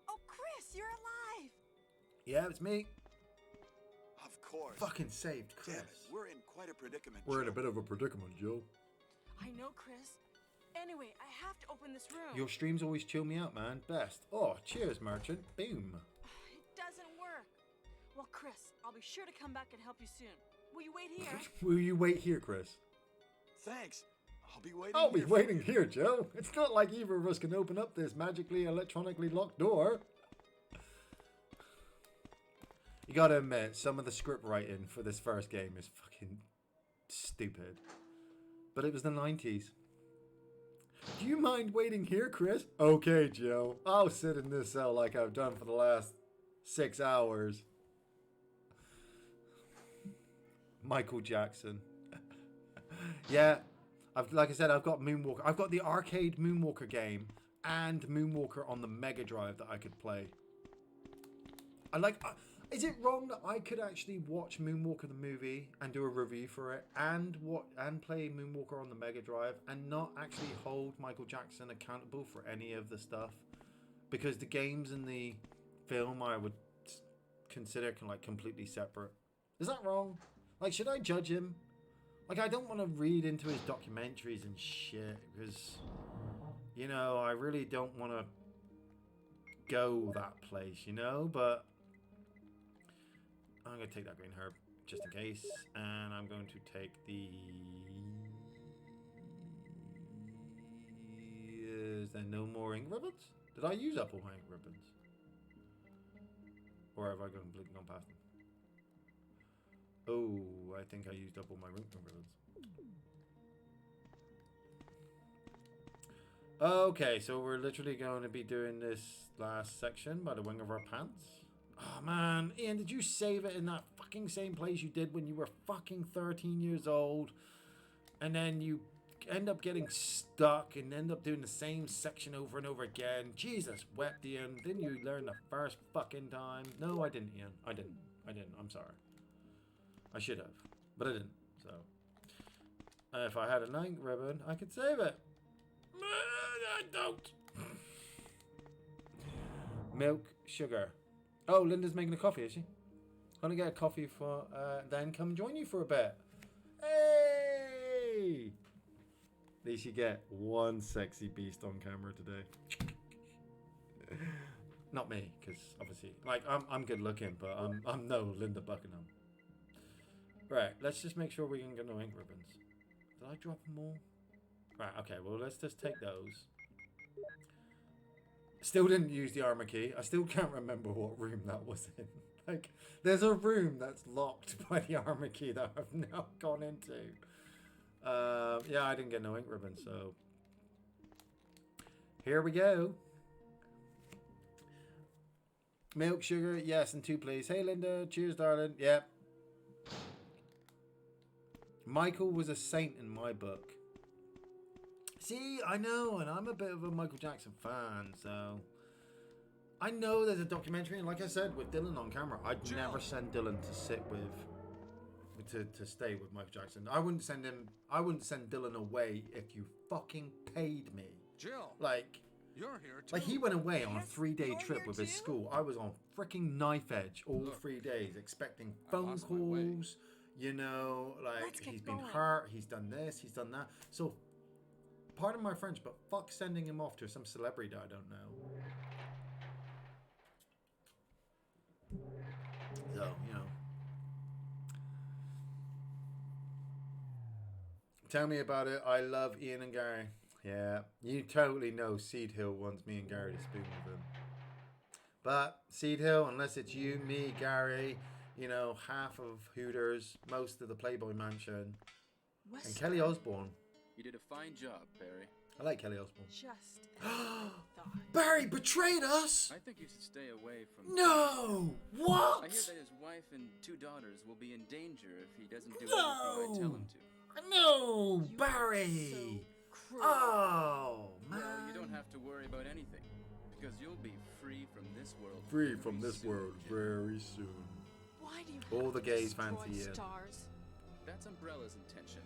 Oh, Chris, you're alive. Yeah, it's me. Of course. Fucking saved Chris. Damn it, we're in quite a predicament, We're in a Jill. bit of a predicament, Joe. I know, Chris. Anyway, I have to open this room. Your streams always chill me out, man. Best. Oh, cheers, merchant. Boom. It doesn't work. Well, Chris, I'll be sure to come back and help you soon. Will you wait here? Will you wait here, Chris? Thanks. I'll be waiting I'll be here for waiting you. here, Joe. It's not like either of us can open up this magically electronically locked door. You gotta admit, some of the script writing for this first game is fucking stupid. But it was the 90s. Do you mind waiting here, Chris? Okay, Joe. I'll sit in this cell like I've done for the last 6 hours. Michael Jackson. Yeah, like I said, I've got Moonwalker. I've got the arcade Moonwalker game and Moonwalker on the Mega Drive that I could play. Is it wrong that I could actually watch Moonwalker the movie and do a review for it and play Moonwalker on the Mega Drive and not actually hold Michael Jackson accountable for any of the stuff? Because the games and the film I would consider completely separate. Is that wrong? Like, should I judge him? Like, I don't want to read into his documentaries and shit because, you know, I really don't want to go that place, you know, but I'm going to take that green herb just in case, and I'm going to take the... Is there no more ink ribbons? Did I use up all my ink ribbons? Or have I completely gone past them? Oh, I think I used up all my ink ribbons. Okay, so we're literally going to be doing this last section by the wing of our pants. Oh man, Ian, did you save it in that fucking same place you did when you were fucking 13 years old? And then you end up getting stuck and end up doing the same section over and over again. Jesus wept, Ian. Didn't you learn the first fucking time? No, I didn't, Ian. I didn't. I'm sorry. I should have, but I didn't. So, if I had a ink ribbon, I could save it. I don't. Milk, sugar. Oh, Linda's making a coffee, is she? Gonna get a coffee for, then come join you for a bit. Hey! At least you get one sexy beast on camera today. Not me, because obviously, like, I'm good looking, but I'm no Linda Buckingham. Right, let's just make sure we can get no ink ribbons. Did I drop them all? Right, okay, well, let's just take those. Still didn't use the armor key. I still can't remember what room that was in. Like, there's a room that's locked by the armor key that I've now gone into. Yeah, I didn't get no ink ribbon, so... Here we go. Milk, sugar, yes, and 2 please. Hey, Linda. Cheers, darling. Yep. Michael was a saint in my book. See, I know, and I'm a bit of a Michael Jackson fan, so... I know there's a documentary, and like I said, with Dylan on camera, I'd never send Dylan to sit with... To stay with Michael Jackson. I wouldn't send Dylan away if you fucking paid me. Jill, Like... you're here too. Like, he went away on a Yes, 3-day you're trip here with his too? school. I was on freaking knife edge all Look, 3 days, expecting I phone lost my way. calls, you know, like, Let's get he's been going. hurt, he's done this, he's done that. So, pardon my French, but fuck sending him off to some celebrity that I don't know. So, you know. Tell me about it. I love Ian and Gary. Yeah, you totally know Seed Hill wants me and Gary to spoon with him. But Seed Hill, unless it's you, me, Gary, you know, half of Hooters, most of the Playboy Mansion, and Kelly Osbourne. You did a fine job, Barry. I like Kelly Osbourne. Just as I thought. Barry betrayed us! I think you should stay away from... No! What? I hear that his wife and 2 daughters will be in danger if he doesn't do No! everything I tell him to. No, You Barry! So cruel. Oh, man. Well, you don't have to worry about anything, because you'll be free from this world. Free very from this soon, world kid. very soon. Why do you All have the to gays destroy fancy Iain. stars? That's Umbrella's intention.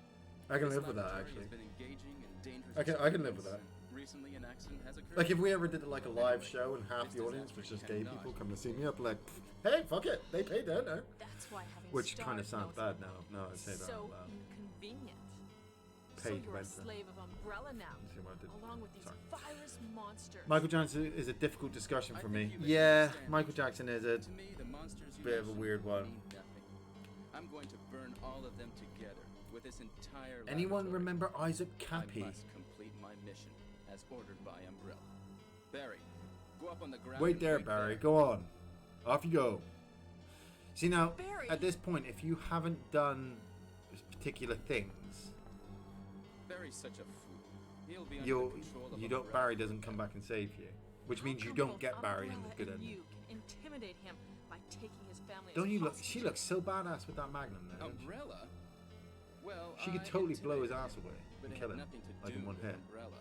I can This live with that, laboratory actually. has been engaging in dangerous I can live with that. experiments, and recently an accident has occurred. Like, if we ever did like a live show and half This the audience disaster was just gay cannot people coming to see me, I'd be like, hey, fuck it, they paid that now. That's why having Which stars kind of sounds knows bad about now. No, I say that so out loud. inconvenient. Paid So you're a banter. slave of Umbrella now, You see what I did? along with these Sorry. virus monsters. Michael Jackson is a difficult discussion I for think me. you Yeah, misunderstand Michael me. Jackson is a To me, the monsters you bit of a mentioned weird one. mean nothing. I'm going to burn all of them together with this entire Anyone laboratory. remember Isaac I Cappy? must complete my mission as ordered by Umbrella. Barry, go up on the ground. Wait and there, Barry. Go on. Off you go. See now, Barry! at this point, if you haven't done particular things, Barry's such a fool. He'll be under you'll the control of you don't. Umbrella Barry doesn't come back and save you, which How means you come don't both get Barry in the Umbrella good and ending. you can intimidate him by taking his family Don't as you look? hostages? She looks so badass with that Magnum there. doesn't she? Umbrella? Well, She could I totally blow his intimidated ass him, away but and it kill had him, nothing to like do in one with hit. Umbrella.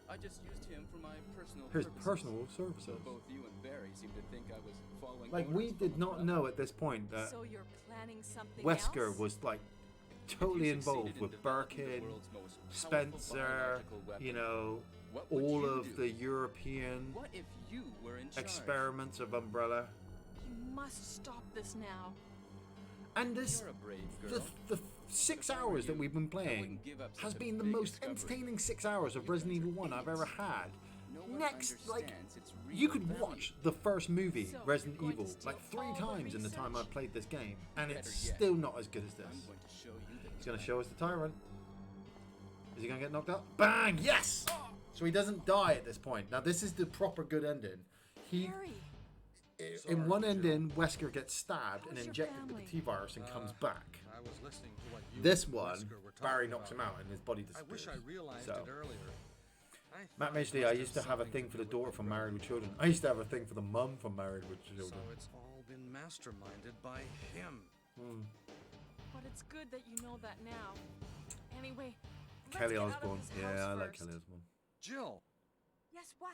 I just used him for my personal His purposes. personal So services. both you and Barry seem to think I was following Like we orders did from not Umbrella. know at this point that So you're planning something Wesker else? was like If you totally succeeded involved in with developing the Birkin, world's most powerful Spencer, biological weapon, you know, what would all you of do? the European What if you were in charge? experiments of Umbrella. You must stop this now. And this, You're a brave girl. the 6 If I were hours that you, we've been I playing wouldn't give up has such a been the big most discovery. entertaining 6 hours of You Resident guys are Evil 1 I've ever idiots. had. No one Next, like, understands its real you could value. watch the first movie, So, Resident you're going to Evil, steal like 3 all the times in the time I research? played this game, and it's Better yet, still not as good as I'm this. going to show you that He's going to show us the Tyrant. Is he going to get knocked out? Bang! Yes! So he doesn't die at this point. Now this is the proper good ending. He, Harry, in one ending, Wesker gets stabbed and How's your injected with family? the T-virus and comes back. I was listening to what you This and one, Wesker were Barry talking knocks him about. out and his body I disappears. wish I realized So. it earlier. I Matt thought Maishley, it I must used to have a something thing to for the do daughter with from Umbrella. Married with Children. I used to have a thing for the mum from Married with So Children. it's all been masterminded by him. but it's good that you know that now. Anyway, let's Kelly get out of Osbourne. this Yeah, house I like first. Kelly Osbourne. Jill, Yes, what?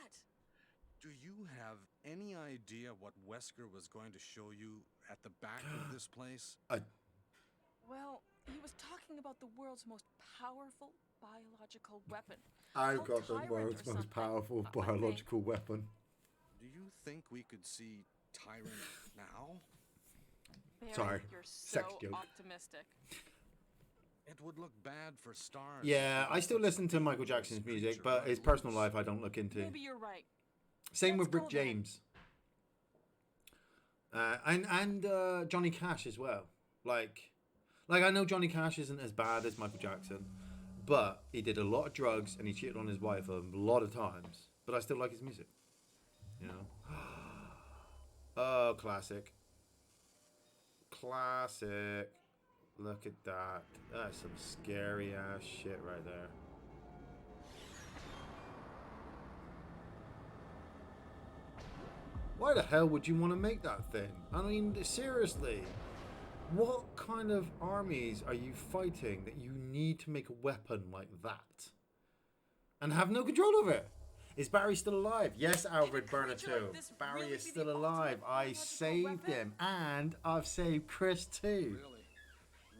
do you have any idea what Wesker was going to show you at the back of this place? Well, he was talking about the world's most powerful biological weapon. I've Called got the Tyrant world's or most something, powerful I think. biological weapon. Do you think we could see Tyrant now? Barry, Sorry, you're sex so joke. optimistic. It would look bad for stars. Yeah, I still Such a listen to Michael dangerous Jackson's music, creature but run his personal loose. life I don't look into. Maybe you're right. Same Let's with Rick go then. James. And Johnny Cash as well. Like I know Johnny Cash isn't as bad as Michael Jackson, but he did a lot of drugs and he cheated on his wife a lot of times. But I still like his music. You know? Oh, classic. Classic. Look at that. That's some scary ass shit right there. Why the hell would you want to make that thing? I mean, seriously. What kind of armies are you fighting that you need to make a weapon like that? And have no control of it? Is Barry still alive? Yes, Alfred Burner creature like too. this Barry really is be still the alive. ultimate I biological saved weapon? him. And I've saved Chris too. Really?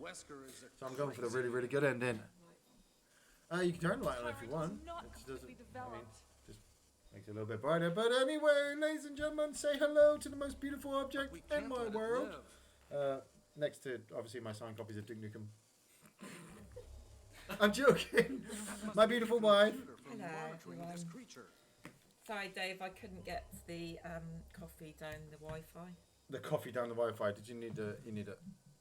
Wesker is a So I'm going for the crazy- really, really good ending. You can turn the light on if you Tyrant want. is not It just completely doesn't, I mean, developed. just makes it a little bit brighter. But anyway, ladies and gentlemen, say hello to the most beautiful object We in can't my let it world. live. Next to, obviously, my signed copies of Duke Nukem. I'm joking. My beautiful wife. From Hello, monitoring this everyone. creature. Sorry, Dave, I couldn't get the coffee down the Wi-Fi. The coffee down the Wi-Fi. Did you need a? You need a.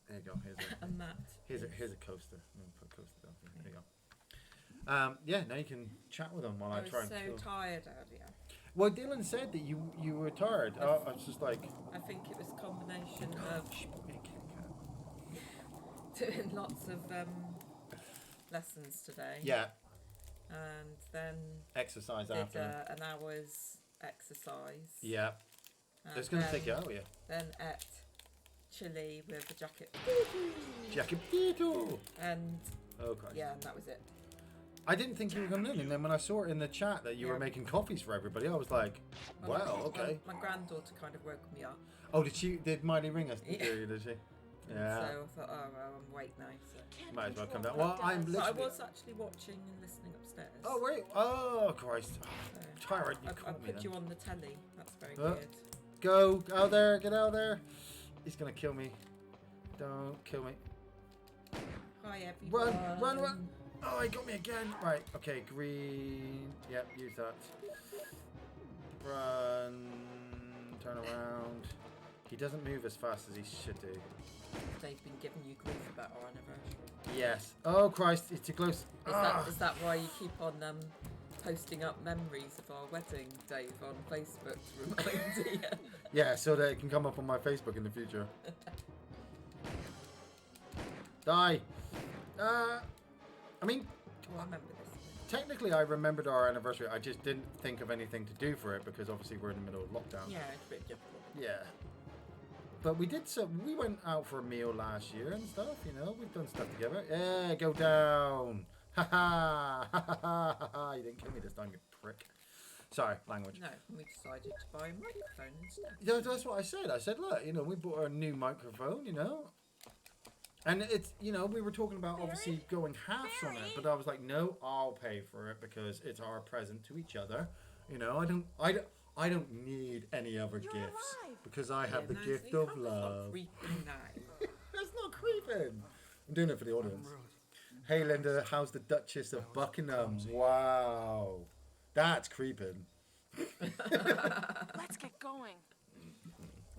There you go. A mat. Here's a coaster. I'm gonna put a coaster down. There you go. Yeah. Now you can chat with them while I I was try and. so kill. tired earlier. Well, Dylan said that you were tired. I was just like. I think it was a combination of Shh, put me a Kit Kat. doing lots of lessons today. Yeah. And then Exercise did after. an hour's exercise. Yeah. And It's going to then- take you out, yeah. Then ate chili with a jacket. Jacket potato. And Oh, Christ. yeah, and that was it. I didn't think you were coming in, and then when I saw it in the chat that you were making coffees for everybody, I was like, wow, okay. My granddaughter kind of woke me up. Oh, did Miley ring us? Did she? Yeah. So I thought, oh, well, I'm awake now. So. Might as well come down. Well, I'm But I literally... was actually watching and listening upstairs. Oh, wait. Oh, Christ. Tyrant, you I caught me put then. you on the telly. That's very Oh. good. Go out there. Get out there. He's going to kill me. Don't kill me. Hi, everyone. Run. Oh, he got me again. Right. Okay, green. Yep, use that. Run. Turn around. He doesn't move as fast as he should do. They've been giving you grief about our anniversary. Yes. Oh, Christ. It's too close. Is that why you keep on posting up memories of our wedding, Dave, on Facebook to remind you? Yeah, so that it can come up on my Facebook in the future. Die. I mean, I remember this. technically I remembered our anniversary. I just didn't think of anything to do for it because obviously we're in the middle of lockdown. Yeah, it's a bit difficult. Yeah. But we did some. We went out for a meal last year and stuff. You know, we've done stuff together. Yeah, go down. Ha ha ha ha ha. You didn't kill me this time, you prick. Sorry, language. No, we decided to buy a microphone instead. Yeah, that's what I said. I said, look, you know, we bought a new microphone. You know. And it's, you know, we were talking about obviously going halves on it, but I was like, no, I'll pay for it because it's our present to each other. You know, I don't need any other gifts because I have the gift of love. That's not creeping. I'm doing it for the audience. Hey, Linda, how's the Duchess of Buckingham? Wow, that's creeping. Let's get going.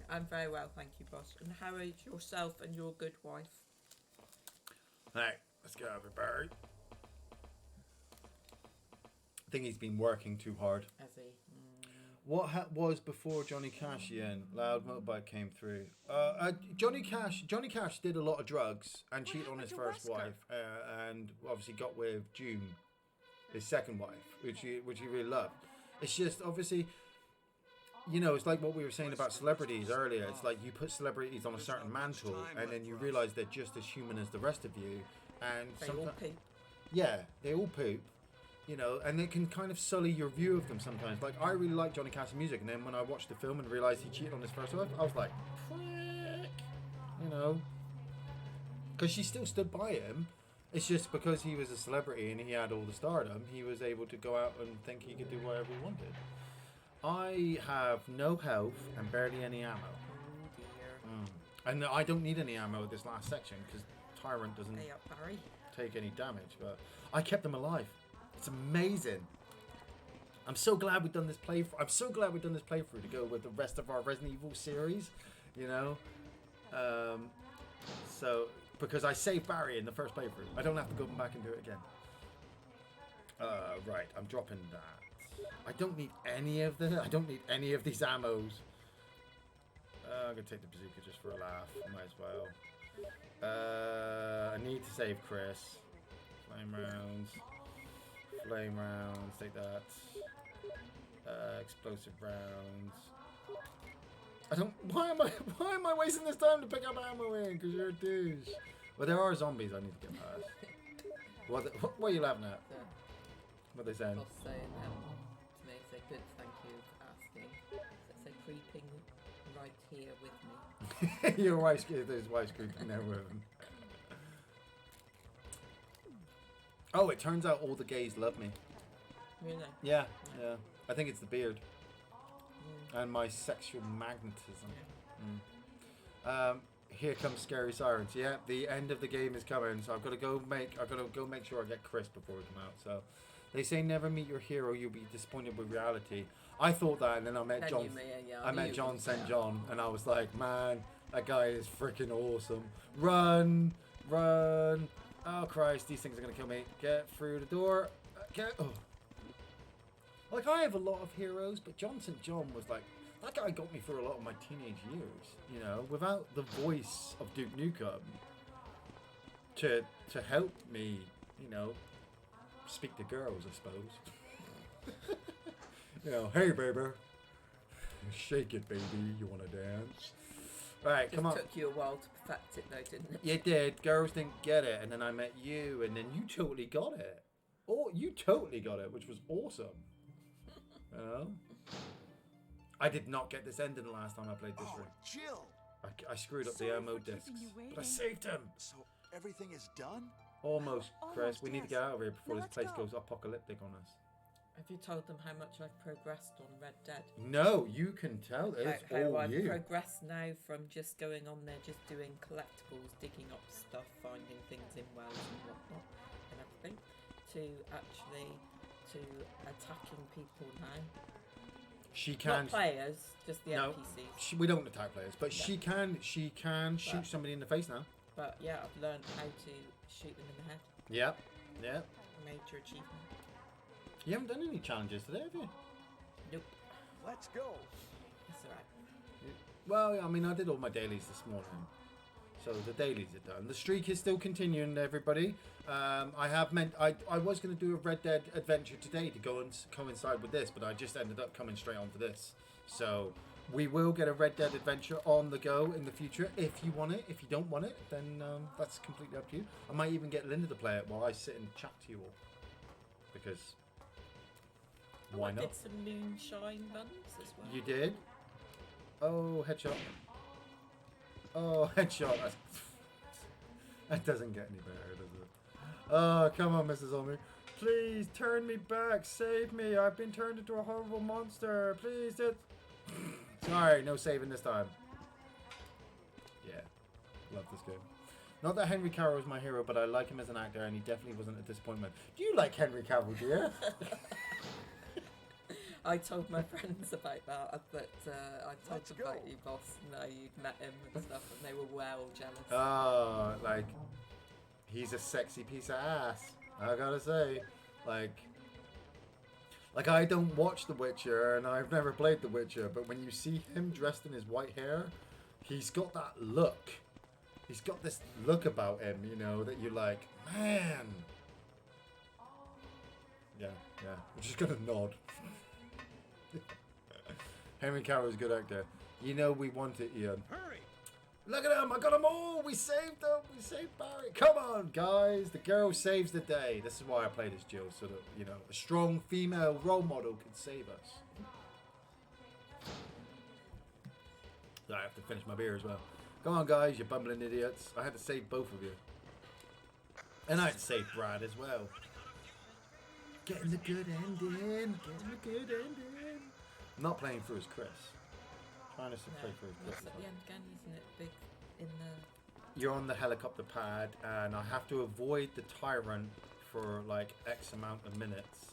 I'm very well, thank you, boss. And how is yourself and your good wife? Right, let's get over Barry. I think he's been working too hard. Has he? What was before Johnny Cash, Iain? Loud Motorbike came through. Johnny Cash did a lot of drugs and cheated on his first wife, and obviously got with June, his second wife, which he really loved. It's just obviously, you know, it's like what we were saying about celebrities earlier. It's like you put celebrities on a certain mantle, and then you realise they're just as human as the rest of you. And They all poop. yeah, they all poop. You know, and it can kind of sully your view of them sometimes. Like, I really like Johnny Cash's music, and then when I watched the film and realised he cheated on his first wife, I was like, prick. You know? Because she still stood by him. It's just because he was a celebrity and he had all the stardom, he was able to go out and think he could do whatever he wanted. I have no health and barely any ammo. Oh dear. And I don't need any ammo at this last section, because Tyrant doesn't Hey up, Barry. take any damage, but I kept them alive. It's amazing. I'm so glad we've done this playthrough. I'm so glad we've done this playthrough to go with the rest of our Resident Evil series, you know. So because I saved Barry in the first playthrough, I don't have to go back and do it again. Right, I'm dropping that. I don't need any of the. I don't need any of these ammos. I'm gonna take the bazooka just for a laugh. Might as well. I need to save Chris. Flame rounds. Flame rounds, take that. Explosive rounds. I don't. Why am I wasting this time to pick up ammo in? Because you're a douche. Well, there are zombies I need to get past. What are you laughing at? What are they saying? Boss saying to me, say good, thank you for asking. So say creeping right here with me. Your wife's his wife's creeping there with him. Oh, it turns out all the gays love me. Really? Yeah. I think it's the beard. And my sexual magnetism. Here comes Scary Sirens. Yeah, the end of the game is coming, so I've got to go make sure I get Chris before we come out. So they say never meet your hero, you'll be disappointed with reality. I thought that, and then I met John. I met John St. John, and I was like, man, that guy is freaking awesome. Run. Oh Christ, these things are gonna kill me. Get through the door. Like, I have a lot of heroes, but John St. John was like, that guy got me through a lot of my teenage years. You know, without the voice of Duke Nukem to help me, you know, speak to girls, I suppose. You know, hey, baby. Shake it, baby. You want to dance? Right, come on. It took you a while to perfect it, though, didn't it? You did. Girls didn't get it, and then I met you, and then you totally got it. Oh, you totally got it, which was awesome. You know? I did not get this ending the last time I played this room. Jill! I screwed up the ammo discs, but I saved him. So everything is done? Almost, Chris. Almost, We need to yes. get out of here before Now this let's place go. goes apocalyptic on us. Have you told them how much I've progressed on Red Dead? No, you can tell. It's How all I've you. progressed now from just going on there, just doing collectibles, digging up stuff, finding things in wells and whatnot, and everything, to actually attacking people now. She can. Not players, just the No, NPCs. we don't attack players, but Yeah. she can shoot But- somebody in the face now. But yeah, I've learned how to shoot them in the head. Yep. Yep. Major achievement. You haven't done any challenges today, have you? Nope. Let's go. It's alright. Well, I mean, I did all my dailies this morning, so the dailies are done. The streak is still continuing, everybody. I was going to do a Red Dead adventure today to go and coincide with this, but I just ended up coming straight onto this. So we will get a Red Dead adventure on the go in the future if you want it. If you don't want it, then that's completely up to you. I might even get Linda to play it while I sit and chat to you all, because why I not? did some moonshine buns as well. You did? Oh, headshot. Oh, headshot. That doesn't get any better, does it? Oh, come on, Mrs. Zombie. Please turn me back. Save me. I've been turned into a horrible monster. Please. Sorry, no saving this time. Yeah, love this game. Not that Henry Cavill is my hero, but I like him as an actor, and he definitely wasn't a disappointment. Do you like Henry Cavill, dear? I told my friends about that, but I told Let's them go. about you, boss. No, you'd met him and stuff, and they were well jealous. Oh, like, he's a sexy piece of ass. I gotta say, like I don't watch The Witcher, and I've never played The Witcher, but when you see him dressed in his white hair, he's got that look. He's got this look about him, you know, that you're like, man. Yeah. I'm just gonna nod. Henry Cavill is a good actor. You know we want it, Ian. Hurry! Look at him! I got them all! We saved them! We saved Barry! Come on, guys! The girl saves the day. This is why I played as Jill, so that, you know, a strong female role model can save us. I have to finish my beer as well. Come on, guys, you bumbling idiots. I had to save both of you. And I had to save Brad as well. Getting the good ending. Getting the good ending. I'm not playing through as Chris. Trying to play through as Chris. It's at the end again, isn't it? Big in the. You're on the helicopter pad, and I have to avoid the tyrant for like X amount of minutes.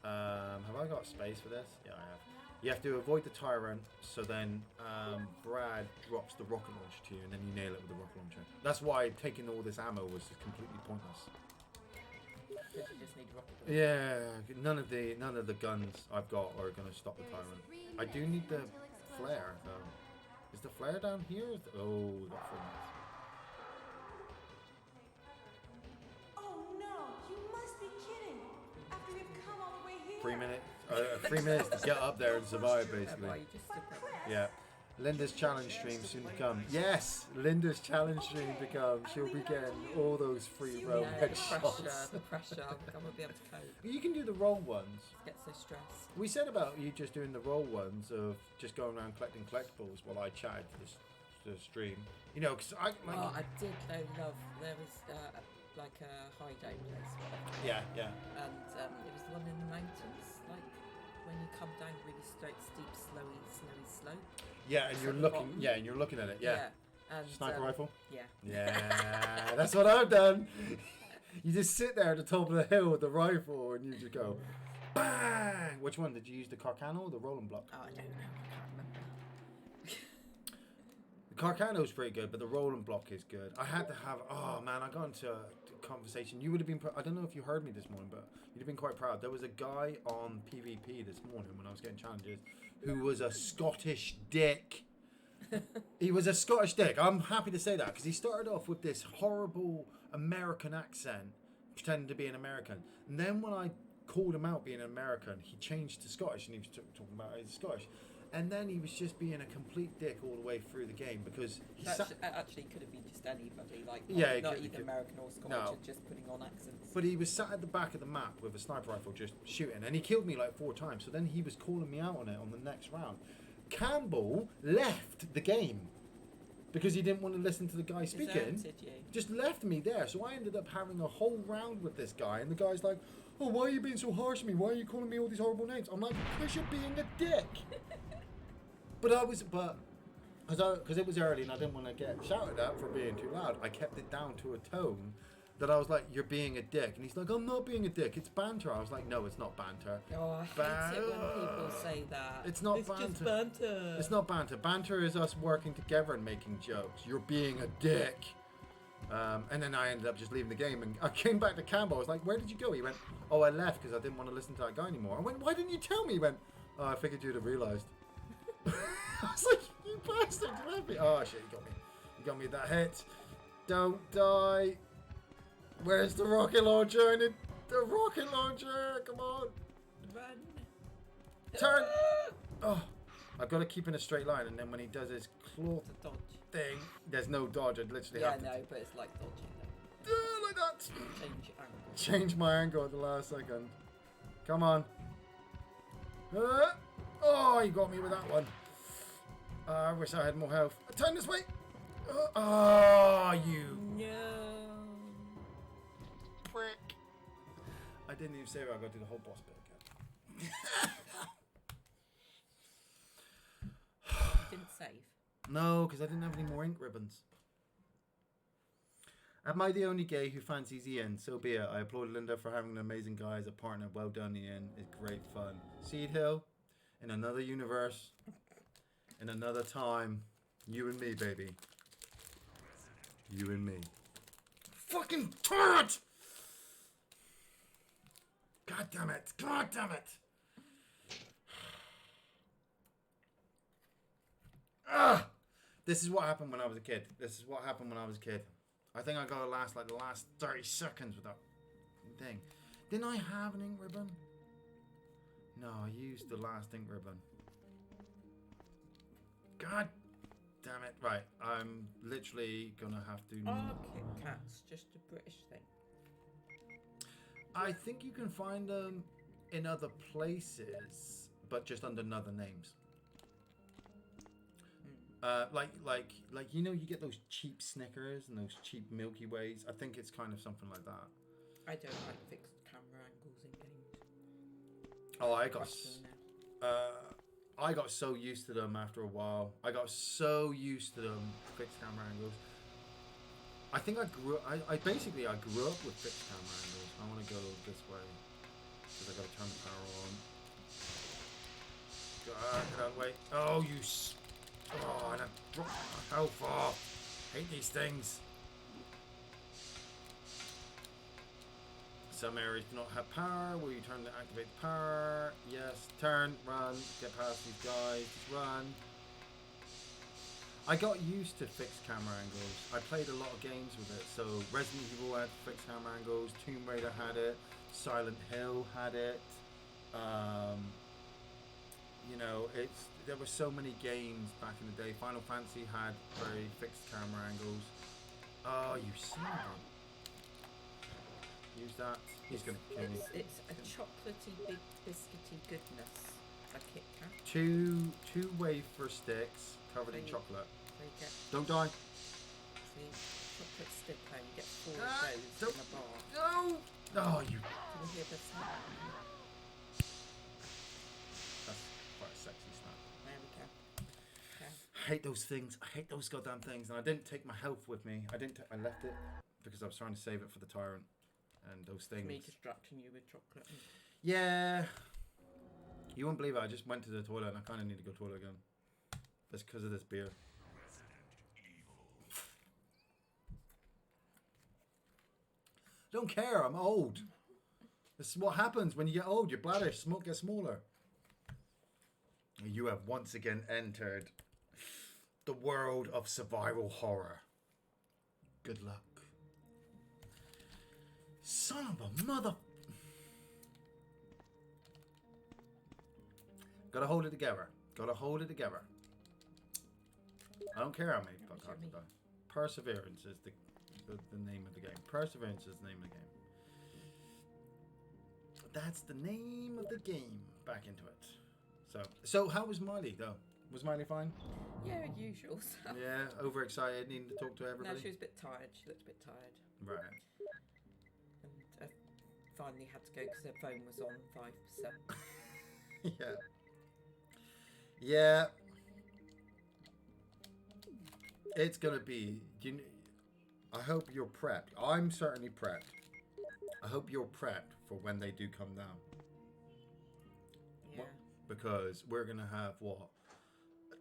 Have I got space for this? Yeah, I have. You have to avoid the tyrant, so then Brad drops the rocket launcher to you, and then you nail it with the rocket launcher. That's why taking all this ammo was completely pointless. You just need rocket. Yeah, none of the guns I've got are going to stop the tyrant. I do need the flare though. Is the flare down here? Oh, we got 4 minutes. Oh no, you must be kidding. After we've come all the way here. 3 minutes. 3 minutes to get up there and survive, Why basically. you just stood there? Yeah. Linda's challenge stream soon to come. Yes, Linda's challenge stream to come. She'll be getting all those free roam No, headshots. the pressure. I won't be able to cope. You can do the roll ones. Get so stressed. We said about you just doing the roll ones of just going around collecting collectibles while I chatted to the stream. You know, because I like. Oh, I did though love. There was like a hideout place. Whatever. Yeah. And it was the one in the mountains, like when you come down really steep, snowy slope. Yeah, and you're At the looking. bottom. Yeah, and you're looking at it. Yeah. And, Sniper rifle. Yeah. Yeah, that's what I've done. You just sit there at the top of the hill with the rifle, and you just go, bang. Which one did you use? The Carcano or the rolling block? Oh, I don't know. I can't remember. The Carcano's pretty good, but the rolling block is good. I had to have. Oh man, I got into a conversation. You would have been. I don't know if you heard me this morning, but you'd have been quite proud. There was a guy on PvP this morning when I was getting challenges who was a Scottish dick. He was a Scottish dick. I'm happy to say that because he started off with this horrible American accent, pretending to be an American. And then when I called him out being an American, he changed to Scottish, and he was talking about he's Scottish. And then he was just being a complete dick all the way through the game because he actually could have been just anybody, like not either American or Scottish, no. just putting on accents. But he was sat at the back of the map with a sniper rifle just shooting, and he killed me like 4 times. So then he was calling me out on it on the next round. Campbell left the game because he didn't want to listen to the guy speaking. Just left me there. So I ended up having a whole round with this guy, and the guy's like, "Oh, why are you being so harsh to me? Why are you calling me all these horrible names?" I'm like, "Because you're being a dick." Because it was early and I didn't want to get shouted at for being too loud, I kept it down to a tone that I was like, "You're being a dick." And he's like, "I'm not being a dick, it's banter." I was like, "No, it's not banter." Oh, I hate it when people say that. It's not banter. Just banter. It's not banter. Banter is us working together and making jokes. You're being a dick. And then I ended up just leaving the game, and I came back to Campbell. I was like, "Where did you go?" He went, "Oh, I left because I didn't want to listen to that guy anymore." I went, "Why didn't you tell me?" He went, "Oh, I figured you'd have realised." I was like, "You bastard, you left me." Oh shit, you got me. You got me with that hit. Don't die. Where's the rocket launcher? I need the rocket launcher. Come on. Run. Turn. Oh, I've got to keep in a straight line, and then when he does his claw thing, there's no dodge. I'd literally have to... Yeah, no, but it's like dodging. Like that. Change angle. Change my angle at the last second. Come on. Oh, you got me with that one. I wish I had more health. Turn this way. Oh, you. No. Prick. I didn't even say it. I've got to do the whole boss bit again. Didn't save. No, because I didn't have any more ink ribbons. Am I the only gay who fancies Iain? So be it. I applaud Linda for having an amazing guy as a partner. Well done, Iain. It's great fun. Seed Hill, in another universe, in another time, you and me, baby. You and me. Fucking turret! God damn it! God damn it! Ah! This is what happened when I was a kid. I think I got to last like the last 30 seconds with that thing. Didn't I have an ink ribbon? No, I used the last ink ribbon. God damn it. Right, I'm literally gonna have to... Are Kit Kats just a British thing? I think you can find them in other places, but just under other names. Like you know, you get those cheap Snickers and those cheap Milky Ways. I think it's kind of something like that. I don't like fixed camera angles in games. Oh, I got so used to them after a while. Fixed camera angles. I think I grew up with fixed camera angles. I want to go this way because I got to turn the power on. Get out of the way. Oh, you. Oh, and I dropped my health off. Hate these things. Some areas do not have power. Will you turn to activate the power? Yes. Turn. Run. Get past these guys. Just run. I got used to fixed camera angles. I played a lot of games with it. So Resident Evil had fixed camera angles. Tomb Raider had it. Silent Hill had it. You know, there were so many games back in the day. Final Fantasy had very fixed camera angles. Oh, you son of a... Use that. He's going to kill me. It's a chocolatey, big biscuity goodness. A Kit Kat. Two wafer sticks covered in chocolate. So you get... Don't die. See, chocolate stick and you get 4 of those in a bar. No! Oh, you... Can you hear the sound? That's quite a sexy snap. There we go. Okay. I hate those things. I hate those goddamn things. And I didn't take my health with me. I left it because I was trying to save it for the tyrant. And those things. Me distracting you with chocolate. Yeah. You won't believe it. I just went to the toilet and I kind of need to go to the toilet again. That's because of this beer. Don't care. I'm old. This is what happens when you get old. Your bladder gets smaller. You have once again entered the world of survival horror. Good luck. Son Son of a mother. Gotta hold it together. Gotta hold it together. I don't care how many fuck cards I die. Perseverance is the name of the game. Perseverance is the name of the game. That's the name of the game. Back into it. So how was Miley though? Was Miley fine? Yeah, usual stuff. Yeah, overexcited, needing to talk to everybody. No, she was a bit tired. She looked a bit tired. Right. And I finally had to go because her phone was on 5%. Yeah. Yeah. It's gonna be. I hope you're prepped. I'm certainly prepped. I hope you're prepped for when they do come down. Yeah. Because we're gonna have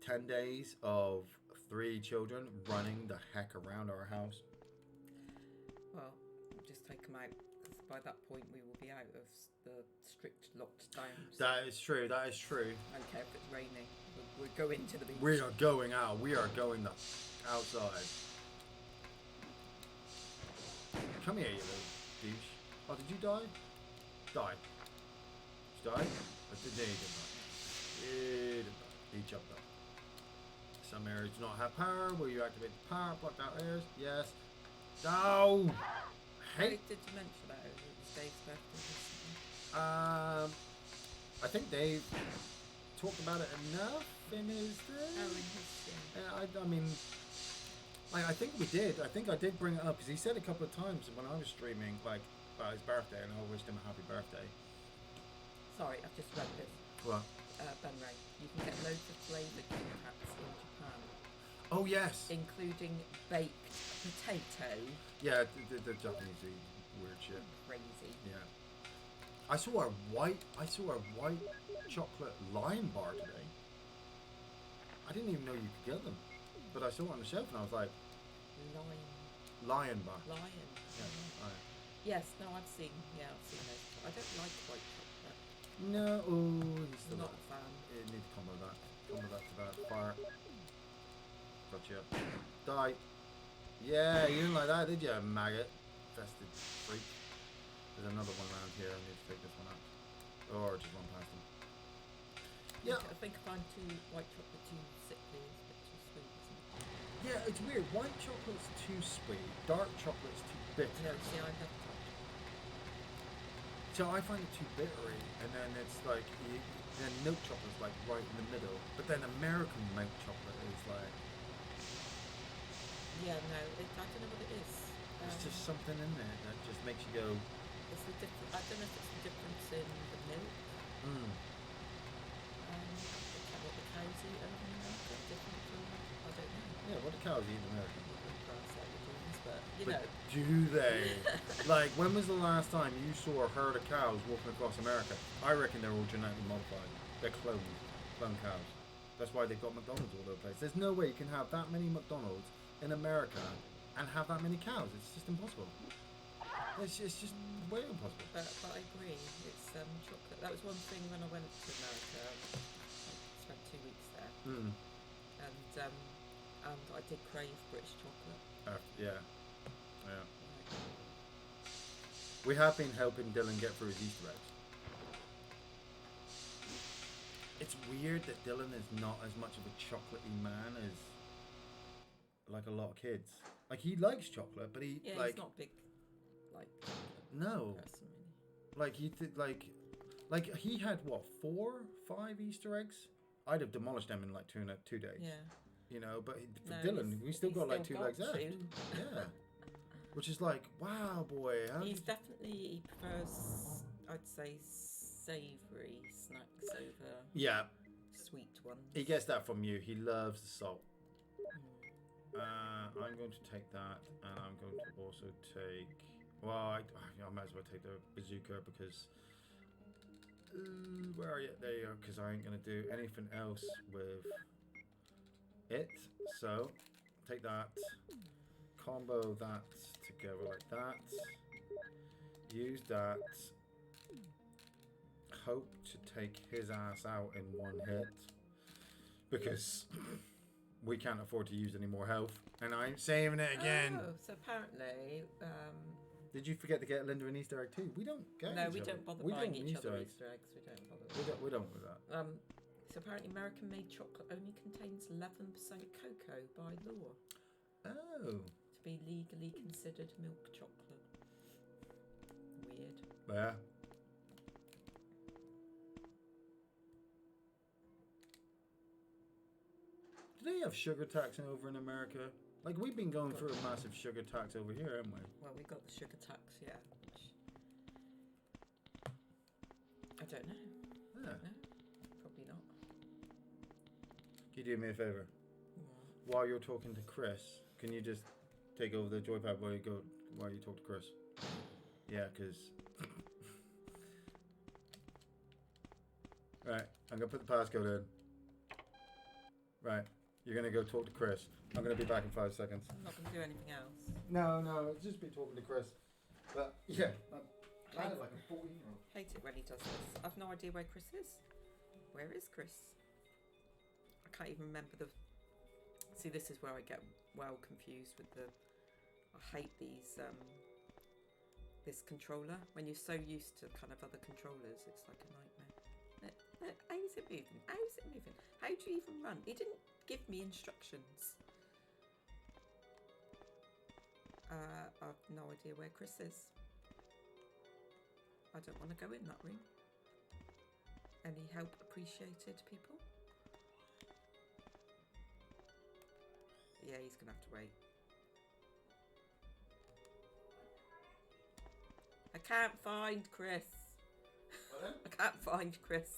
10 days of 3 children running the heck around our house. Well, just take them out because by that point we will be out of the strict locked downs. That is true. That is true. Okay, if it's raining, we'll go into the beach. We are going out. We are going outside. Come here, you little douche. Oh, did you die? Die. Did you die? No, you did not. You did not. He jumped up. Some areas do not have power. Will you activate the power? Block out areas? Yes. No! Hey! Did you mention that it was Dave's birthday? I think Dave talked about it enough in his thing. Oh, in his thing. I mean, I think we did. I think I did bring it up because he said a couple of times when I was streaming, like, about his birthday, and I wished him a happy birthday. Sorry, I've just read this. What? Ben Ray, you can get loads of flavoured Kit Kats in Japan. Oh, yes. Including baked potato. Yeah, the Japanese do weird shit. Crazy. Yeah. I saw a white chocolate Lion bar today. I didn't even know you could get them, but I saw it on the shelf and I was like, Lion bar. Lion. Yeah. Lion. Yes. No, I've seen those. I don't like white chocolate. No. Oh, he's still Not a fan. It needs to combo that. Combo that to that. Fire. Gotcha. Die. Yeah, you didn't like that, did you, maggot? Fested freak. There's another one around here. I need to take this one out. Or just run past him. Yeah. I think if I'm too white chocolate too sickly, it's a bit too sweet, isn't it? Yeah, it's weird. White chocolate's too sweet. Dark chocolate's too bitter. No, see, I love chocolate. So I find it too bittery, and then it's like, then milk chocolate's like right in the middle. But then American milk chocolate is like, Yeah, no, I don't know what it is. there's just something in there that just makes you go, It's the difference. I don't know if it's the difference in the milk. What the cows eat over in America, different from, I don't know. yeah, what do cows eat in America? Grass like the greens, but you But know. do they? Like, when was the last time you saw a herd of cows walking across America? I reckon they're all genetically modified. They're clone cows. That's why they've got McDonald's all over the place. There's no way you can have that many McDonald's in America and have that many cows. It's just impossible. It's just way impossible. But I agree. It's chocolate. That was one thing when I went to America. I spent 2 weeks there, and I did crave British chocolate. Yeah. We have been helping Dylan get through his Easter eggs. It's weird that Dylan is not as much of a chocolatey man as like a lot of kids. Like, he likes chocolate, but he Yeah, like he's not big, like no, person really. like like he had what 4, 5 Easter eggs. I'd have demolished them in like 2 days. Yeah. You know, but for No, Dylan, we still he's got like still 2 legs got left. 2. Yeah, which is like, wow, boy. He prefers, I'd say, savoury snacks over Yeah, sweet ones. he gets that from you. He loves the salt. I'm going to take that, and I'm going to also take. Well, I might as well take the bazooka because. Where are you? There you go. Because I ain't going to do anything else with it. So, take that. Combo that together like that. Use that. Hope to take his ass out in one hit. Because we can't afford to use any more health. And I'm saving it again. Oh, so apparently, Did you forget to get Linda an Easter egg too? We don't get. No, each we other. don't bother We buying don't each Easter other eggs. Easter eggs. We don't bother. We don't do that. So apparently American-made chocolate only contains 11% cocoa by law Oh. to be legally considered milk chocolate. Weird. Yeah. Do they have sugar tax over in America? Like, we've been going through a massive sugar tax over here, haven't we? Well, we got the sugar tax, yeah. I don't know. Yeah. No, probably not. Can you do me a favour? Yeah. While you're talking to Chris, can you just take over the joypad while you talk to Chris? Yeah, because... Right, I'm going to put the passcode in. Right, you're going to go talk to Chris. I'm going to be back in 5 seconds. I'm not going to do anything else. No, just be talking to Chris. But, yeah, I'm kind of like a 14-year-old. Hate it when he does this. I've no idea where Chris is. Where is Chris? I can't even remember the... See, this is where I get well confused with the... I hate these... this controller. When you're so used to kind of other controllers, it's like a nightmare. How is it moving? How is it moving? How do you even run? He didn't give me instructions. I've no idea where Chris is. I don't want to go in that room. Any help appreciated, people? Yeah, he's going to have to wait. I can't find Chris. What then? I can't find Chris.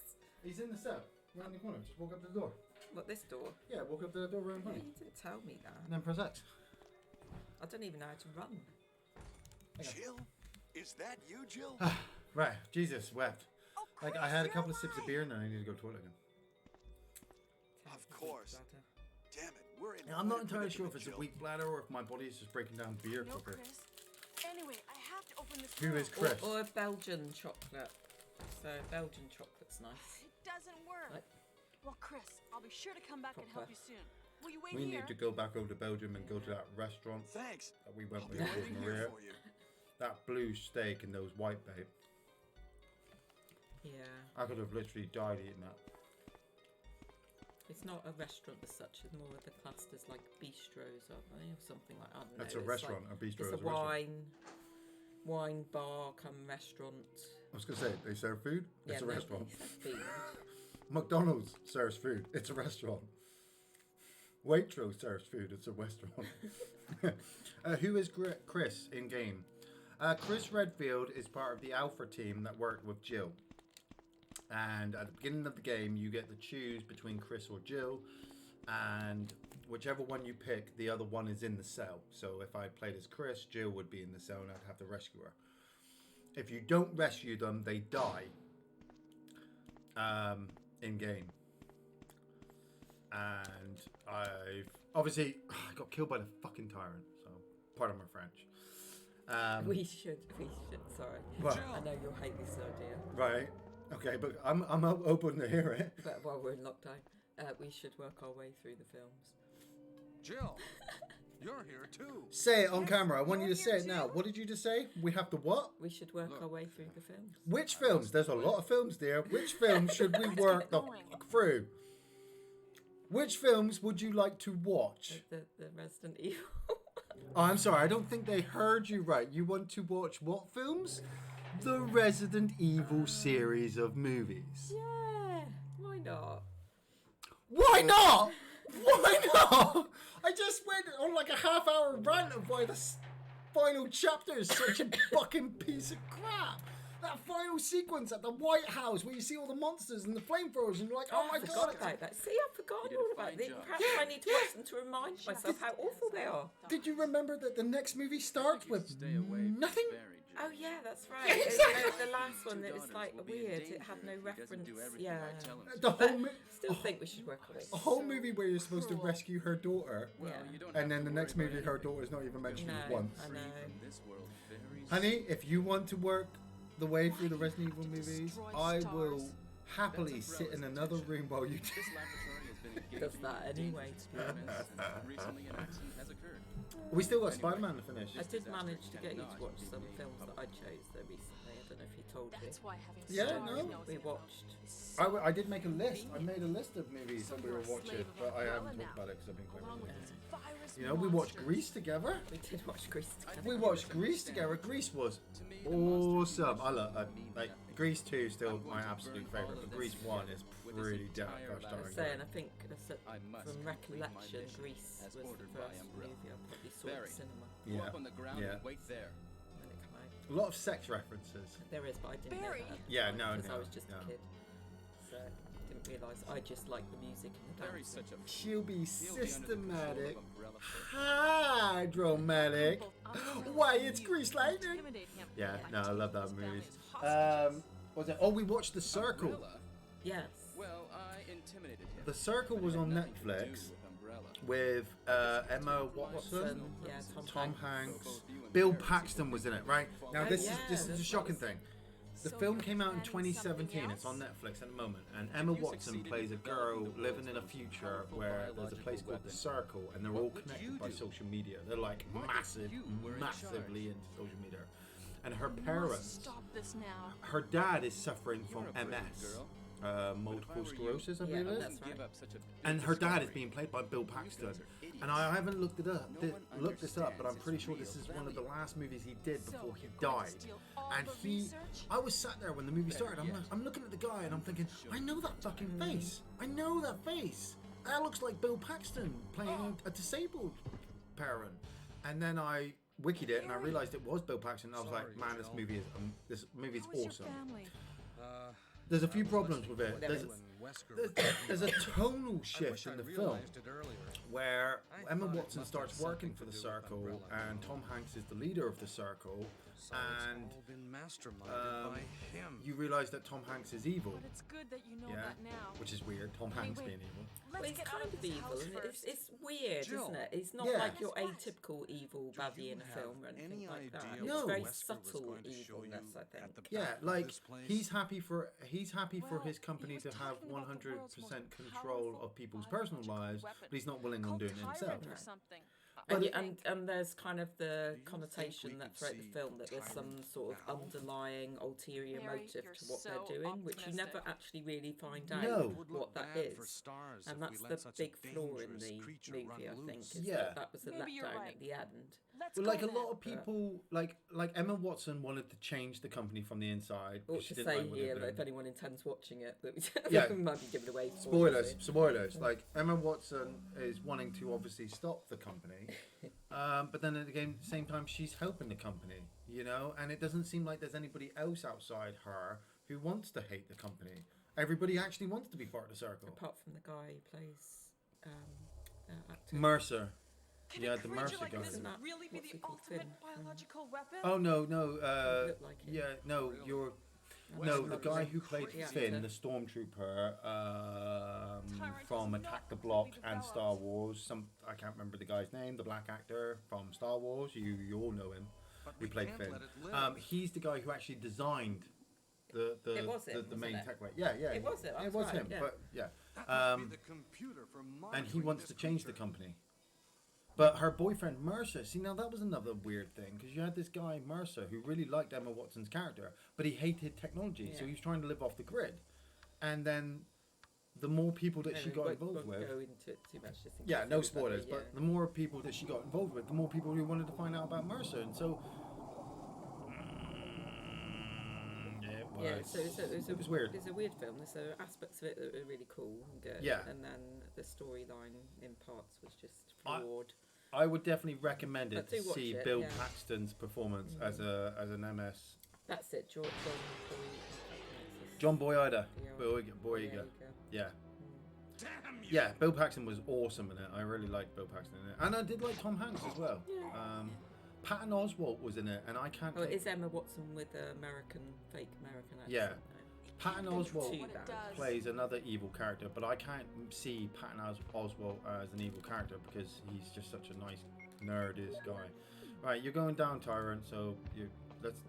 He's in the cell, right in the corner. Just walk up to the door. What, this door? Yeah, walk up to the door right in Yeah, front of you you. didn't tell me that. And then press X. I don't even know how to run. Jill? Is that you, Jill? Right, Jesus wept. Oh, Like, Chris, I had a you're couple of sips of alive. beer and then I need to go to the toilet again. Of course. Damn it, we're in. Yeah, I'm not a entirely sure if it's predicament, a Jill. weak bladder or if my body is just breaking down beer No, quicker. Chris. Anyway, I have to open this Who door. is Chris? Or Belgian chocolate. So Belgian chocolate's nice. It doesn't work. What? Well, Chris, I'll be sure to come back and help Proper. you soon. Will you wait We here? need to go back over to Belgium and go to that restaurant Thanks. that we went I'll be with waiting Maria. here for you. That blue steak and those white bait. Yeah. I could have literally died eating that. It's not a restaurant as such, it's more of the classed as like bistros, aren't they? Or something like, I don't know. That's a it's restaurant. Like, A bistro it's is a a restaurant. wine bar come restaurant. I was going to say, they serve food. It's a no, restaurant. it's food. McDonald's serves food. It's a restaurant. Waitrose serves food. It's a restaurant. Who is Chris in game? Chris Redfield is part of the Alpha team that worked with Jill. And at the beginning of the game, you get to choose between Chris or Jill. And whichever one you pick, the other one is in the cell. So if I played as Chris, Jill would be in the cell and I'd have to rescue her. If you don't rescue them, they die in game. And I got killed by the fucking tyrant. So pardon my French. We should, sorry. Well, I know you'll hate this idea. right. Okay, but I'm open to hear it. But while we're in lockdown, we should work our way through the films. Jill, you're here too. Say it on Yes, camera. I want you you're to say here it now. too? What did you just say? We have to what? We should work Look. our way through the films. Which films? There's a lot of films there. Which films should we Let's work get the going. fuck through? Which films would you like to watch? The Resident Evil. Oh, I'm sorry. I don't think they heard you right. You want to watch what films? The Resident Evil series of movies. Yeah, why not? Why not? Why not? I just went on like a half-hour rant of why the final chapter is such a fucking piece of crap. That final sequence at the White House where you see all the monsters and the flamethrowers and you're like, oh my I god. forgot about that. See, I've forgotten You did a all about fine this. job. Perhaps I need to watch them to remind myself how awful they are. Did you remember that the next movie starts with Stay away from nothing? Barry, Jill. Oh yeah, that's right. Exactly. The last one, Two it was daughters like will be in weird. It danger had no if he doesn't reference. do everything Yeah. I tell him to. The whole Still think we should work on it. a whole movie where you're supposed to rescue her daughter, Well, Yeah. you don't and have then to the worry next about movie her anything. daughter is not even mentioned No, once. I Free know. from this world very Honey, if you want to work the way through the Resident Evil movies, I will happily That's sit in Umbrella's another intention. room while you do. This laboratory has been engaged Does in that dangerous anyway, to be experiments, honest. and recently an accident has occurred. We still got Spider-Man to finish. I did manage to get you to watch some films that I chose though recently. I don't know if he told you. That's why having Yeah, stars no. knows We it watched. I did make a list. I made a list of movies that we were watching, but I haven't talked about it because I've been quite along with busy. these virus You know, we watched monsters. Grease together. We did watch Grease together. We watched Grease together. Grease was awesome. I love like Grease 2 is still my absolute favourite, but Grease 1 is pretty damn gosh I darn was saying, good. I think from recollection, Grease was the first movie I probably saw at the cinema Go Yeah, up on the ground yeah. and wait there. when it came out. A lot of sex references. There is, but I didn't Barry! know that. Yeah, no, because no, I was just no. a kid, so didn't realise. I just like the music and the Barry's dancing. such a She'll be he'll be under the control of systematic, Umbrella for- hydromatic. Umbrella Why, and it's you Grease to lightning. intimidate him Yeah, by no, I love that taking his movie. family as hostages. What was it? Oh, we watched The Circle. Umbrella? Yes. Well, I intimidated him. The Circle but it was had on nothing to do Netflix with Umbrella. with Emma Watson, Yeah, Tom Hanks, Bill Paxton was in it. Right now, Oh, this yeah, is a that's shocking what I thing. The So film you're came out in planning something 2017. It's on else? Netflix at the moment, and Emma you Watson succeeded plays a in girl developing the living in a world's most future powerful where there's a place biological called the weapon. Circle, and they're What all would connected you by do? social media. They're like What if massive, you were in massively charge? into social media. And her You must parents, Stop this now. her dad is suffering from You're a brave MS, girl. multiple But if I were you, sclerosis, I Yeah, believe it is. that's Give right. up such a big And her dad is discovery. being played by Bill You Paxton. guys are idiots. And I haven't looked it up, No one looked this up, but I'm understands pretty its sure this real is one of the value. last movies he did So before he you're going to died. steal all And the research? I was sat there when the movie started. yet. I'm looking at the guy and I'm thinking, I know that fucking face. I know that face. That looks like Bill Paxton playing a disabled parent. And then I wikied it and I realized it was Bill Paxton. And I was like, Sorry, man, this Joe. movie is How is awesome. your family? There's a few problems with it. There There's, is. there's a tonal shift in the film It earlier. where I Emma thought it Watson must starts have working something for to the do with Circle, Umbrella. and Tom Hanks is the leader of the Circle, So and it's all been masterminded by him. you realise that Tom Hanks is evil. But it's good that you know Yeah, that now. which is weird. Tom Wait, Hanks wait. being evil. Let's Well, he's get kind out of of this evil, house isn't it? first. It's weird, Jill, isn't it? He's not Yeah. like your Guess what? atypical evil Do baddie you in a have film or anything any like that. idea It's what very Wesker was subtle going to show evilness, you I at think. the Yeah, back of like this place? he's happy for Well, his company he to was have talking about the world's 100% most control powerful of people's personal biological lives, weapon. but he's not willing on Called doing it himself. Tyrant or Right. something. And, I think. and there's kind of the you connotation think we that could throughout the see film that there's some Tyrant sort of now? underlying ulterior Mary, motive you're to what so they're doing, which you never optimistic. actually really find out No. It would look what that bad for is. stars And if that's we the let such a big flaw in dangerous the creature movie, run I think, loose. is Yeah. that was a Maybe you're letdown right. at the end. Let's But go like a then. lot of people, like Emma Watson wanted to change the company from the inside. Ought because she to didn't say like what they here were that if doing. anyone intends watching it, that Yeah. we might be giving away Spoilers. Like Emma Watson is wanting to obviously stop the company, but then again, at the same time, she's helping the company, you know. And it doesn't seem like there's anybody else outside her who wants to hate the company. Everybody actually wants to be part of the Circle. Apart from the guy who plays actor. Mercer. Can Yeah, a the creature Mercer like guy. this Isn't that- really be what's the he called, ultimate Finn? biological weapon? Oh no, look like him. yeah, no, you're. And No, that's the guy lovely. who played Yeah. Finn, the stormtrooper from does Attack the not Block fully and developed. Star Wars. I can't remember the guy's name. The black actor from Star Wars. You all know him. But Who we played can't Finn? let it live. He's the guy who actually designed It was him, the wasn't main it? tech way. Yeah, It was him, It that's was right, him. yeah. But yeah, That must be the computer for and he monitoring wants this to change the creature. company. But her boyfriend Mercer, see now that was another weird thing because you had this guy Mercer who really liked Emma Watson's character, but he hated technology, so Yeah. he was trying to live off the grid. And then the more people that she Anyway, got won't involved go with, into it too much. Just in yeah, case no anybody, spoilers, yeah. but the more people that she got involved with, the more people who wanted to find out about Mercer, and so. Yeah, so it was weird. It's a weird film. There's aspects of it that were really cool and good. Yeah. And then the storyline in parts was just I- flawed. I would definitely recommend it But to do watch see it, Bill yeah. Paxton's performance as an MS. That's it, John John Boyega. Boyega. Boyega. Yeah. Damn you! Yeah, Bill Paxton was awesome in it. I really liked Bill Paxton in it. And I did like Tom Hanks as well. Yeah. Patton Oswalt was in it, and I can't... Oh, it think- is Emma Watson with a fake American accent. Yeah. no. Patton Too Oswalt bad. plays another evil character, but I can't see Patton Oswalt as an evil character because he's just such a nice nerdish guy. Right, you're going down, Tyrant. So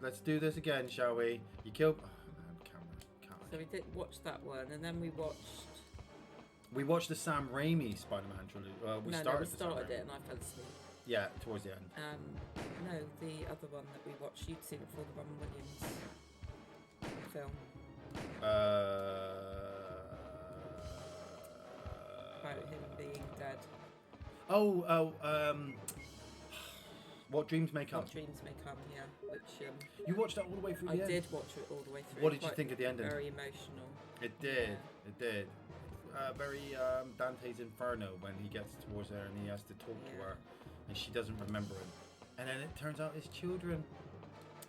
let's do this again, shall we? You killed. Oh, man, camera. So we did watch that one, and then we watched. We watched the Sam Raimi Spider-Man trilogy. We we started started the Sam it, and I fell asleep. Yeah, towards the end. No, the other one that we watched. You'd seen it before, the Robin Williams film about him being dead. What Dreams May Come. What Dreams May Come, yeah. Which you watched that all the way through the end? I did watch it all the way through. What did you think of the ending? Very emotional. It did. It did. Very Dante's Inferno when he gets towards her and he has to talk to her and she doesn't remember him. And then it turns out it's children.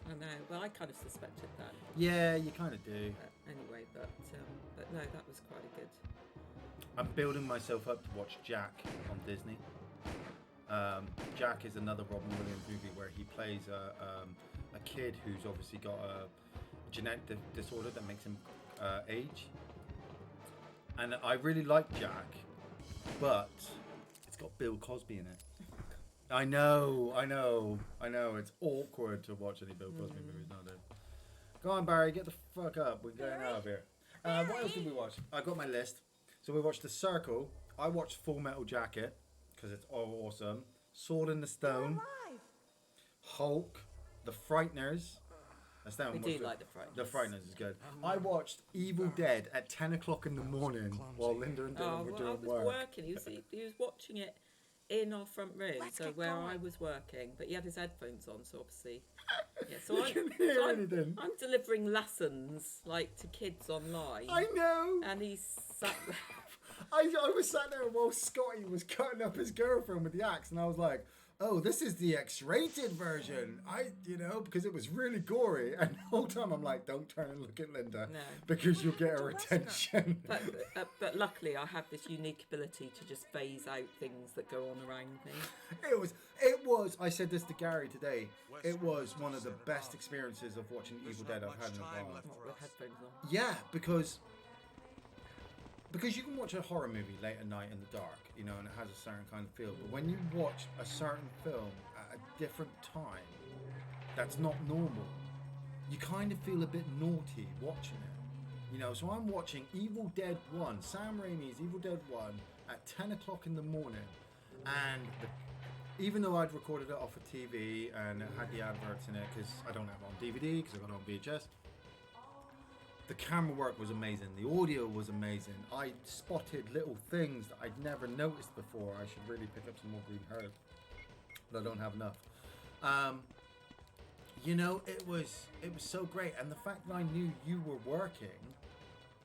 I know. Well, I kind of suspected that. Yeah, you kind of do. Anyway, but no, that was quite good. I'm building myself up to watch Jack on Disney. Jack is another Robin Williams movie where he plays a kid who's obviously got a genetic disorder that makes him age. And I really like Jack, but it's got Bill Cosby in it. I know. It's awkward to watch any Bill Cosby movies nowadays. Go on, Barry, get the fuck up. We're going out of here. What else did we watch? I got my list. So we watched The Circle. I watched Full Metal Jacket because it's all awesome. Sword in the Stone. Hulk. The Frighteners. That's that one. We do like The Frighteners. The Frighteners is good. I watched Evil Dead at 10 o'clock in the morning while Linda and Dylan were doing work. I was working. He was watching it in our front room, so where I was working, but he had his headphones on, so obviously, yeah. So I'm delivering lessons like to kids online. I know. And he's sat. I was sat there while Scotty was cutting up his girlfriend with the axe, and I was like, "Oh, this is the X-rated version." Because it was really gory, and the whole time I'm like, "Don't turn and look at Linda, because you'll get her attention." But luckily, I have this unique ability to just phase out things that go on around me. It was. I said this to Gary today. It was one of the best experiences of watching Evil Dead I've had in a while. With headphones on. Yeah, because you can watch a horror movie late at night in the dark, and it has a certain kind of feel. But when you watch a certain film at a different time, that's not normal. You kind of feel a bit naughty watching it. So I'm watching Evil Dead 1, Sam Raimi's Evil Dead 1 at 10 o'clock in the morning. And even though I'd recorded it off of TV and it had the adverts in it, because I don't have it on DVD, because I got it on VHS, the camera work was amazing. The audio was amazing. I spotted little things that I'd never noticed before. I should really pick up some more green herb, but I don't have enough. It was so great, and the fact that I knew you were working,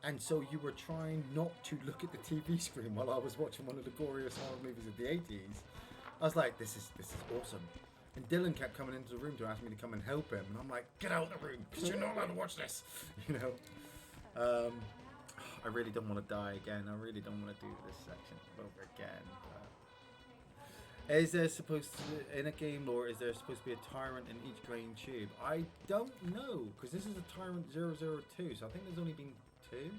and so you were trying not to look at the TV screen while I was watching one of the goriest horror movies of the 80s. I was like, this is awesome. And Dylan kept coming into the room to ask me to come and help him, and I'm like, get out of the room, because you're not allowed to watch this. I really don't want to die again. I really don't want to do this section over again. Is there supposed to, in a game lore, is there supposed to be a tyrant in each green tube? I don't know, because this is a Tyrant 002, so I think there's only been 2.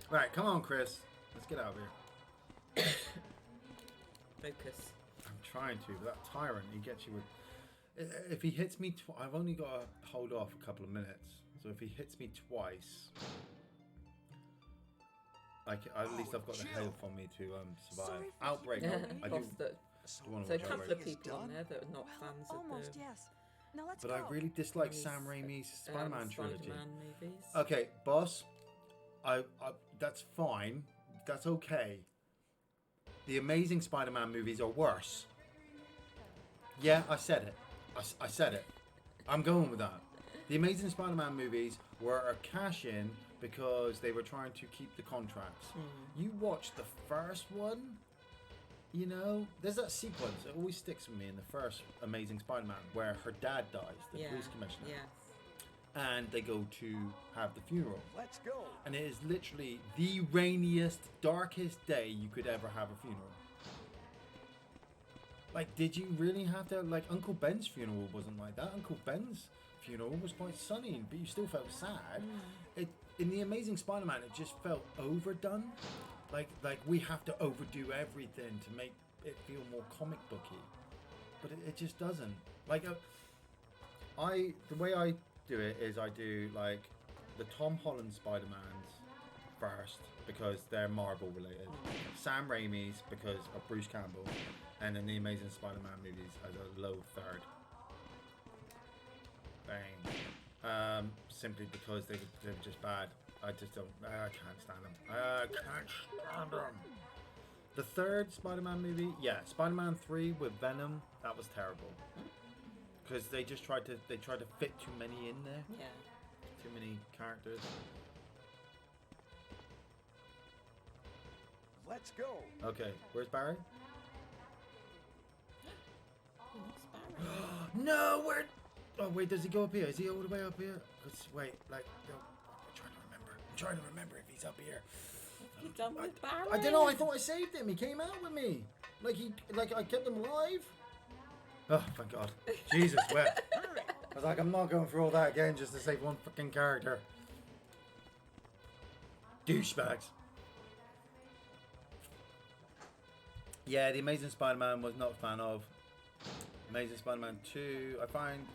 Right, come on, Chris. Let's get out of here. Focus. I'm trying to, but that tyrant, he gets you with... If he hits me I've only got to hold off a couple of minutes. So if he hits me twice... at least I've got the health on me to survive. Outbreak. I do. So a couple of people on there that are not fans of the... Yes. Now let's But I really dislike Sam Raimi's Spider-Man trilogy. Spider-Man movies. Okay, boss. I that's fine. That's okay. The Amazing Spider-Man movies are worse. Yeah, I said it. I said it. I'm going with that. The Amazing Spider-Man movies were a cash-in because they were trying to keep the contracts. You watch the first one, there's that sequence that always sticks with me in the first Amazing Spider-Man where her dad dies, the police commissioner. Yes. And they go to have the funeral. Let's go. And it is literally the rainiest, darkest day you could ever have a funeral. Did you really have to... Uncle Ben's funeral wasn't like that. Uncle Ben's funeral was quite sunny, but you still felt sad. In The Amazing Spider-Man, it just felt overdone. Like we have to overdo everything to make it feel more comic booky. But it just doesn't. The way I do it is I do, the Tom Holland Spider-Mans first because they're Marvel related. Sam Raimi's because of Bruce Campbell, and then the Amazing Spider-Man movies as a low third. Bang. Simply because they're just bad. I just don't. I can't stand them. I can't stand them. The third Spider-Man movie, yeah, Spider-Man 3 with Venom, that was terrible. Because they just tried to fit too many in there. Yeah. Too many characters. Let's go. Okay, where's Barry? Oh, it's Barry. No, where? Oh wait, does he go up here? Is he all the way up here? Wait, like, no, I'm trying to remember. I'm trying to remember if he's up here. What have you done with Barry? I don't know. I thought I saved him. He came out with me. Like I kept him alive. Oh, thank God. Jesus wept. I was like, I'm not going through all that again just to save one fucking character. Douchebags. Yeah, the Amazing Spider-Man was not a fan of. Amazing Spider-Man 2, I find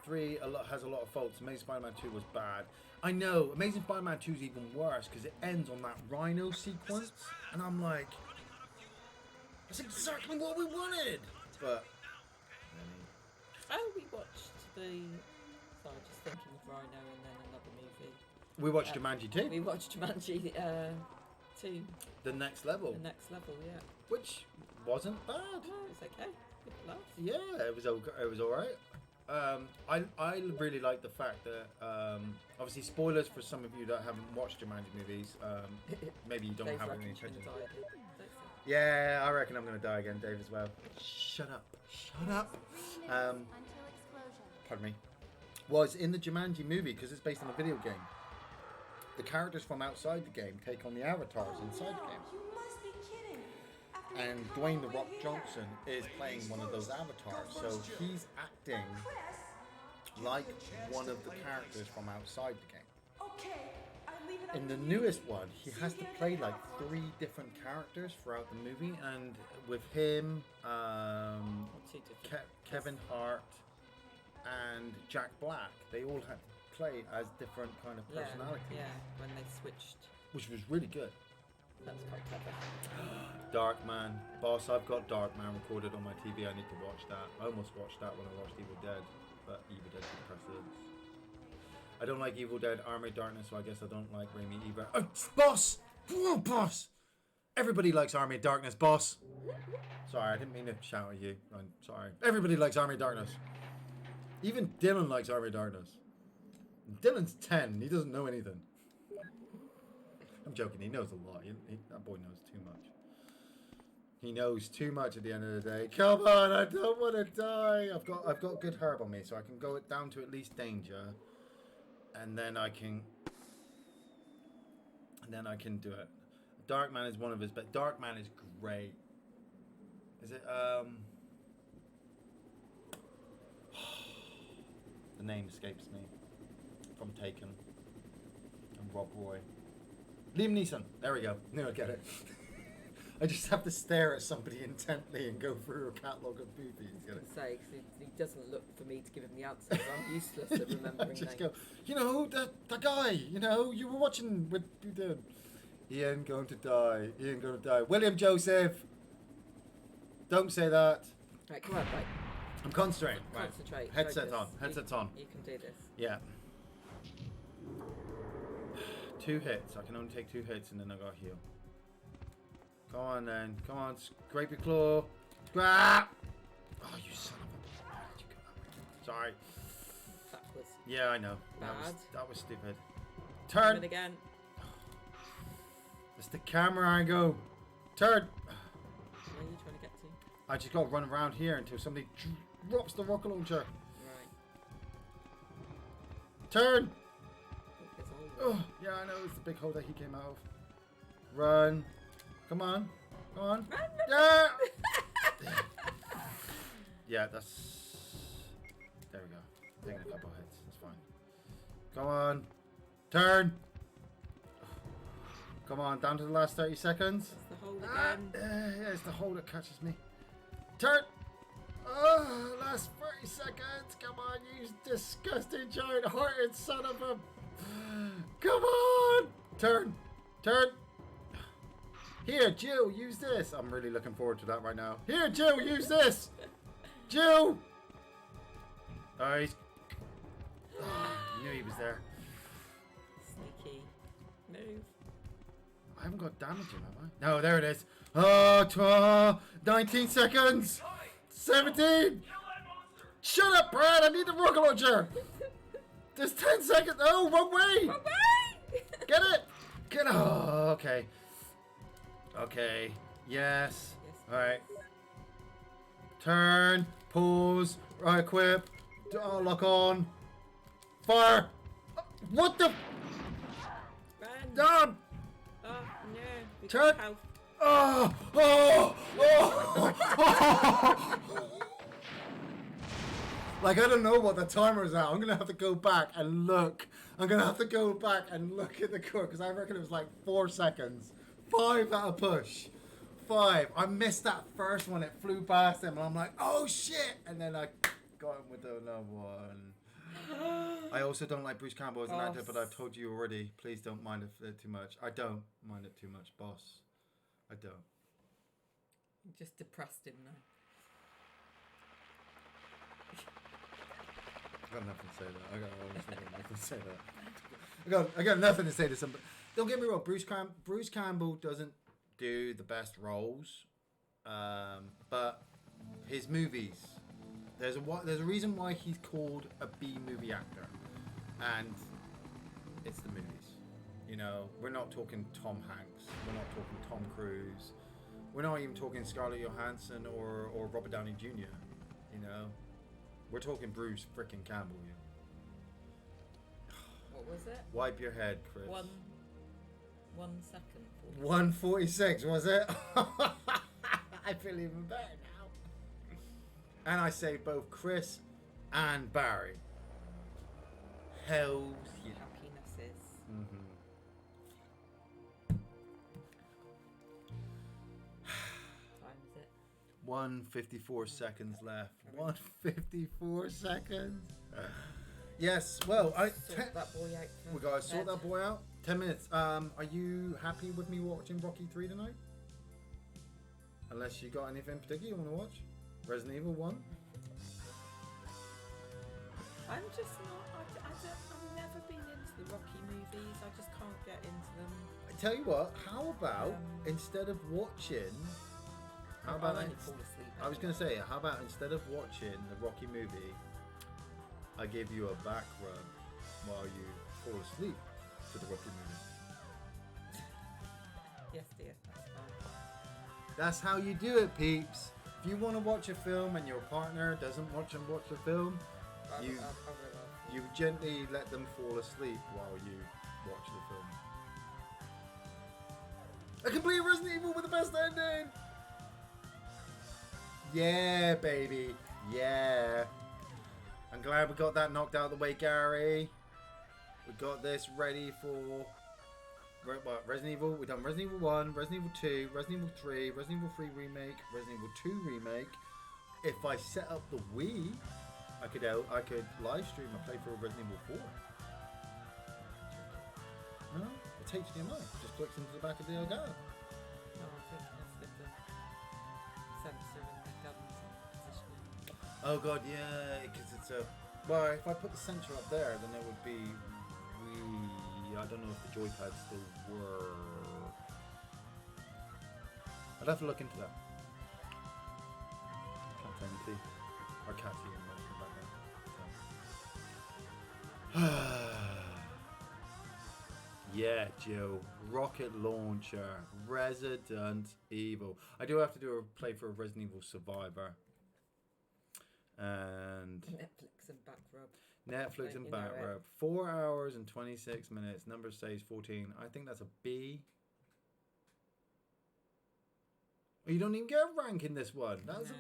3 has a lot of faults. Amazing Spider-Man 2 was bad. I know, Amazing Spider-Man 2 is even worse because it ends on that rhino sequence. And I'm like, that's exactly what we wanted. But, oh, we watched the... Sorry, just thinking of Rhino and then another movie. We watched Jumanji 2. We watched Jumanji 2. The Next Level. The Next Level, yeah. Which wasn't bad. No, it's okay. Good laugh. Yeah, it was alright. I really like the fact that obviously spoilers for some of you that haven't watched Jumanji movies. Maybe you don't Dave have any reckons you're attention. gonna die again. Yeah, I reckon I'm gonna die again, Dave, as well. Shut up. Shut up. Pardon me. Was in the Jumanji movie because it's based on a video game. The characters from outside the game take on the avatars inside the game. And Dwayne "The Rock" Johnson is playing one of those avatars, so he's acting like one of the characters from outside the game. In the newest one, he has to play like 3 different characters throughout the movie, and with him, Kevin Hart, and Jack Black, they all had to play as different kind of personalities. Yeah, when they switched. Which was really good. That's quite clever. Darkman. Boss, I've got Darkman recorded on my TV. I need to watch that. I almost watched that when I watched Evil Dead, but Evil Dead took precedence. I don't like Evil Dead Army of Darkness, so I guess I don't like Raimi either. Oh, boss! Oh, boss! Everybody likes Army of Darkness, boss! Sorry, I didn't mean to shout at you. I'm sorry. Everybody likes Army of Darkness. Even Dylan likes Army of Darkness. Dylan's 10. He doesn't know anything. I'm joking. He knows a lot. That boy knows too much. He knows too much at the end of the day. Come on, I don't want to die. I've got good herb on me, so I can go it down to at least danger, and then I can do it. Darkman is one of his, but Darkman is great. Is it the name escapes me. From Taken and Rob Roy. Liam Neeson. There we go. Now I get it. I just have to stare at somebody intently and go through a catalogue of movies. I was going to say, because he doesn't look for me to give him the answer, so I'm useless at remembering just names. Go, that guy, you were watching with you did. Iain going to die. Iain going to die. William Joseph. Don't say that. Right, come on, right. I'm concentrating. Concentrate. Right. Headset focus. on. Headset's on. You can do this. Yeah. 2 hits. I can only take 2 hits and then I got heal. Come on then. Come on. Scrape your claw. Scrap! Oh, you son of a... Why did you go that way? Sorry. That was Yeah, I know. bad. That was stupid. Turn! Turn again. It's the camera angle. Turn! Where are you trying to get to? I just got to run around here until somebody drops the rocket launcher. Right. Turn! It's all Oh, yeah, I know. It's the big hole that he came out of. Run. Come on. Come on. Yeah! Yeah, that's... There we go. Taking a couple hits. That's fine. Come on. Turn! Come on, down to the last 30 seconds. It's the hole again. Yeah, it's the hole that catches me. Turn! Oh, last 30 seconds. Come on, you disgusting giant-hearted son of a... Come on! Turn! Turn. Here, Jill, use this. I'm really looking forward to that right now. Here, Jill, use this. Jill. He's... I knew he was there. Sneaky. Move. I haven't got damage in, have I? No, there it is. 19 seconds. 17. Shut up, Brad. I need the rocket launcher. There's 10 seconds. Oh, wrong way. Wrong way. Get it. Get it. Oh, okay. Okay. Yes. All right. Turn. Pause. Right, equip. Lock on. Fire. What the? Run. Done. Oh, no. We Turn. got health. Oh. Oh. Oh. Like, I don't know what the timer is at. I'm going to have to go back and look. I'm going to have to go back and look at the core because I reckon it was like 4 seconds. 5 at a push. 5. I missed that first one. It flew past him and I'm like, oh shit. And then I got him with another one. I also don't like Bruce Campbell as an actor, but I've told you already. Please don't mind it too much. I don't mind it too much, boss. I don't. Just depressed him now. I got nothing to say that. Nothing to say that. I got nothing to say to somebody. Don't get me wrong. Bruce Campbell doesn't do the best roles, but his movies. There's a reason why he's called a B movie actor, and it's the movies. You know, we're not talking Tom Hanks. We're not talking Tom Cruise. We're not even talking Scarlett Johansson or Robert Downey Jr. You know. We're talking Bruce frickin' Campbell here. What was it? Wipe your head, Chris. 1 second. 1:46, was it? I feel even better now. And I say both Chris and Barry. Hells yeah. Happinesses. Time is it? 1:54 seconds left. 1:54 seconds. Yes, well, Sort that boy out. we gotta sort that boy out. 10 minutes. Are you happy with me watching Rocky 3 tonight? Unless you got anything particular you want to watch? Resident Evil 1? I'm just not. I've never been into the Rocky movies. I just can't get into them. I tell you what, how about instead of watching... How about I'll only fall asleep. I was going to say, how about instead of watching the Rocky movie, I give you a back rub while you fall asleep to the Rocky movie? Yes, dear. That's fine. That's how you do it, peeps. If you want to watch a film and your partner doesn't watch the film, you gently let them fall asleep while you watch the film. A complete Resident Evil with the best ending! Yeah, baby. Yeah. I'm glad we got that knocked out of the way, Gary. We got this ready for... What, Resident Evil? We've done Resident Evil 1, Resident Evil 2, Resident Evil 3, Resident Evil 3 Remake, Resident Evil 2 Remake. If I set up the Wii, I could live stream a playthrough of Resident Evil 4. No? It's HDMI. Just clicks into the back of the Elgato. No, I think that's the sensor and the guns positioning. Oh god, yeah, because it's a... Well, if I put the sensor up there, then it would be... I don't know if the joypads still work. I'd have to look into that. Can't say anything. Our cat's eating most of the background. Yeah, Joe. Rocket Launcher. Resident Evil. I do have to do a playthrough of Resident Evil Survivor. And... Netflix and back rub. Netflix and back rub. 4 hours and 26 minutes. Number says 14. I think that's a B. Oh, you don't even get a rank in this one. That's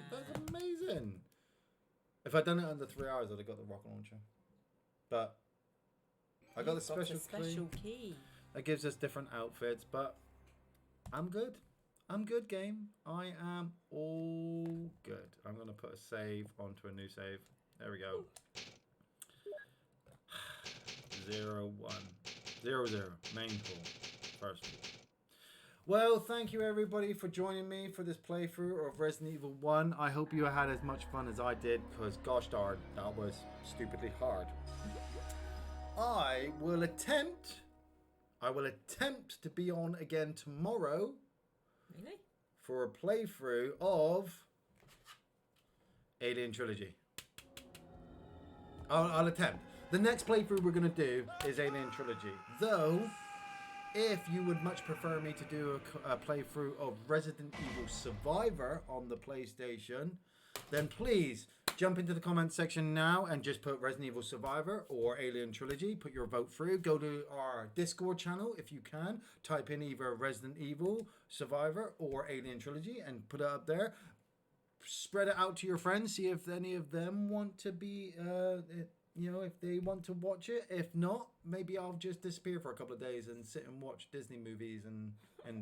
amazing. If I'd done it under 3 hours, I'd have got the rocket launcher. But I got the special key. That gives us different outfits. But I'm good. I'm good, game. I am all good. I'm going to put a save onto a new save. There we go. 0, 1. 0, 0. Main pool. First pool. Well, thank you everybody for joining me for this playthrough of Resident Evil 1. I hope you had as much fun as I did, because gosh darn, that was stupidly hard. I will attempt to be on again tomorrow. Really? For a playthrough of Alien Trilogy. I'll attempt. The next playthrough we're going to do is Alien Trilogy. Though, if you would much prefer me to do a playthrough of Resident Evil Survivor on the PlayStation, then please jump into the comment section now and just put Resident Evil Survivor or Alien Trilogy. Put your vote through. Go to our Discord channel if you can. Type in either Resident Evil Survivor or Alien Trilogy and put it up there. Spread it out to your friends. See if any of them want to be, if they want to watch it. If not, maybe I'll just disappear for a couple of days and sit and watch Disney movies and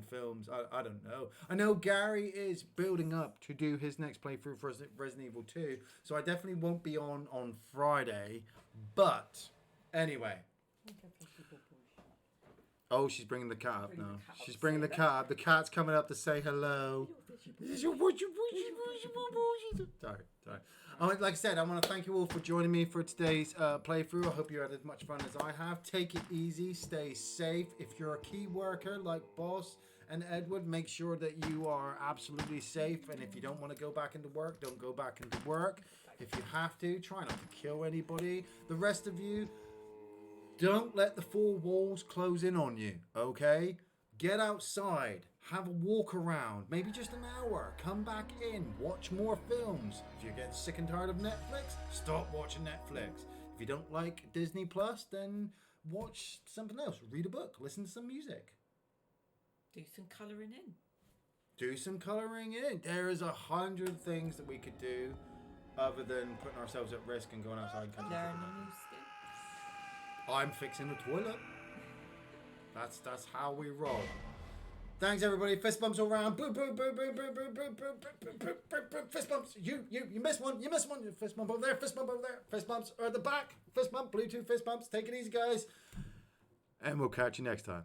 films. I don't know. I know Gary is building up to do his next playthrough for Resident Evil 2, so I definitely won't be on Friday. But anyway. Oh, she's bringing the cat up now. She's bringing the cat up. The cat's coming up to say hello. Sorry. Like I said, I want to thank you all for joining me for today's playthrough. I hope you had as much fun as I have. Take it easy. Stay safe. If you're a key worker like Boss and Edward, make sure that you are absolutely safe. And if you don't want to go back into work, don't go back into work. If you have to, try not to kill anybody. The rest of you, don't let the four walls close in on you, okay? Get outside. Have a walk around. Maybe just an hour. Come back in. Watch more films. If you're getting sick and tired of Netflix, stop watching Netflix. If you don't like Disney Plus, then watch something else. Read a book. Listen to some music. Do some colouring in. Do some colouring in. There is 100 things that we could do other than putting ourselves at risk and going outside and cutting Learn something a out. new skill. I'm fixing the toilet. That's how we roll. Thanks everybody. Fist bumps all around. Boom, boom, boom, boom, boom, boom, boom, boom, boom, boom, boom. Fist bumps. You missed one. You missed one. Fist bump over there. Fist bump over there. Fist bumps are at the back. Fist bump. Bluetooth fist bumps. Take it easy, guys. And we'll catch you next time.